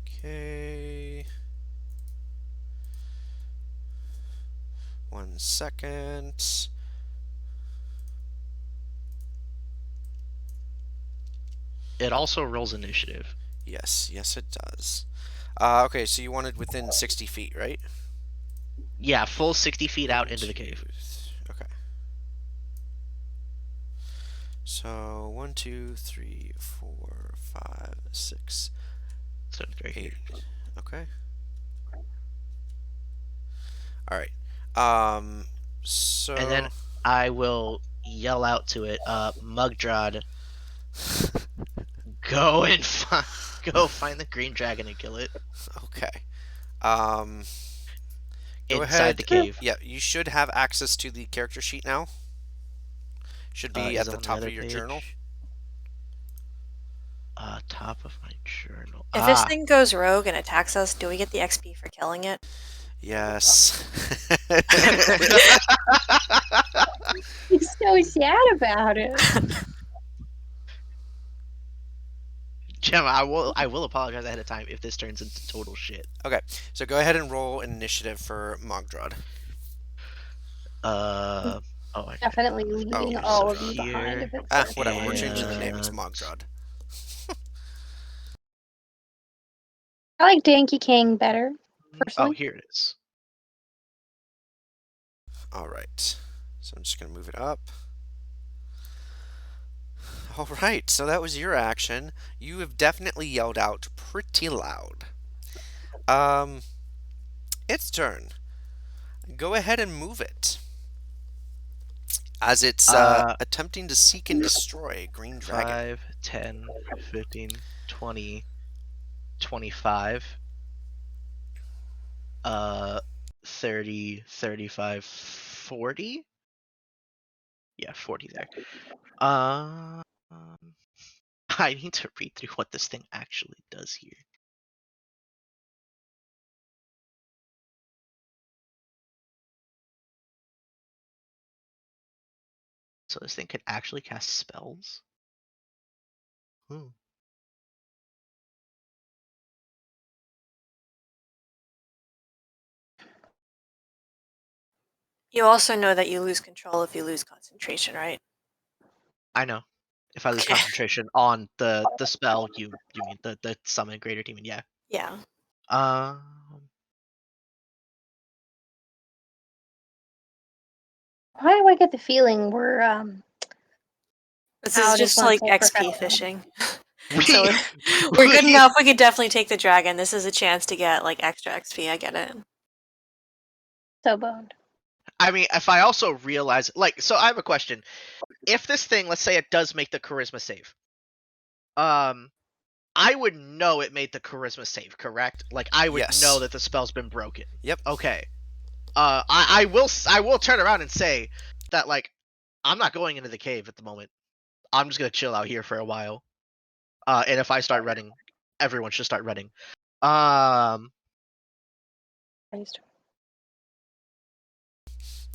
Okay. 1 second. It also rolls initiative. Yes, it does. Okay, so you wanted within 60 feet, right? Yeah, full 60 feet out into the 2, cave. Okay. So 1, 2, 3, 4, 5, 6, So it's right 8. here. Okay. All right. So. And then I will yell out to it, Mugdrod, go and go find the green dragon and kill it Okay. Um. Go inside the ahead. cave. Yeah, you should have access to the character sheet now. Should be Is at it the on the top of other your page? journal. Top of my journal. If this thing goes rogue and attacks us, do we get the XP for killing it? Yes. He's so sad about it. Gemma, I will apologize ahead of time if this turns into total shit. Okay, so go ahead and roll an initiative for Mogdrod. Oh, Definitely leaving Oh, all so of you behind here, if it's Ah, worth whatever. We're changing the it. name. It's And- Mogdrod. I like Danky King better, personally. Oh, here it is. All right. So I'm just gonna move it up. All right. So that was your action. You have definitely yelled out pretty loud. Its turn. Go ahead and move it. As it's attempting to seek and destroy Green Dragon. 5, 10, 15, 20, 25, 30, 35, 40. Yeah, 40 there. I need to read through what this thing actually does here. So this thing could actually cast spells? You also know that you lose control if you lose concentration, right? I know. If I lose Okay. concentration on the spell, you mean the summon greater demon, yeah. Yeah. Why do I get the feeling we're This How is does just one like say XP professional? fishing. we, So we're good enough. We could definitely take the dragon. This is a chance to get like extra XP. I get it. so boned? I mean, if I also realize, like, so I have a question. If this thing, let's say it does make the charisma save, I would know it made the charisma save, correct? Like, I would Yes. know that the spell's been broken. Yep. Okay. I will turn around and say that, like, I'm not going into the cave at the moment. I'm just gonna chill out here for a while. And if I start running, everyone should start running.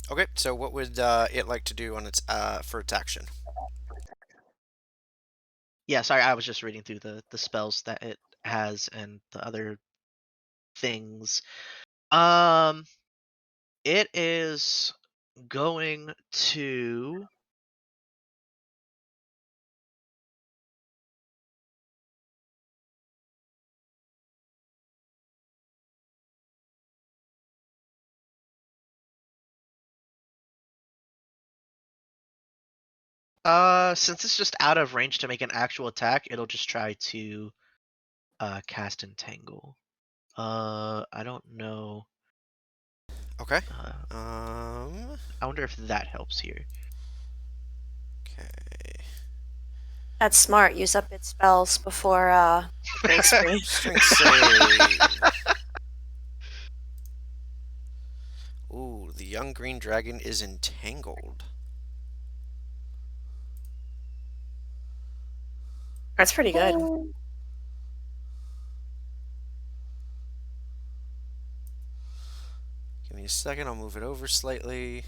Okay. So what would it like to do on its for its action? Yeah, sorry, I was just reading through the spells that it has and the other things. It is going to Since it's just out of range to make an actual attack, it'll just try to cast Entangle. I don't know. Okay. I wonder if that helps here. Okay. That's smart. Use up its spells before it breaks free. Strength save. Ooh, the young green dragon is entangled. That's pretty good. Give me a second, I'll move it over slightly.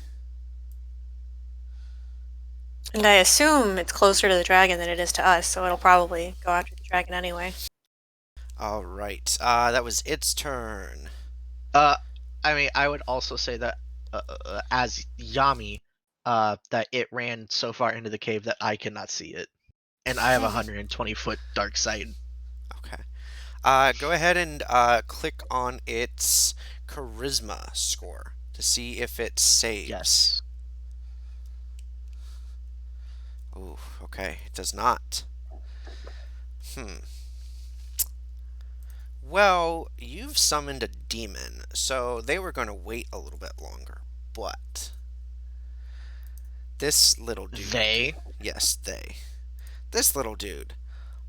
And I assume it's closer to the dragon than it is to us, so it'll probably go after the dragon anyway. Alright, that was its turn. I mean, I would also say that as Yami, that it ran so far into the cave that I cannot see it, and I have 120-foot dark sight. Okay. Go ahead and click on its charisma score to see if it saves. Yes. Ooh, okay, it does not. Well, you've summoned a demon, so they were going to wait a little bit longer. But this little dude. They? Yes, they. This little dude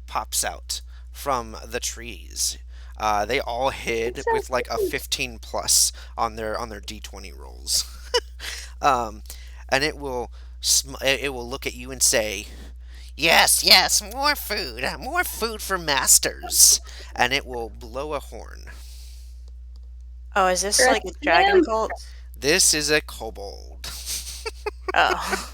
pops out from the trees. They all hid with like a 15 plus on their d20 rolls. And it will look at you and say, "Yes, yes, more food for masters," and it will blow a horn. Oh, is this like a dragon cult? This is a kobold. Oh.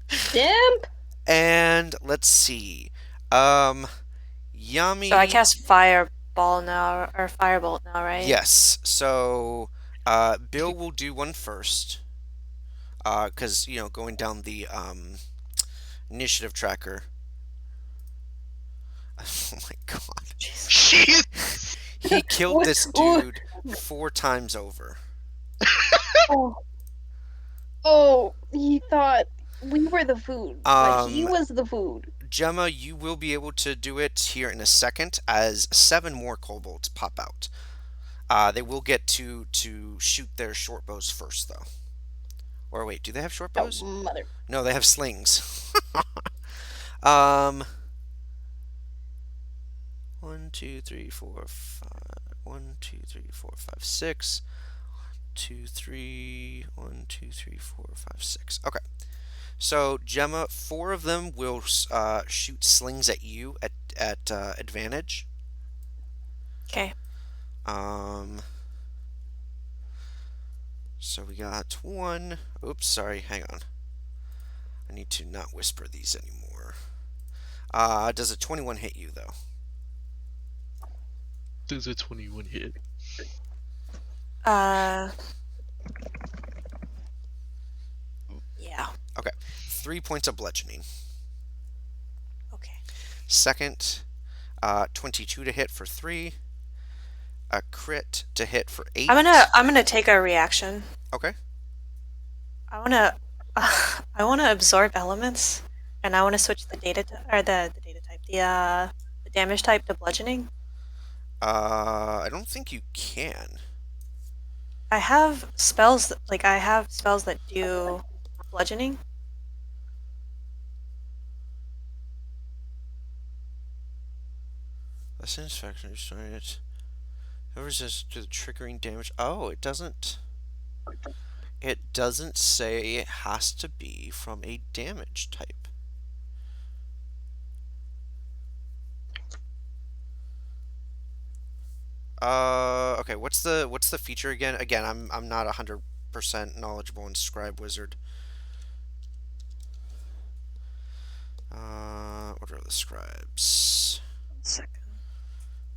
Pimp. And let's see. Yummy. So I cast fireball now, or firebolt now, right? Yes. So, Bill will do one first. Because, going down the, initiative tracker. Oh my god. Jeez. He killed this dude 4 times over. Oh, he thought we were the food, but he was the food. Gemma, you will be able to do it here in a second as 7 more kobolds pop out. They will get to shoot their short bows first, though. Or wait, do they have short bows? Oh, mother. No, they have slings. 1, 2, 3, 4, 5. 1, 2, 3, 4, 5, 6. 2, 3. 1, 2, 3, 4, 5, 6. Okay. So Gemma, 4 of them will shoot slings at you at advantage. Okay. So we got 1. Oops, sorry. Hang on. I need to not whisper these anymore. Does a 21 hit you though? Does a 21 hit? Yeah. Okay. 3 points of bludgeoning. Okay. Second, 22 to hit for 3. A crit to hit for 8. I'm gonna take a reaction. Okay. I wanna absorb elements, and I wanna switch the data or the data type, the damage type to bludgeoning. I don't think you can. I have spells that do bludgeoning. Less satisfaction, destroying it. Whoever resistance to the triggering damage. Oh, it doesn't. It doesn't say it has to be from a damage type. Okay. What's the feature again? Again, I'm not 100% knowledgeable in Scribe Wizard. Order of the Scribes. 1 second.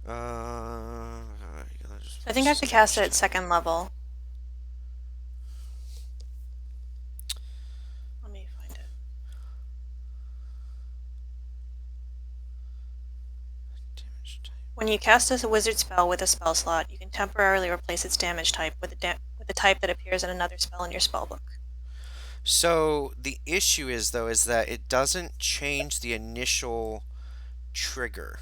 I I think I have to cast it at 2nd level. Let me find it. Damage type. When you cast a wizard spell with a spell slot, you can temporarily replace its damage type with a type that appears in another spell in your spellbook. So the issue is though is that it doesn't change the initial trigger.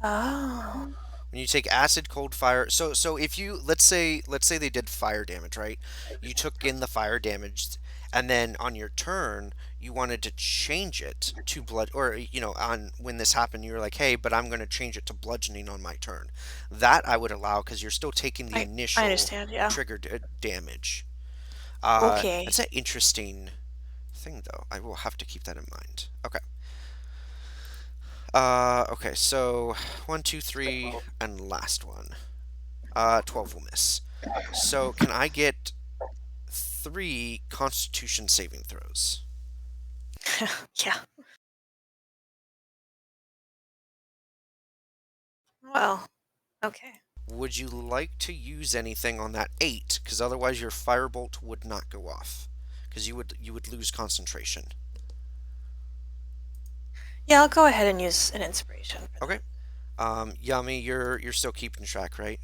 Oh. When you take acid, cold, fire, so if you let's say they did fire damage, right? You took in the fire damage, and then on your turn you wanted to change it to blood, or on when this happened, you were like, hey, but I'm going to change it to bludgeoning on my turn. That I would allow because you're still taking the I initial understand. Yeah. trigger damage. Okay. That's an interesting thing, though. I will have to keep that in mind. Okay. Okay, so 1, 2, 3, and last one. 12 will miss. So can I get 3 Constitution saving throws? Yeah. Well. Okay. Would you like to use anything on that 8? Because otherwise your firebolt would not go off. Because you would lose concentration. Yeah, I'll go ahead and use an inspiration for Okay. that. Yummy, you're still keeping track, right?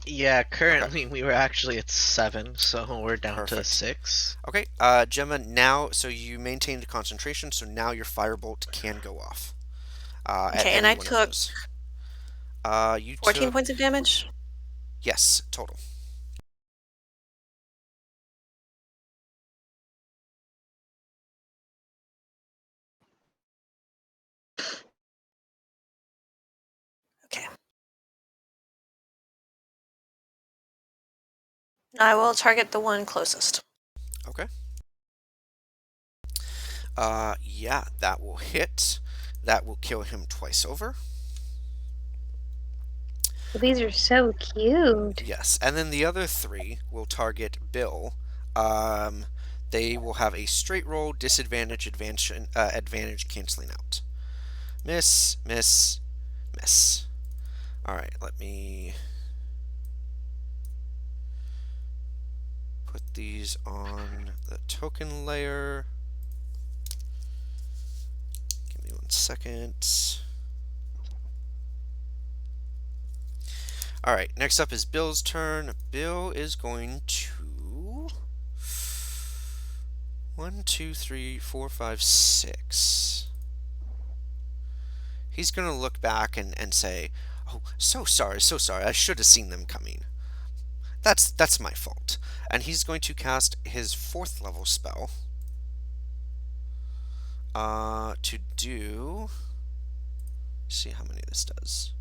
Yeah, Okay. currently we were actually at 7, so we're down to Perfect. 6. Okay. Gemma, now so you maintained concentration, so now your firebolt can go off. At Okay, and any I one of took those. You 14 took points of damage. yes total. Okay. I will target the one closest. Okay. Yeah, that will hit. That will kill him twice over. These are so cute. Yes, and then the other 3 will target Bill. Um, they will have a straight roll, disadvantage, advantage canceling out. Miss, miss, miss. All right, let me put these on the token layer. Give me 1 second. All right, next up is Bill's turn. Bill is going to 1, 2, 3, 4, 5, 6. He's going to look back and say, "Oh, so sorry, so sorry. I should have seen them coming. That's my fault." And he's going to cast his 4th level spell. To do. See how many this does.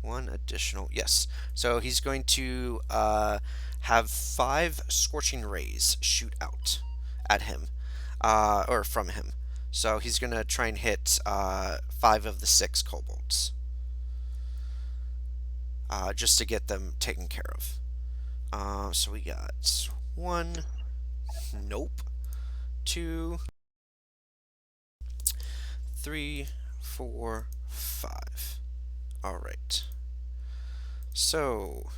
1 additional. Yes. So he's going to have 5 scorching rays shoot out at him, or from him. So he's going to try and hit 5 of the 6 kobolds, just to get them taken care of. So we got 1. Nope. 2, 3, 4, 5. All right. So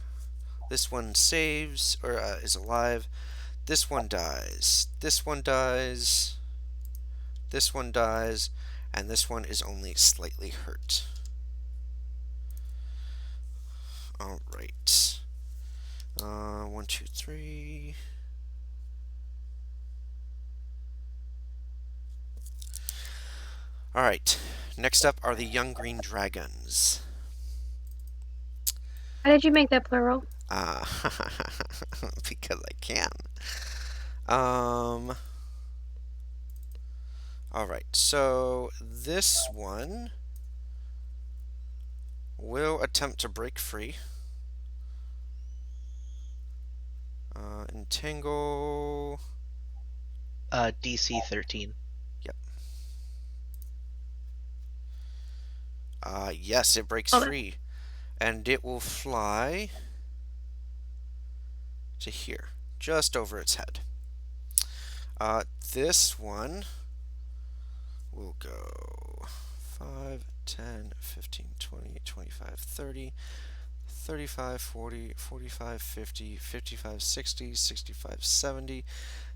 this one saves, or is alive. This one dies. This one dies. This one dies. And this one is only slightly hurt. All right. 1, 2, 3. All right. Next up are the young green dragons. How did you make that plural? Uh, because I can. All right. So this one will attempt to break free. Entangle. DC 13. Yep. Yes, it breaks Okay. free. And it will fly to here, just over its head. This one will go 5, 10, 15, 20, 25, 30, 35, 40, 45, 50, 55, 60, 65, 70,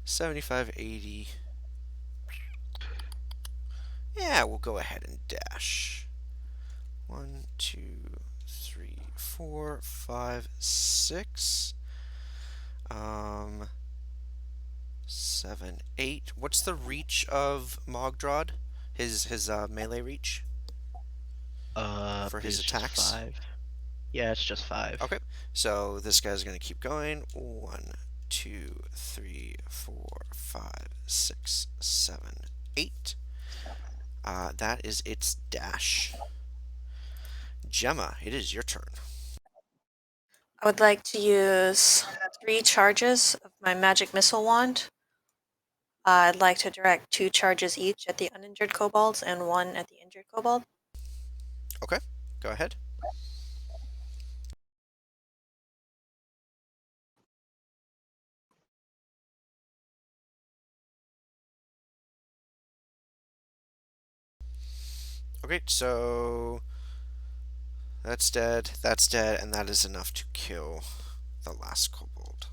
75, 80. Yeah, we'll go ahead and dash. 1, 2, 3, 4, 5, 6. Um, 7, 8. What's the reach of Mogdrad? His melee reach I for believe his it's just attacks? 5. Yeah, it's just 5. Okay, so this guy's gonna keep going. 1, 2, 3, 4, 5, 6, 7, 8. That is its dash. Gemma, it is your turn. I would like to use 3 charges of my magic missile wand. I'd like to direct 2 charges each at the uninjured kobolds and 1 at the injured kobold. Okay, go ahead. Okay, so that's dead, and that is enough to kill the last kobold.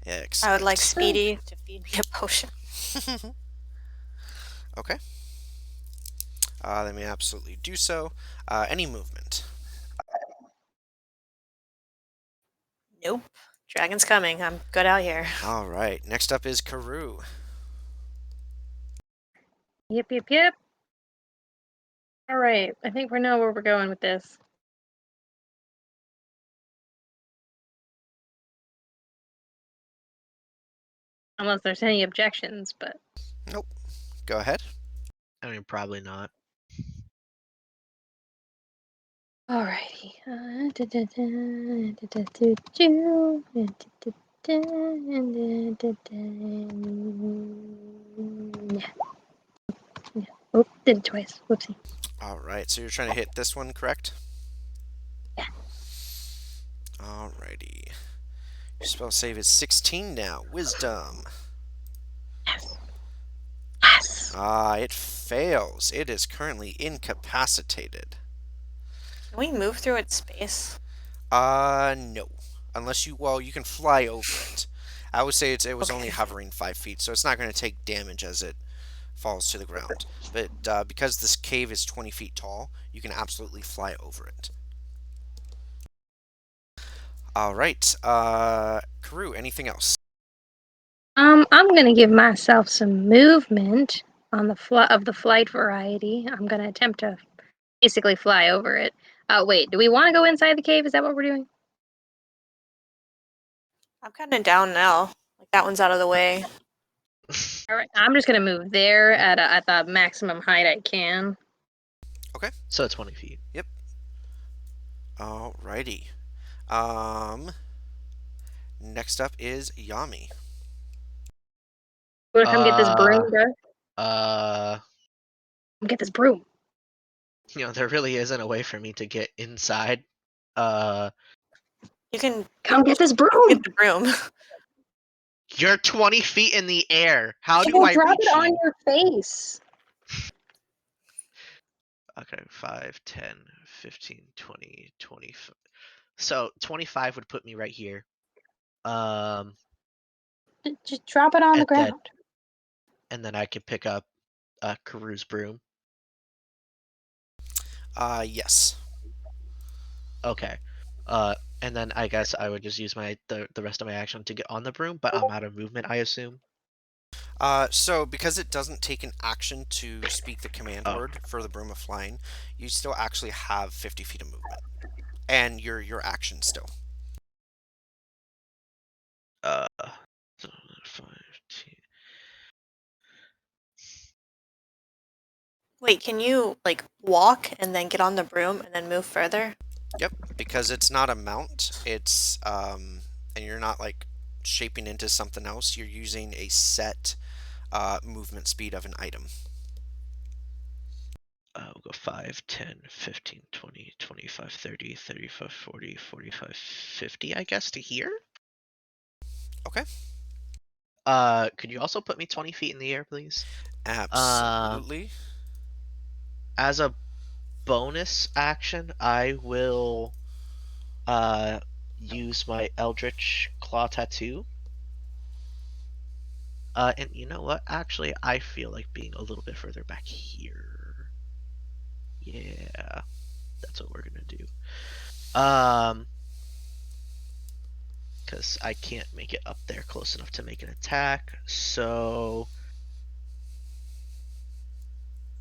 I would like Excellent. Speedy to feed me a potion. Okay. Let me absolutely do so. Any movement? Nope. Dragon's coming. I'm good out here. All right. Next up is Karoo. Yep, yep, yep. All right, I think we know where we're going with this. Unless there's any objections, but Nope. Go ahead. I mean, probably not. alrighty. Oh, did it twice. Whoopsie. All right. So you're trying to hit this one, correct? Yeah. Alrighty. Your spell save is 16 now. Wisdom. Yes. Yes. It fails. It is currently incapacitated. Can we move through its space? No. Unless you, well, you can fly over it. I would say it was only Okay. hovering 5 feet, so it's not going to take damage as it falls to the ground. But because this cave is 20 feet tall, you can absolutely fly over it. All right. Karoo, anything else? I'm gonna give myself some movement on the flight variety. I'm gonna attempt to basically fly over it. Wait, do we want to go inside the cave? Is that what we're doing? I'm kind of down now. Like that one's out of the way. All right, I'm just gonna move there at the maximum height I can. So 20 feet. Alrighty. Next up is Yami. You wanna come get this broom, bro? Uh, Come get this broom. there really isn't a way for me to get inside. You can Come get this broom. get the broom. You're 20 feet in the air. How do Don't I drop reach it on you? your face. Okay, 5, 10, 15, 20, 25. So 25 would put me right here. Just drop it on the And then- ground. and then I could pick up Karoo's broom. Yes. Okay. And then I guess I would just use the rest of my action to get on the broom, but I'm out of movement, I assume. So because it doesn't take an action to speak the command Oh. word for the broom of flying, you still actually have 50 feet of movement, and your action still. 15. Wait, can you like walk and then get on the broom and then move further? Yep, because it's not a mount. It's and you're not like shaping into something else. You're using a set movement speed of an item. We'll go 5, 10, 15, 20, 25, 30, 35, 40, 45, 50, I guess, to here. Okay. Could you also put me 20 feet in the air, please? Absolutely. As a bonus action, I will use my Eldritch Claw Tattoo. And you know what? Actually, I feel like being a little bit further back here. Yeah, that's what we're gonna do. because I can't make it up there close enough to make an attack. So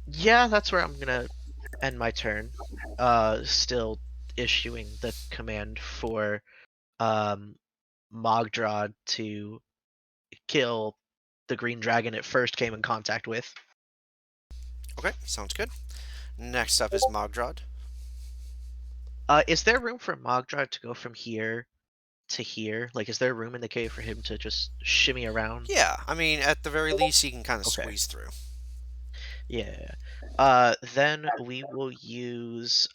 yeah, that's where I'm gonna end my turn. Still issuing the command for Mogdrad to kill the green dragon it first came in contact with. Okay, sounds good. Next up is Mogdrad. Is there room for Mogdrad to go from here to here? Like, is there room in the cave for him to just shimmy around? Yeah, I mean, at the very least, he can kind of Okay. squeeze through. Yeah. Then we will use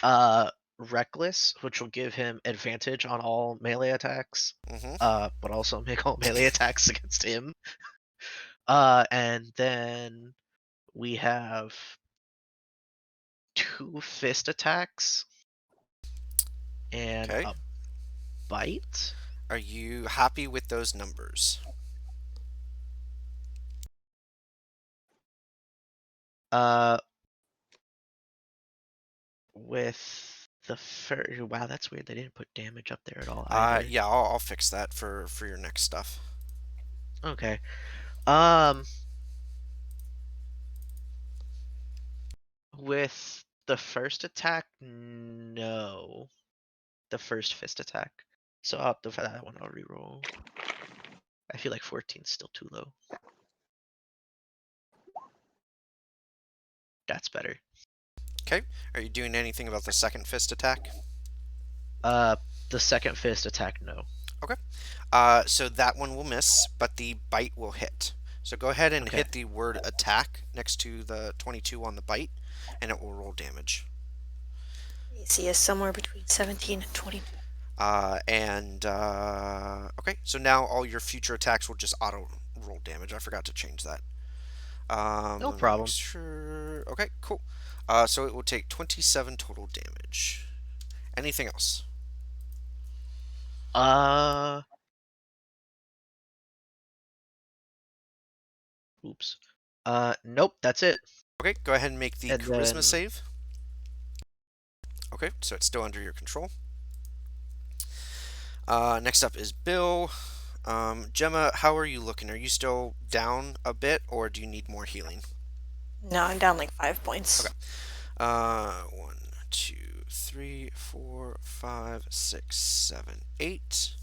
Reckless, which will give him advantage on all melee attacks. Mm-hmm. But also make all melee attacks against him. And then we have 2 fist attacks and Okay. a bite. Are you happy with those numbers? Uh, with the first, wow, that's weird. They didn't put damage up there at all either. Yeah, I'll fix that for your next stuff. Okay. Um, with the first attack, no. The first fist attack. So for that one, I'll reroll. I feel like 14 is still too low. That's better. Okay. Are you doing anything about the second fist attack? The second fist attack, no. Okay. So that one will miss, but the bite will hit. So go ahead and Okay. hit the word attack next to the 22 on the bite, and it will roll damage. AC is somewhere between 17 and 22. Okay, so now all your future attacks will just auto roll damage. I forgot to change that. No Let me problem. make sure. Okay, cool. So it will take 27 total damage. Anything else? Oops. Nope, that's it. Okay, go ahead and make the And charisma then save. Okay, so it's still under your control. Next up is Bill. Gemma, how are you looking? Are you still down a bit, or do you need more healing? No, I'm down like 5 points. Okay. 1, 2, 3, 4, 5, 6, 7, 8.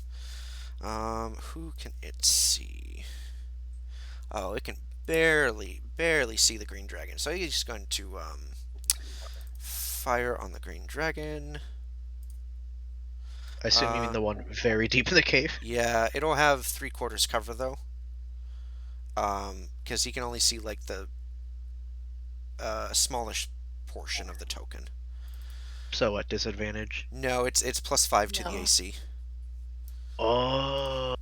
Who can it see? Oh, it can barely see the green dragon. So he's just going to fire on the green dragon. I assume you mean the one very deep in the cave. Yeah, it'll have 3/4 cover though. Because he can only see like the smallish portion of the token. So what, disadvantage? No, it's +5 to the No. AC. Oh.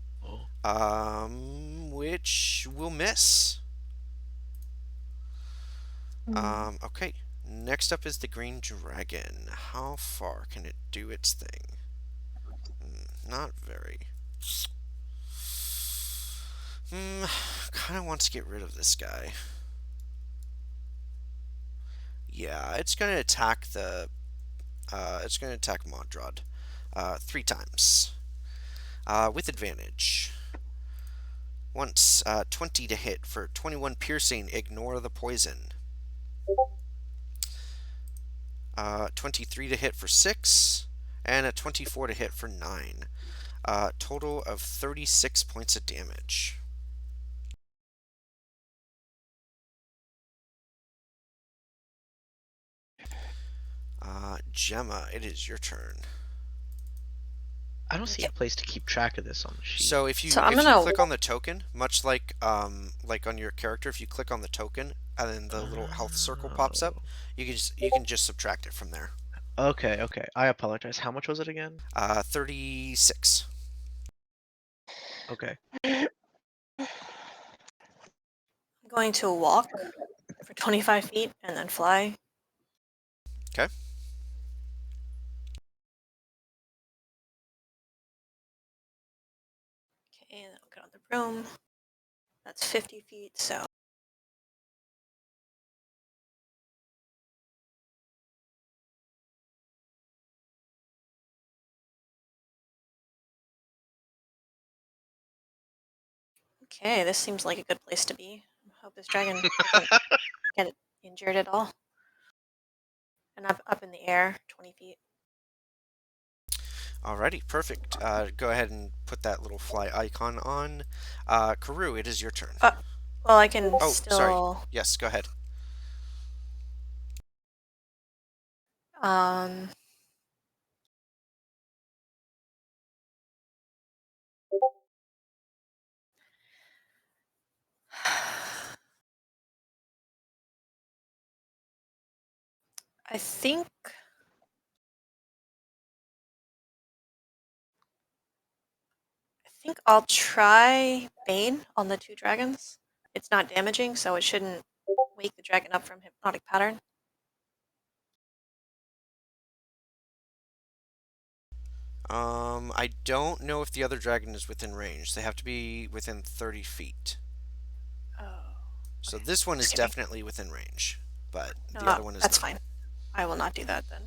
Which will miss. Okay. Next up is the green dragon. How far can it do its thing? Not very. Kind of wants to get rid of this guy. Yeah, it's going to attack the. It's going to attack Mondrad 3 times with advantage. Once 20 to hit for 21 piercing. Ignore the poison. 23 to hit for 6, and a 24 to hit for 9. Total of 36 points of damage. Gemma, it is your turn. I don't see a place to keep track of this on the sheet. So if you So I'm if you gonna- click on the token, much like on your character, if you click on the token and then the little health circle pops up, you can just subtract it from there. Okay, okay. I apologize. How much was it again? 36. Okay. I'm going to walk for 25 feet and then fly. Okay. Okay, and then I'll get on the broom. That's 50 feet, so Okay, this seems like a good place to be. I hope this dragon doesn't get injured at all. And up in the air, 20 feet. Alrighty, perfect. Go ahead and put that little fly icon on. Karoo, it is your turn. Well, I can Oh, sorry. still. Yes, go ahead. Um. I think I'll try Bane on the two dragons. It's not damaging, so it shouldn't wake the dragon up from hypnotic pattern. I don't know if the other dragon is within range. They have to be within 30 feet. Oh. So Okay. this one is Excuse me. definitely within range, but the other one is That's not. fine. I will not do that then.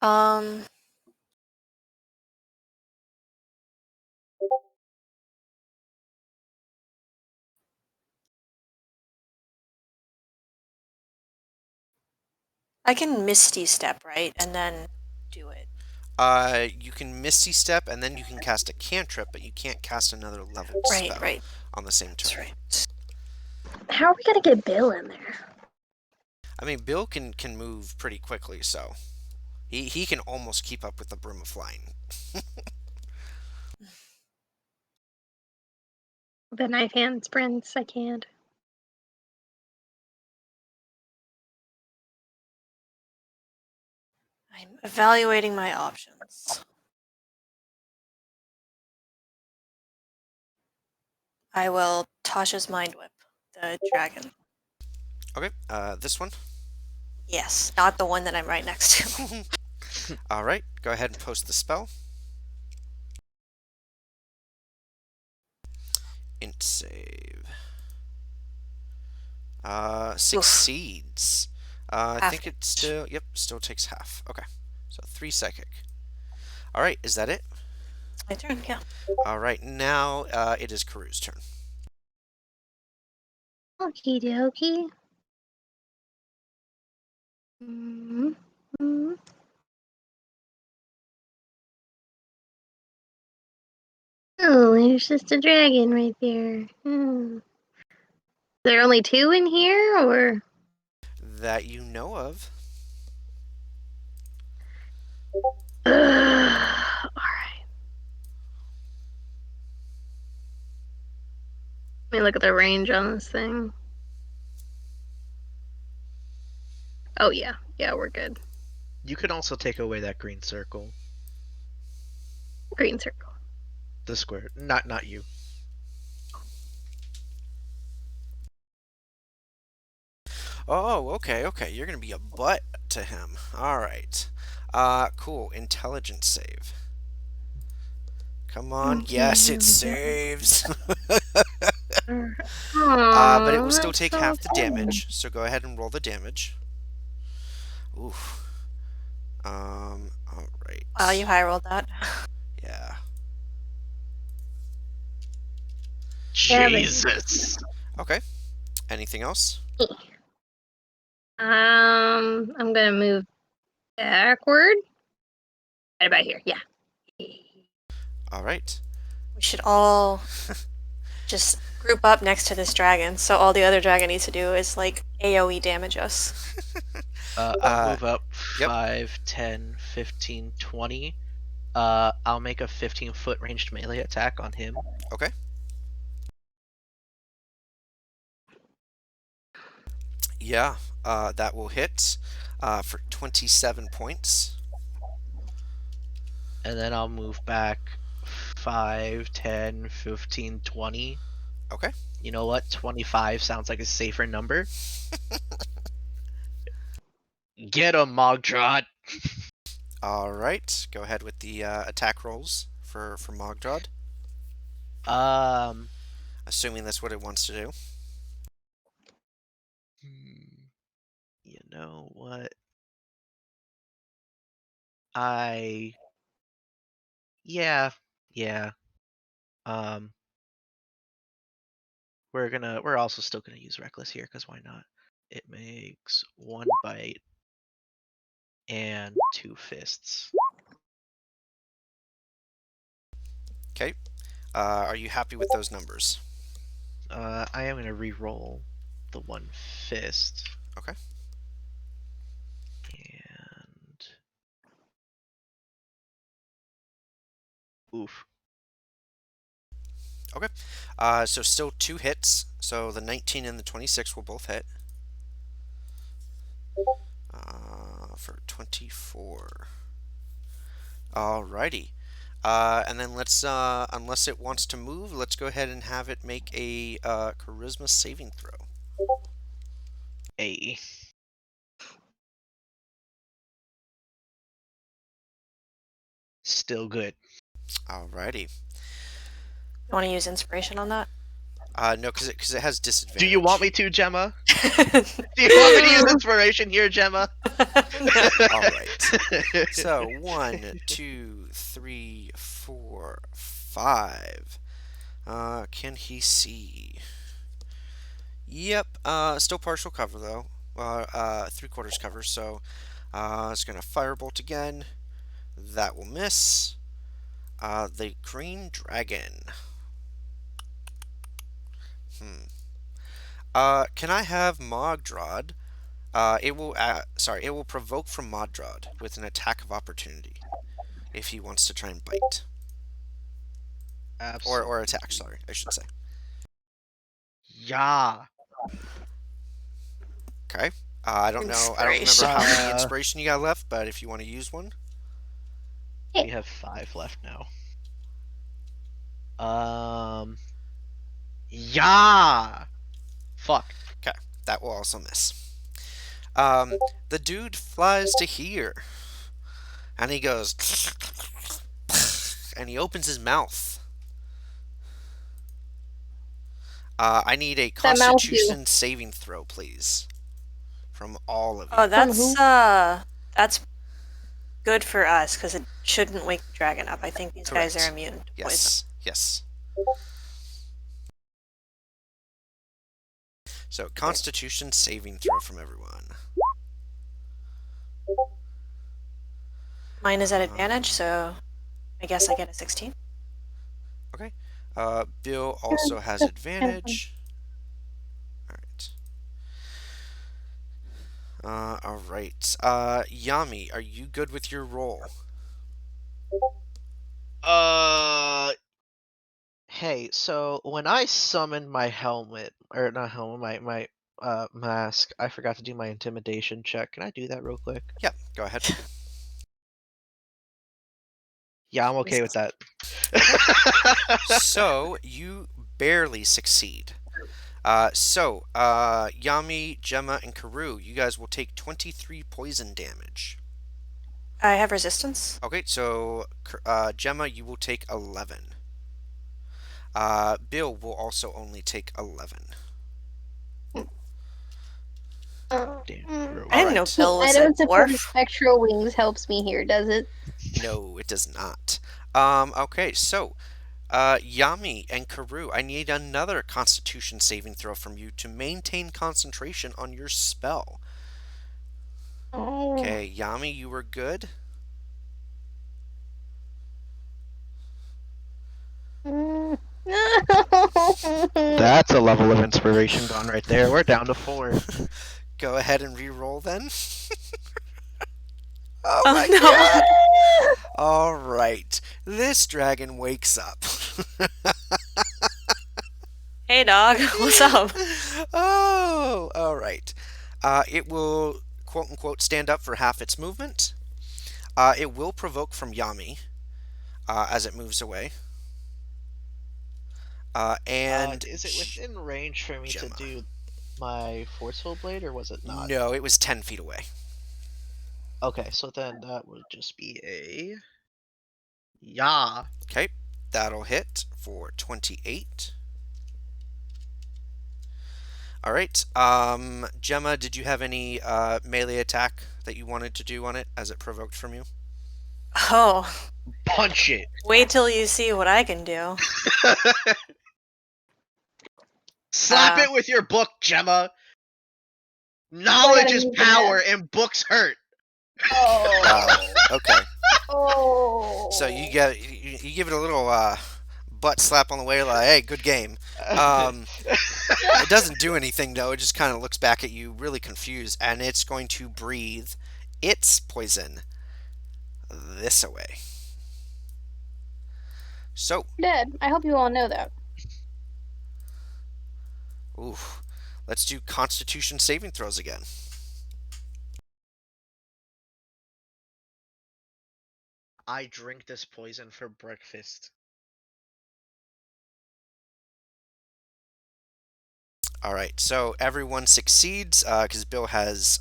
Um. I can Misty Step, right? And then do it. You can Misty Step, and then you can cast a cantrip, but you can't cast another leveled spell Right. on the same That's turn. right. How are we gonna get Bill in there? I mean, Bill can move pretty quickly, so he can almost keep up with the Broom of Flying. The knife hand sprints, I can't. I'm evaluating my options. I will Tasha's Mind Whip the dragon. Okay, this one. Yes, not the one that I'm right next to. All right, go ahead and post the spell. Int save. Succeeds. I Half think it damage. still takes half. Okay, so 3 psychic. All right, is that it? My turn, yeah. All right, now it is Karoo's turn. Okie dokie. Mm-hmm. Oh, there's just a dragon right there. There are only two in here, or? That you know of. Alright. Let me look at the range on this thing. Oh, yeah. Yeah, we're good. You can also take away that green circle. Green circle. The square. Not you. Oh, okay. You're gonna be a butt to him. All right. Cool. Intelligence save. Come on. Yes, it saves. But it will still That's take so half the sad. damage. So go ahead and roll the damage. Oof. All right. Wow, you high rolled that. Yeah. Yeah, but- Jesus. Okay. Anything else? I'm gonna move backward. Right about here, yeah. All right. We should all just group up next to this dragon, so all the other dragon needs to do is like AoE damage us. I'll move up yep. 5, 10, 15, 20. I'll make a 15-foot ranged melee attack on him. Okay. Yeah. That will hit for 27 points. And then I'll move back 5, 10, 15, 20. Okay. You know what? 25 sounds like a safer number. Get him, Mogdrod. All right. Go ahead with the attack rolls for Mogdrod. Um. Assuming that's what it wants to do. You know what? Yeah. Um. we're also still gonna use reckless here because why not? It makes 1 bite and 2 fists. Okay. Are you happy with those numbers? I am gonna re-roll the 1 fist. Okay. And oof. Okay. So still 2 hits. So the 19 and the 26 will both hit. For 24. Alrighty. And then let's, unless it wants to move, let's go ahead and have it make a charisma saving throw. A. Still good. Alrighty. You want to use inspiration on that? No, because it has disadvantage. Do you want me to, Gemma? Do you want me to use inspiration here, Gemma? All right. So 1, 2, 3, 4, 5. Can he see? Yep. Still partial cover though. 3/4 cover. So it's gonna firebolt again. That will miss. The green dragon. Can I have Mogdrad? It will provoke from Mogdrad with an attack of opportunity if he wants to try and bite. Absolutely. Or attack, sorry, I should say. Yeah. Okay. I don't know. I don't remember Inspiration. how many inspiration you got left, but if you want to use one. We have 5 left now. Yeah. Fuck. Okay, that will also miss. The dude flies to here, and he goes, and he opens his mouth. I need a That mouth Constitution saving throw, please, from all of you. Oh, who? that's good for us because it shouldn't wake the dragon up. I think these guys Correct. are immune to poison. Yes, yes. So, Constitution saving throw from everyone. Mine is at advantage, so I guess I get a 16. Okay. Bill also has advantage. All right. Yami, are you good with your roll? Hey, so when I summoned my helmet, or not helmet, my mask, I forgot to do my intimidation check. Can I do that real quick? Yeah, go ahead. Yeah, I'm okay with that. So, you barely succeed. Yami, Gemma, and Karu, you guys will take 23 poison damage. I have resistance. Okay, so Gemma, you will take 11. Bill will also only take 11. Damn, I didn't know Alright. Bill I was a don't suppose dwarf. spectral wings helps me here, does it? No, it does not. Okay, so Yami and Karu, I need another Constitution saving throw from you to maintain concentration on your spell. Oh. Okay, Yami, you were good. That's a level of inspiration gone right there. We're down to 4. Go ahead and re-roll then. Oh Oh my no! god! All right, this dragon wakes up. Hey dog, what's up? Oh, all right. It will quote unquote stand up for half its movement. It will provoke from Yami as it moves away. And is it within range for me Gemma. to do my forceful blade, or was it not? No, it was 10 feet away. Okay, so then that would just be a yeah. Okay, that'll hit for 28. All right. Gemma, did you have any melee attack that you wanted to do on it as it provoked from you? Oh, Punch it. wait till you see what I can do. Slap it with your book, Gemma. I Knowledge gotta is use power, that. and books hurt. Oh. Okay. Oh. So you give it a little butt slap on the way, like, hey, good game. It doesn't do anything though. It just kind of looks back at you, really confused, and it's going to breathe its poison this away. So, Dead. I hope you all know that. ooh, let's do Constitution saving throws again. I drink this poison for breakfast. All right, so everyone succeeds because Bill has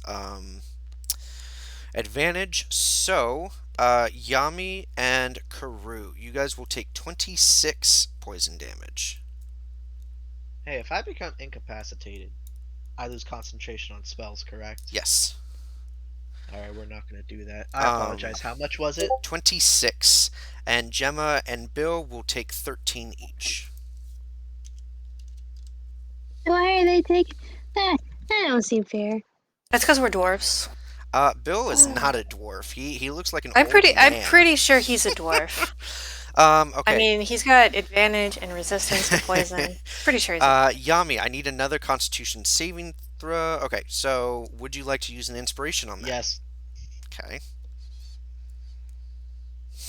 advantage. So, Yami and Karu, you guys will take 26 poison damage. Hey, if I become incapacitated, I lose concentration on spells, correct? Yes. Alright, we're not gonna do that. I apologize. How much was it? 26. And Gemma and Bill will take 13 each. Why are they taking that? That don't seem fair. That's because we're dwarves. Bill is not a dwarf. He looks like an I'm old pretty. man. I'm pretty sure he's a dwarf. Okay. I mean, he's got advantage and resistance to poison. Pretty sure he's. Yami, I need another Constitution saving throw. Okay, so would you like to use an inspiration on that? Yes. Okay.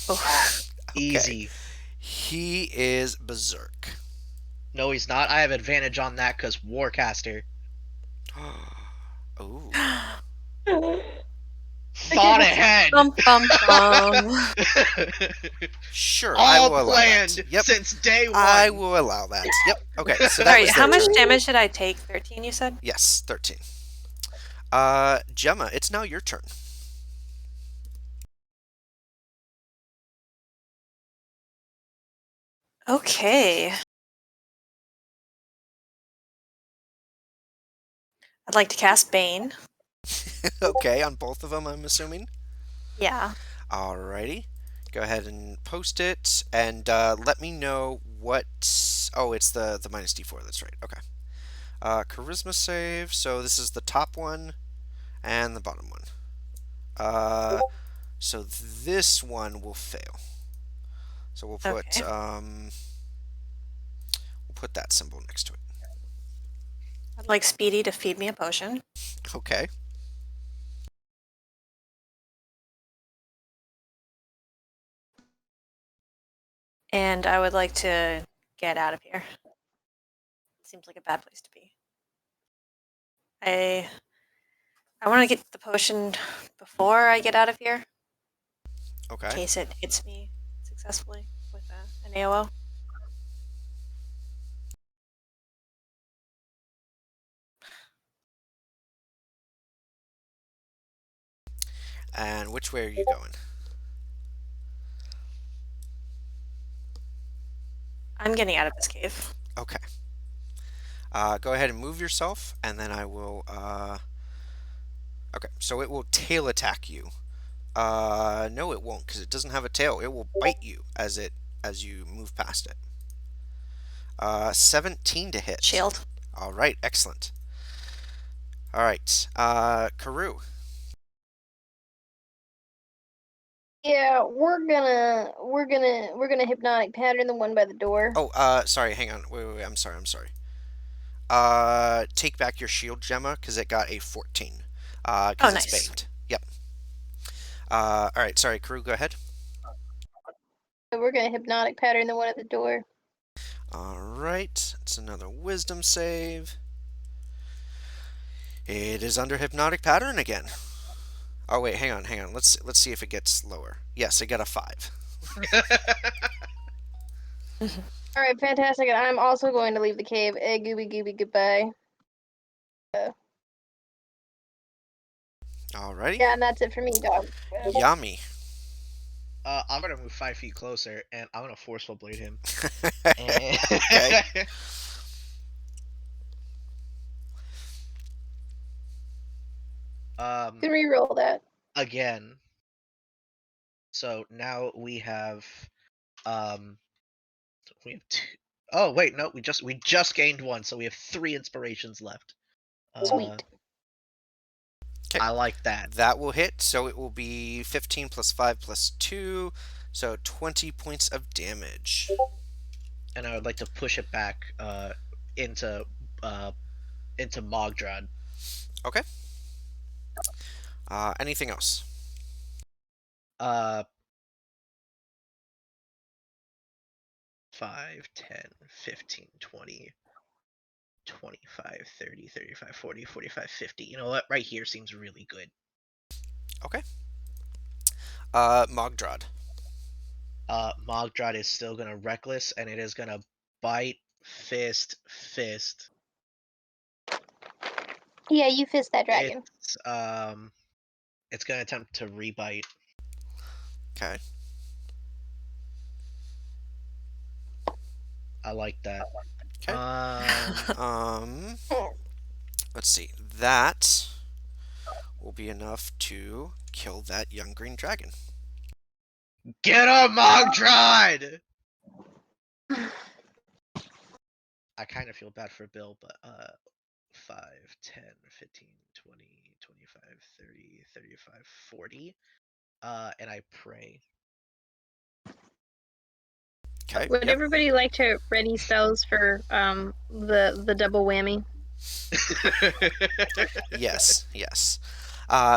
Oh. Easy. He is berserk. No, he's not. I have advantage on that because Warcaster. Ooh. Thought ahead. Bum, bum, bum. Sure, I All will allow planned that. Yep. since day one. I will allow that. Yep. Okay, so that Sorry, was how their much turn. damage did I take? 13, you said? Yes, 13. Gemma, it's now your turn. Okay. I'd like to cast Bane. Okay, on both of them, I'm assuming. Yeah. Alrighty. Go ahead and post it, and let me know what... Oh, it's the minus D4, that's right. Okay. Charisma save, so this is the top one and the bottom one. So this one will fail. So we'll put Okay. we'll put that symbol next to it. I'd like Speedy to feed me a potion. Okay. And I would like to get out of here. Seems like a bad place to be. I want to get the potion before I get out of here, in Okay. case it hits me successfully with an AOO. And which way are you going? I'm getting out of this cave. Okay. Go ahead and move yourself, and then I will. Okay, so it will tail attack you. No, it won't, because it doesn't have a tail. It will bite you as you move past it. 17 to hit. Shield. All right, excellent. All right, Karu. Yeah, we're gonna hypnotic pattern the one by the door. Oh, sorry. Hang on. Wait. I'm sorry. Take back your shield, Gemma, because it got a 14. Because it's nice. baked. Yep. All right. Sorry, Karu. Go ahead. We're gonna hypnotic pattern the one at the door. All right. It's another wisdom save. It is under hypnotic pattern again. Oh wait, hang on. Let's see if it gets lower. Yes, it got a 5. All right, fantastic. And I'm also going to leave the cave. Gooby, goodbye. Alrighty. Yeah, and that's it for me, dog. Yami. I'm gonna move 5 feet closer, and I'm gonna forceful blade him. Okay. Can re-roll that. Again. So now we have two, Oh wait, no, we just gained one, so we have 3 inspirations left. Sweet. I like that. That will hit, so it will be 15 plus 5 plus 2, so 20 points of damage. And I would like to push it back into Mogdrad. Okay. Anything else? 5, 10, 15, 20, 25, 30, 35, 40, 45, 50. You know what? Right here seems really good. Okay. Mogdrad. Mogdrad is still gonna reckless, and it is gonna bite, fist. Yeah, you fist that dragon. It's gonna attempt to rebite. Okay. I like that. Okay. Let's see. That will be enough to kill that young green dragon. Get him, Mogdrad! I kind of feel bad for Bill, but 5, 10, 15, 20, 25, 30, 35, 40. And I pray. Okay. Would Yep. everybody like to ready spells for the double whammy? Yes. Yes.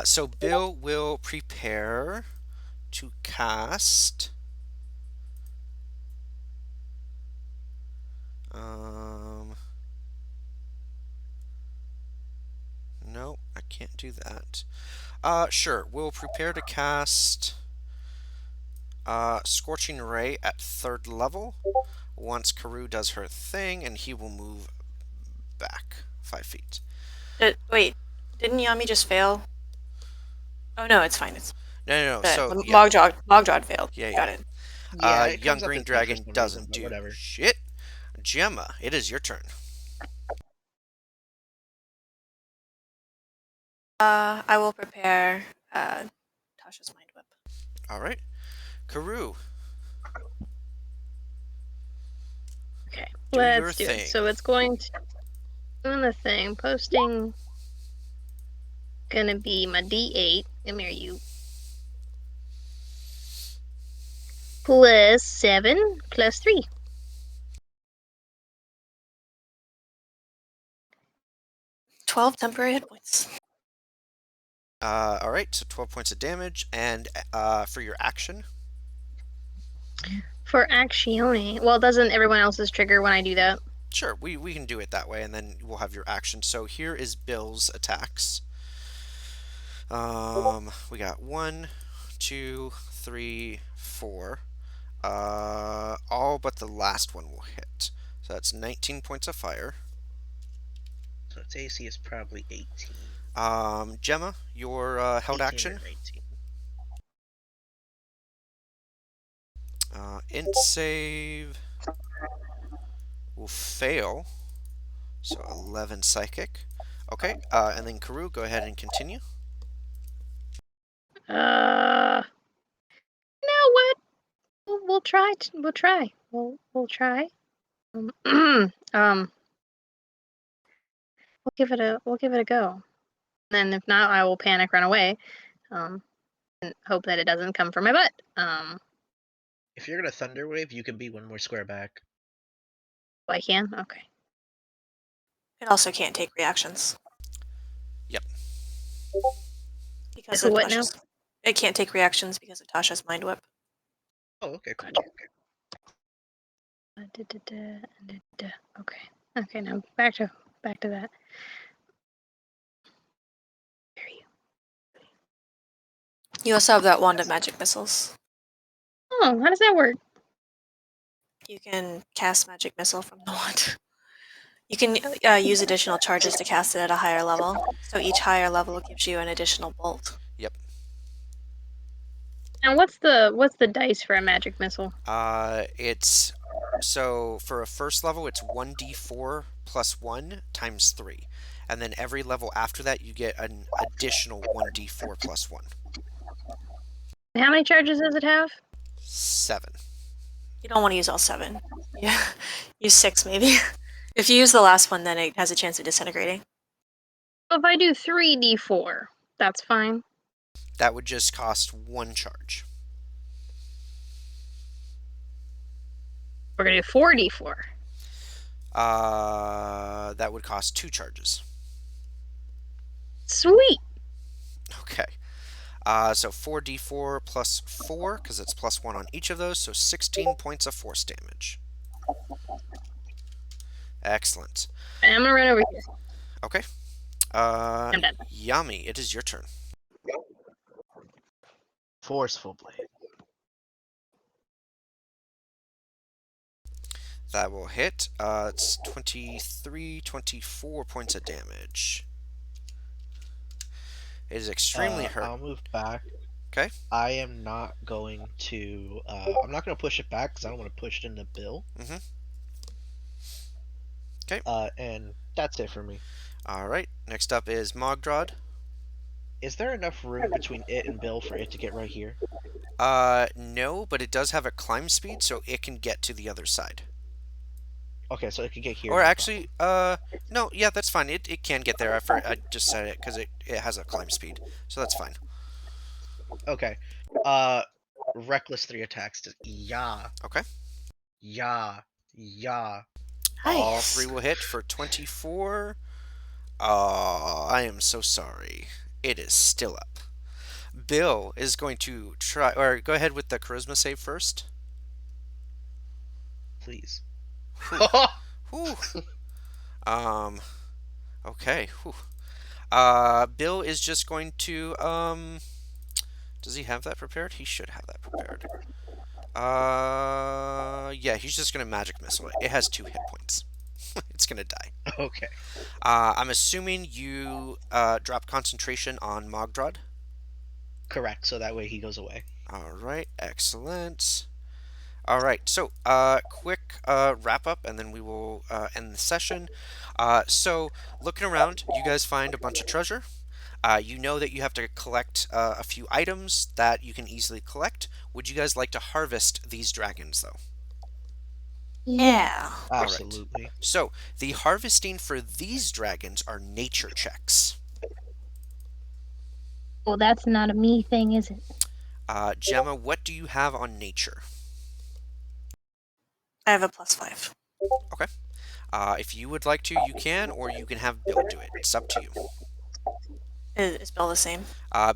So Bill will prepare to cast. No, I can't do that. Sure. We'll prepare to cast Scorching Ray at 3rd level. Once Karoo does her thing, and he will move back 5 feet. Wait, didn't Yami just fail? Oh no, it's fine. It's No. So the yeah, Mogdrad failed. yeah. Got it. Yeah, it Young comes up green as dead for dragon some doesn't reason, but do whatever. shit. Gemma, it is your turn. I will prepare Tasha's Mind Whip. All right, Karoo. Okay, Do your let's do thing. it. So it's going to doing the thing. Posting gonna be my D8. Come here, you. Plus 7, plus 3. $12 temporary hit points. All right, so 12 points of damage, and for your action. For Actione. Well, doesn't everyone else's trigger when I do that? Sure, we can do it that way, and then we'll have your action. So here is Bill's attacks. We got 1, 2, 3, 4. All but the last one will hit. So that's 19 points of fire. So its AC is probably 18. Gemma, your held 18 action. or 18. Int save will fail. So 11 psychic. Okay, and then Karoo, go ahead and continue. No, what? We'll try. We'll try. We'll try. We'll give it a go. And if not, I will panic, run away, and hope that it doesn't come from my butt. If you're gonna Thunder Wave, you can be one more square back. I can. Okay. It also can't take reactions. Yep. Because So of what now? Tasha's. It can't take reactions because of Tasha's Mind Whip. Oh, okay, cool. Okay. Okay. Now back to that. Where are you? You also have that wand of magic missiles. Oh, how does that work? You can cast magic missile from the wand. You can use additional charges to cast it at a higher level. So each higher level gives you an additional bolt. Yep. And what's the dice for a magic missile? It's so for a first level, it's 1d4 plus 1 times 3, and then every level after that, you get an additional 1d4 plus 1. How many charges does it have? 7. You don't want to use all 7. Yeah, use 6 maybe. If you use the last one, then it has a chance of disintegrating. So if I do 3d4, that's fine. That would just cost 1 charge. We're gonna do 4d4. That would cost 2 charges. Sweet. Okay. So 4d4 plus 4, because it's plus 1 on each of those, so 16 points of force damage. Excellent. I'm gonna run over here. Okay. I'm done. Yami, it is your turn. Forceful blade. That will hit. It's 23, 24 points of damage. It is extremely hurt. I'll move back. Okay. I am not going to. I'm not going to push it back because I don't want to push it into Bill. Mm-hmm. Okay. And that's it for me. All right. Next up is Mogdrad. Is there enough room between it and Bill for it to get right here? No, but it does have a climb speed, so it can get to the other side. Okay, so it can get here. Or no actually, no, yeah, that's fine. It can get there. I just said it because it has a climb speed, so that's fine. problem. Okay. Reckless 3 attacks. Yeah. Okay. Yeah. Yeah. All Nice. 3 will hit for 24. Oh, I am so sorry. It is still up. Bill is going to try, or go ahead with the charisma save first. Please. Whew. Okay. Whew. Bill is just going to, does he have that prepared? He should have that prepared. Yeah, he's just gonna magic missile it. It has 2 hit points. It's gonna die. Okay. I'm assuming you, drop concentration on Mogdrad. Correct. So that way he goes away. Alright, excellent. Alright, so quick wrap up and then we will end the session. So, looking around, you guys find a bunch of treasure. You know that you have to collect a few items that you can easily collect. Would you guys like to harvest these dragons, though? Yeah. Absolutely. So, the harvesting for these dragons are nature checks. Well, that's not a me thing, is it? Gemma, what do you have on nature? I have a +5. If you would like to, you can, or you can have Bill do it. It's up to you. Is Bill the same?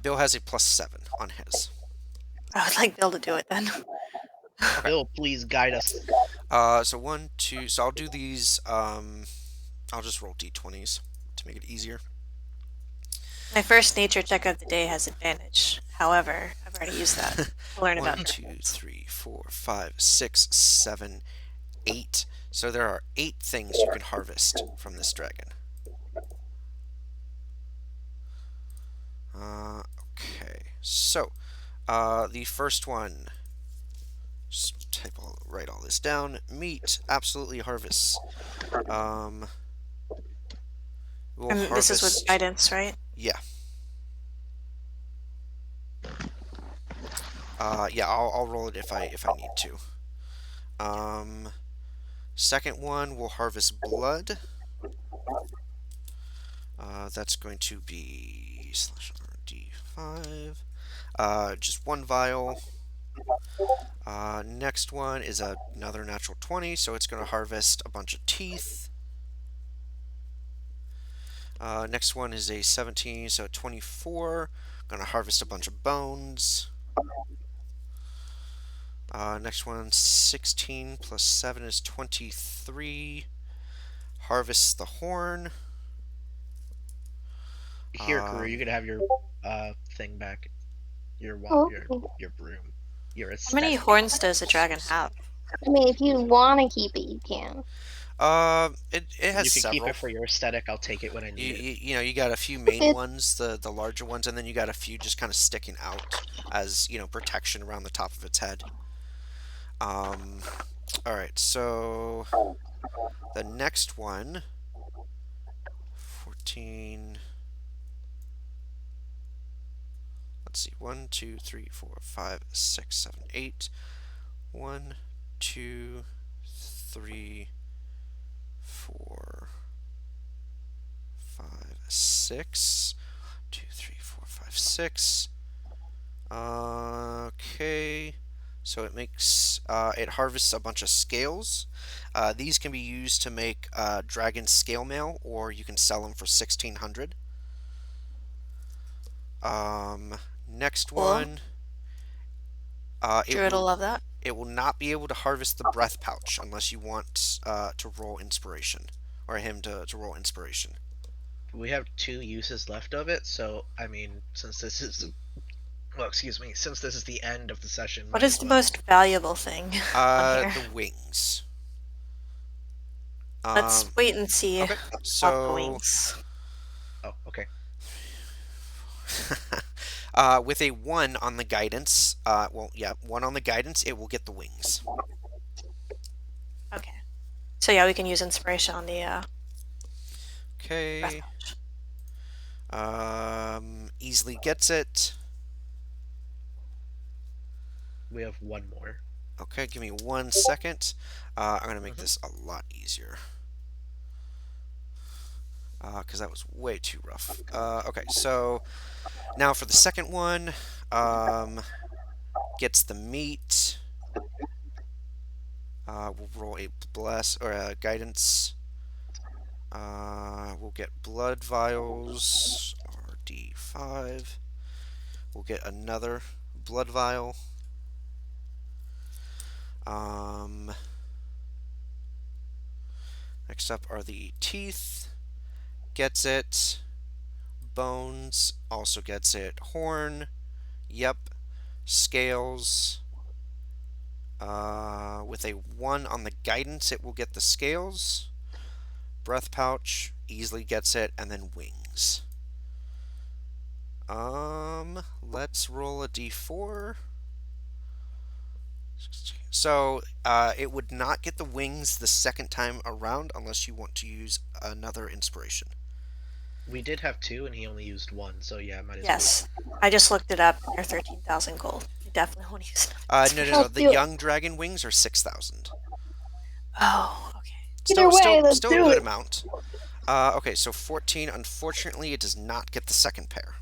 Bill has a +7 on his. I would like Bill to do it then. Bill, please guide us. So 1, 2. So I'll do these. I'll just roll d20s to make it easier. My first nature check of the day has advantage. However, I've already used that. I'll learn 1, about 2, 3, 4, 5, 6, 7, 8. So there are 8 things you can harvest from this dragon. Okay. So, the first one. Just write all this down. Meat, absolutely harvests. We'll And this is with harvest. guidance, right? Yeah. Yeah, I'll roll it if I need to. Second one, we'll harvest blood. That's going to be /RD5. Just 1 vial. Next one is another natural 20, so it's going to harvest a bunch of teeth. Next one is a 17, so 24. Going to harvest a bunch of bones. Next one, 16 plus 7 is 23. Harvest the horn. Here, Karu, you can have your thing back. Your Oh. your broom. Your How many aesthetic. horns does a dragon have? I mean, if you want to keep it, you can. It has You can several. keep it for your aesthetic. I'll take it when I need it. You know, you got a few main ones, the larger ones, and then you got a few just kind of sticking out as, you know, protection around the top of its head. Alright, so the next one, 14. Let's see, 1, 2, 3, 4, 5, 6, 7, 8. 1, 2, 3, 4, 5, 6. 2, 3, 4, 5, 6. Okay. So it harvests a bunch of scales. These can be used to make dragon scale mail, or you can sell them for 1,600. Next Cool. one. Druid will love that. It will not be able to harvest the breath pouch unless you want to roll inspiration, or him to roll inspiration. We have 2 uses left of it, so I mean, since this is since this is the end of the session, What might is as the well. most valuable thing on here? The wings. Let's wait and see Okay, about the so wings. Oh, okay. with a 1 on the guidance, 1 on the guidance, it will get the wings. Okay. So yeah, we can use inspiration on the breath Okay. pouch. Easily gets it. We have 1 more. Okay, give me 1 second. I'm going to make this a lot easier. Because that was way too rough. Okay, so now for the second one, gets the meat. We'll roll a bless or a guidance. We'll get blood vials, RD5. We'll get another blood vial. Next up are the teeth. Gets it. Bones also gets it. Horn. Yep. Scales. With a 1 on the guidance, it will get the scales. Breath pouch easily gets it, and then wings. Let's roll a d4. So, it would not get the wings the second time around unless you want to use another inspiration. We did have 2, and he only used 1, so yeah, might as Yes, I just looked it up. They're 13,000 gold. You definitely want to use another No. Let's The do it. young dragon wings are 6,000. Oh, okay. Either way, let's Still a do good it. amount. Okay, so 14. Unfortunately, it does not get the second pair.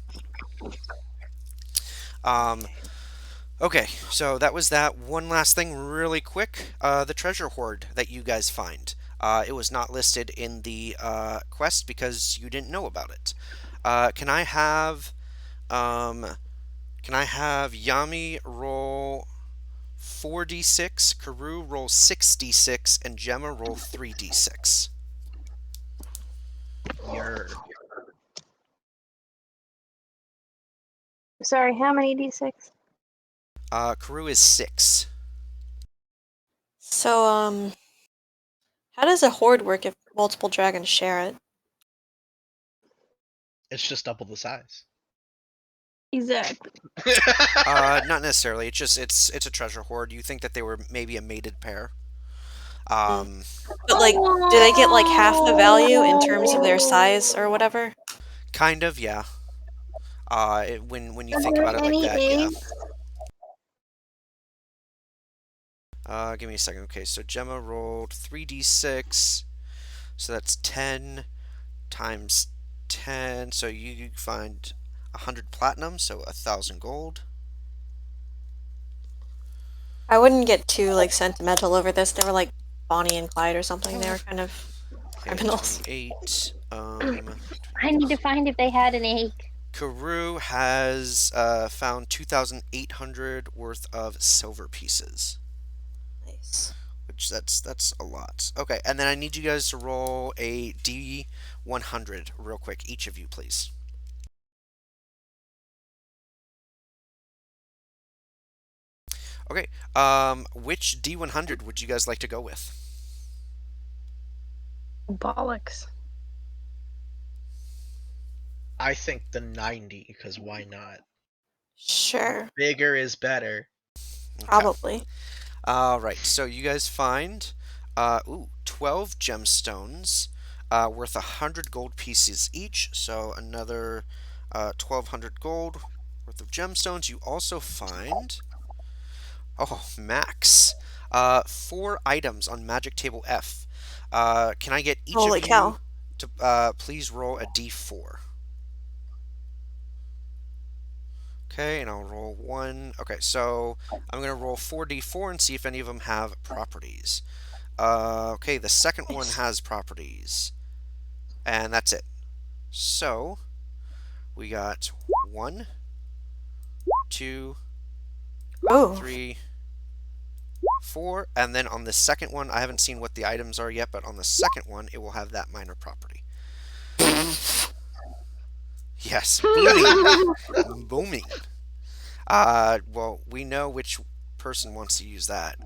Okay, so that was that. One last thing, really quick. The treasure hoard that you guys find. It was not listed in the quest because you didn't know about it. Can I have Yami roll 4d6, Karu roll 6d6, and Gemma roll 3d6? You're Sorry, how many d6? Karu is 6. So, how does a horde work if multiple dragons share it? It's just double the size. Exactly. Not necessarily. It's a treasure hoard. You think that they were maybe a mated pair. But like, do they get like half the value in terms of their size or whatever? Kind of, yeah. When you Are think there about it like any that, yeah. eggs? Give me a second. Okay, so Gemma rolled 3d6, so that's 10 times 10. So you find 100 platinum, so 1,000 gold. I wouldn't get too like sentimental over this. They were like Bonnie and Clyde or something. They were kind of Okay, criminals. 28. I need to find if they had an egg. Karu has found 2,800 worth of silver pieces, Nice. which that's a lot. Okay, and then I need you guys to roll a D100 real quick, each of you, please. Okay, which D100 would you guys like to go with? Bollocks. I think the 90, because why not? Sure, Bigger is better. Okay. probably. Right, so you guys find 12 gemstones worth 100 gold pieces each, so another 1,200 gold worth of gemstones. You also find, oh, Max, 4 items on Magic Table F. Can I get each Holy of you cow. to please roll a d4? Okay, and I'll roll 1. Okay, so I'm going to roll 4d4 and see if any of them have properties. Okay, the second one has properties. And that's it. So, we got 1, 2, Oh. 3, 4, and then on the second one, I haven't seen what the items are yet, but on the second one, it will have that minor property. Yes, booming. Booming. Well, we know which person wants to use that.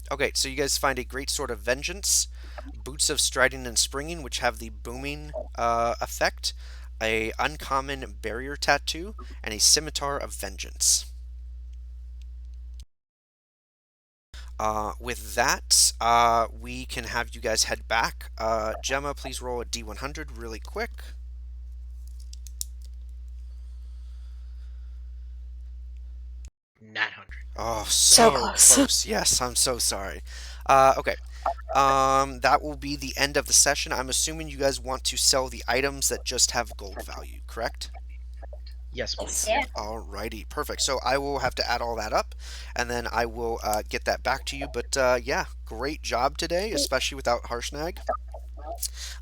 Okay, so you guys find a great sword of vengeance, boots of striding and springing, which have the booming effect, a uncommon barrier tattoo, and a scimitar of vengeance. With that, we can have you guys head back. Gemma, please roll a d100 really quick. Nat 100. Oh, So so close. close. Yes, I'm so sorry. Okay. That will be the end of the session. I'm assuming you guys want to sell the items that just have gold value, correct? Yes, please. Yeah. Alrighty, perfect. So I will have to add all that up, and then I will get that back to you. But yeah, great job today, especially without Harshnag.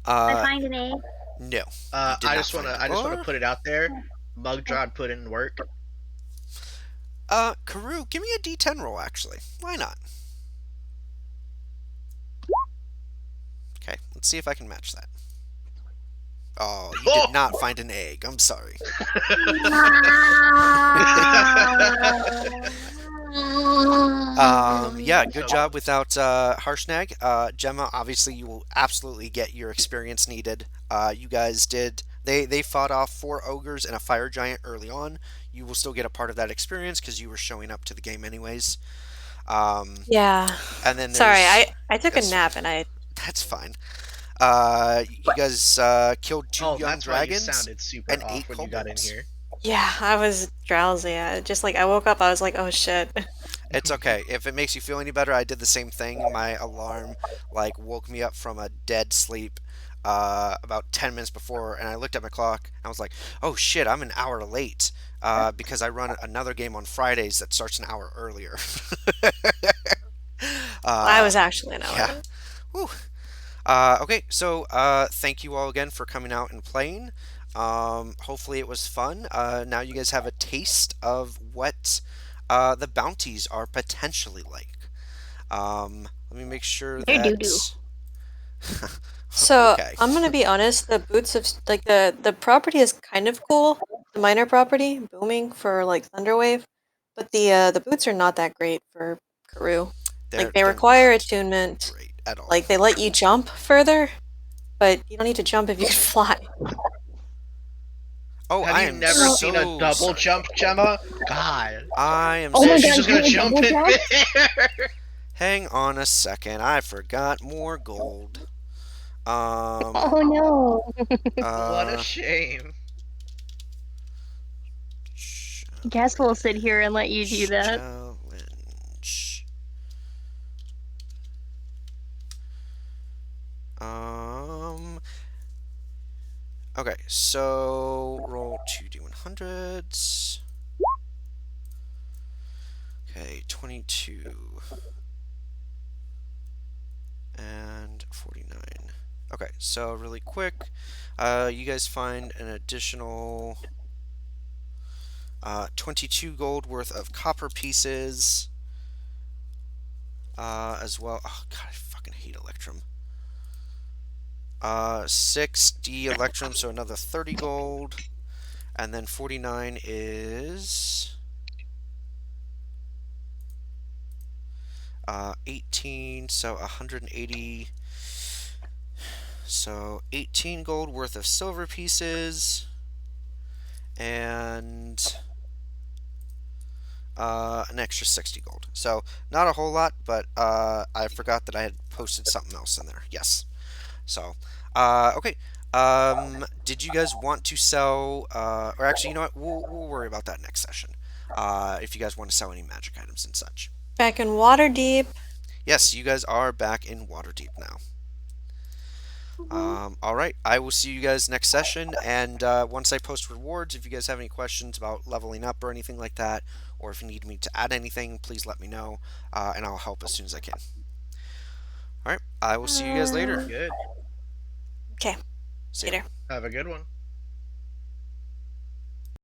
I find an A. No, you I did not just find wanna it. put it out there. Mugdrod put in work. Karoo, give me a D10 roll. Actually, why not? Okay, let's see if I can match that. Oh, you did not find an egg. I'm sorry. Yeah, good job without Harshnag. Gemma, obviously you will absolutely get your experience needed. You guys did. They fought off 4 ogres and a fire giant early on. You will still get a part of that experience because you were showing up to the game anyways. Yeah. And then Sorry, there's I took a that's nap and I. that's fine. You guys killed 2 Oh, young that's why you dragons sounded super and off 8 when you got in kobolds. here. Yeah, I was drowsy. Just like I woke up, I was like, oh shit. It's okay. If it makes you feel any better, I did the same thing. My alarm like woke me up from a dead sleep about 10 minutes before, and I looked at my clock. And I was like, "Oh shit, I'm an hour late because I run another game on Fridays that starts an hour earlier." I uh, was actually an hour yeah. late. Whew. Okay, so thank you all again for coming out and playing. Hopefully it was fun. Now you guys have a taste of what the bounties are potentially like. Let me make sure They're that. doo-doo. So Okay. I'm gonna be honest. The boots of like the property is kind of cool. The minor property, booming for like Thunderwave, but the boots are not that great for Karoo. Like they They're require not attunement. great at all. Like they let you jump further, but you don't need to jump if you can fly. Oh, Have I you am never so seen a double sorry. jump, Gemma? God. I am Oh so my She's God, just sorry. gonna can I jump double in jump? there. Hang on a second. I forgot more gold. Oh no. What a Uh, shame. Guess we'll sit here and let you do that. Challenge. Okay, so roll 2d100s. Okay, 22 and 49. Okay, so really quick, you guys find an additional 22 gold worth of copper pieces, as well. Oh god, I fucking hate Electrum. 6D Electrum, so another 30 gold, and then 49 is 18, so 180. So 18 gold worth of silver pieces, and an extra 60 gold. So not a whole lot, but I forgot that I had posted something else in there. Yes. So, okay. Did you guys want to sell, or actually, you know what? We'll worry about that next session. If you guys want to sell any magic items and such. Back in Waterdeep. Yes, you guys are back in Waterdeep now. All right, I will see you guys next session. And once I post rewards, if you guys have any questions about leveling up or anything like that, or if you need me to add anything, please let me know, and I'll help as soon as I can. All right, I will see you guys later. Good. Okay. See ya. Later. Have a good one.